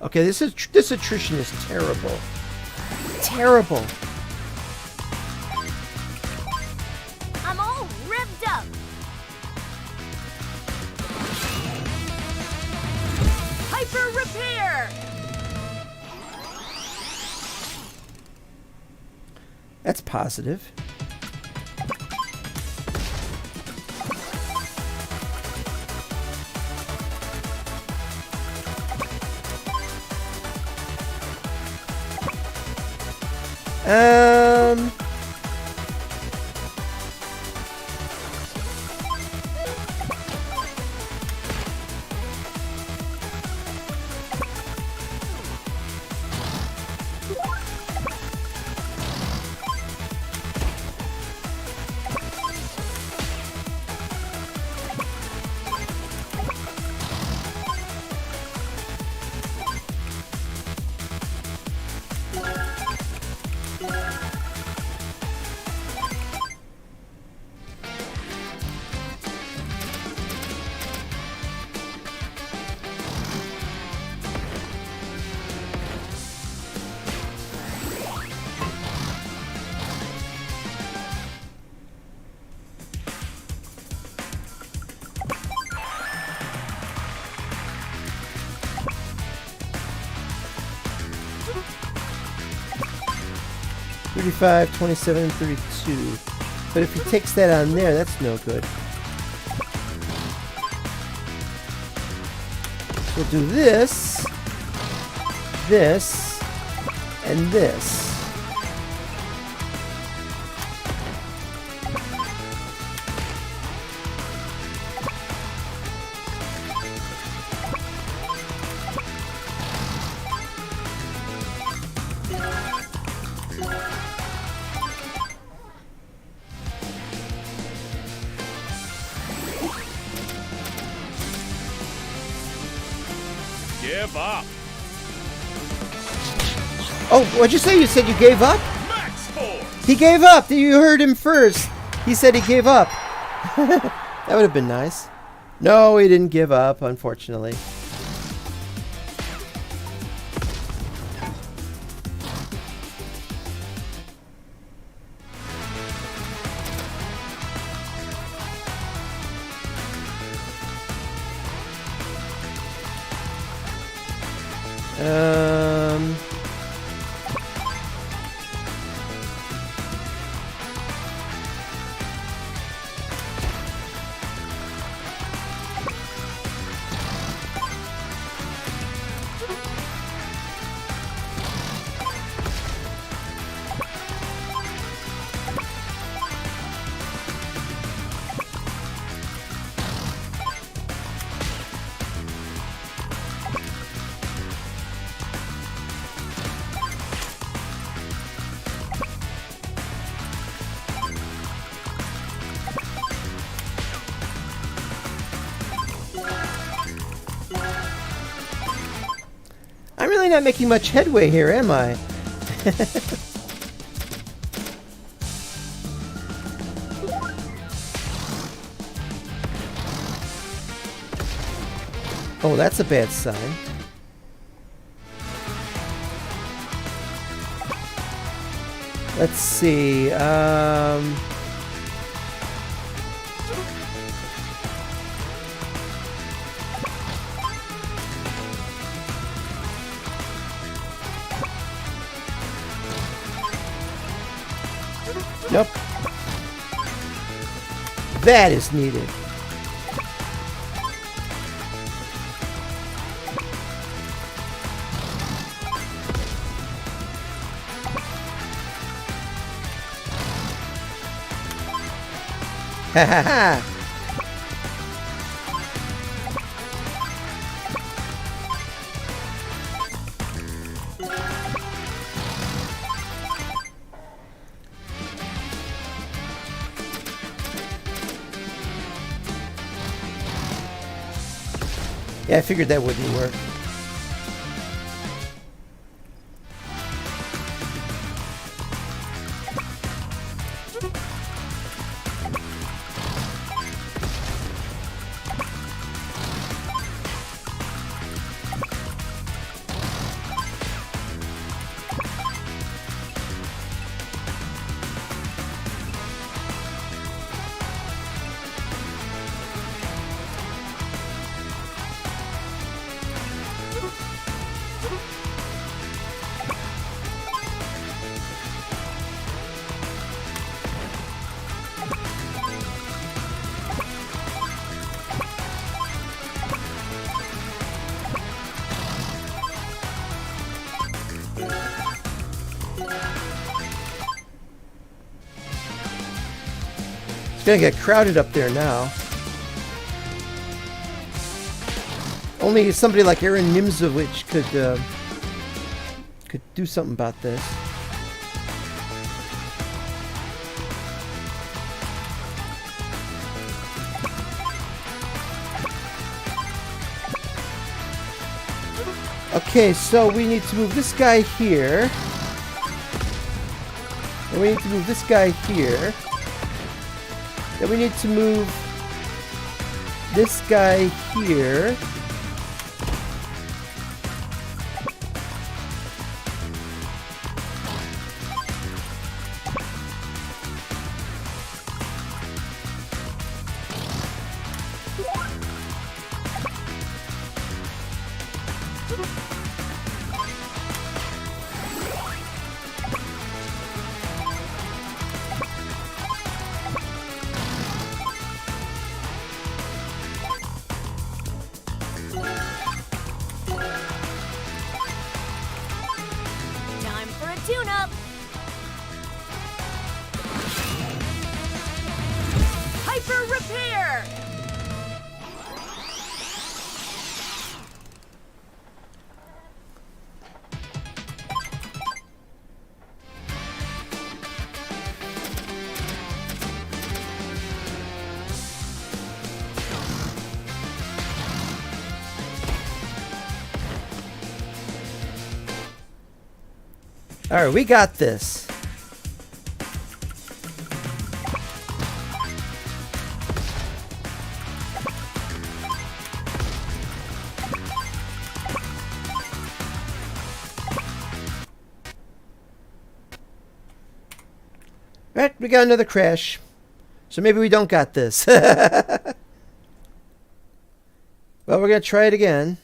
Okay, this attrition is terrible. Terrible. I'm all revved up. Hyper repair. That's positive. $35, $27, $32. But if he takes that on there, that's no good. We'll do this, this, and this. give up. Oh, what'd you say? You said you gave up? Max force. He gave up. You heard him first. He said he gave up. That would have been nice. No, he didn't give up, unfortunately. I'm really not making much headway here, am I? Oh, that's a bad sign. Let's see. Nope. That is needed. Ha ha ha! Yeah, I figured that wouldn't work. Gonna get crowded up there now. Only somebody like Aaron Nimzowitsch could do something about this. Okay, so we need to move this guy here. And we need to move this guy here. Then we need to move this guy here. Time for a tune-up. Hyper repair. Alright, we got this. Right, we got another crash. So maybe we don't got this. Well, we're going to try it again.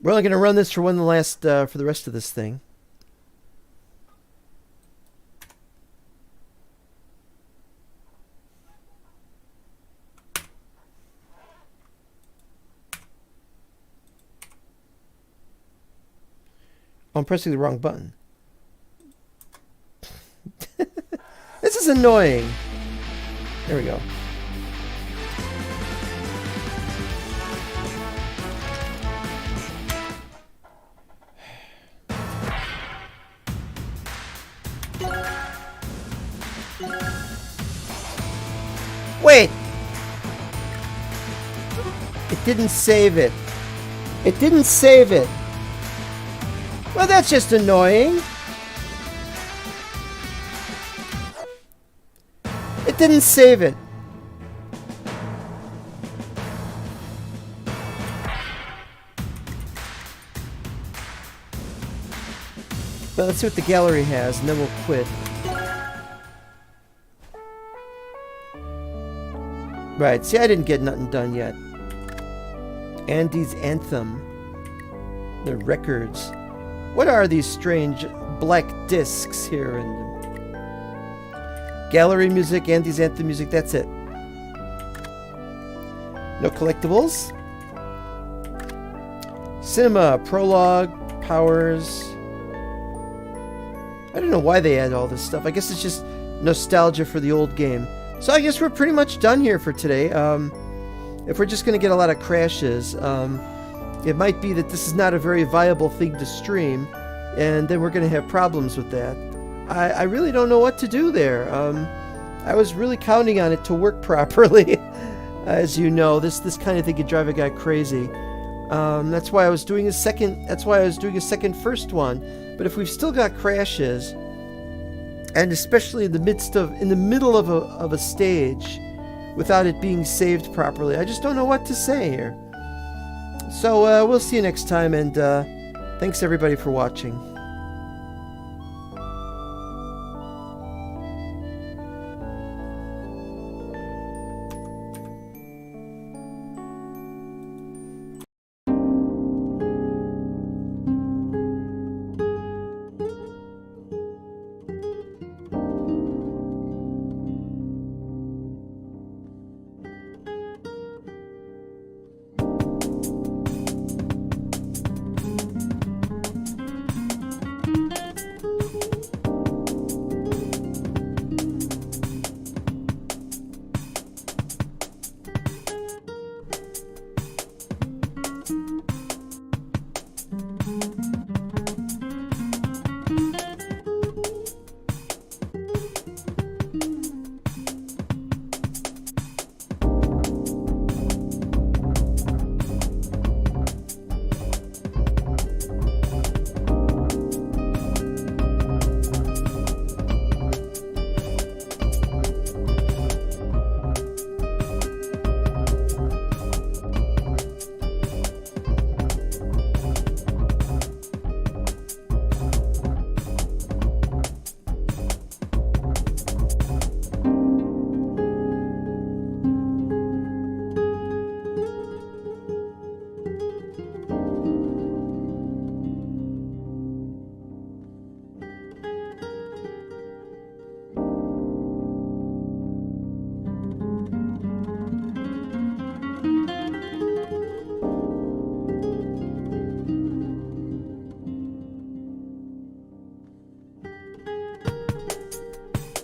We're only going to run this for for the rest of this thing. Oh, I'm pressing the wrong button. This is annoying. There we go. Wait! It didn't save it. It didn't save it. Well, that's just annoying. It didn't save it. Well, let's see what the gallery has, and then we'll quit. Right, see, I didn't get nothing done yet. Andy's Anthem. The records. What are these strange black discs here? And gallery music, Andy's Anthem music, that's it. No collectibles. Cinema, prologue, powers. I don't know why they add all this stuff. I guess it's just nostalgia for the old game. So I guess we're pretty much done here for today. If we're just going to get a lot of crashes, it might be that this is not a very viable thing to stream, and then we're going to have problems with that. I really don't know what to do there. I was really counting on it to work properly. As you know, this kind of thing could drive a guy crazy. That's why I was doing a second. That's why I was doing a second first one. But if we've still got crashes, and especially in the middle of a stage, without it being saved properly, I just don't know what to say here. So we'll see you next time, and thanks everybody for watching.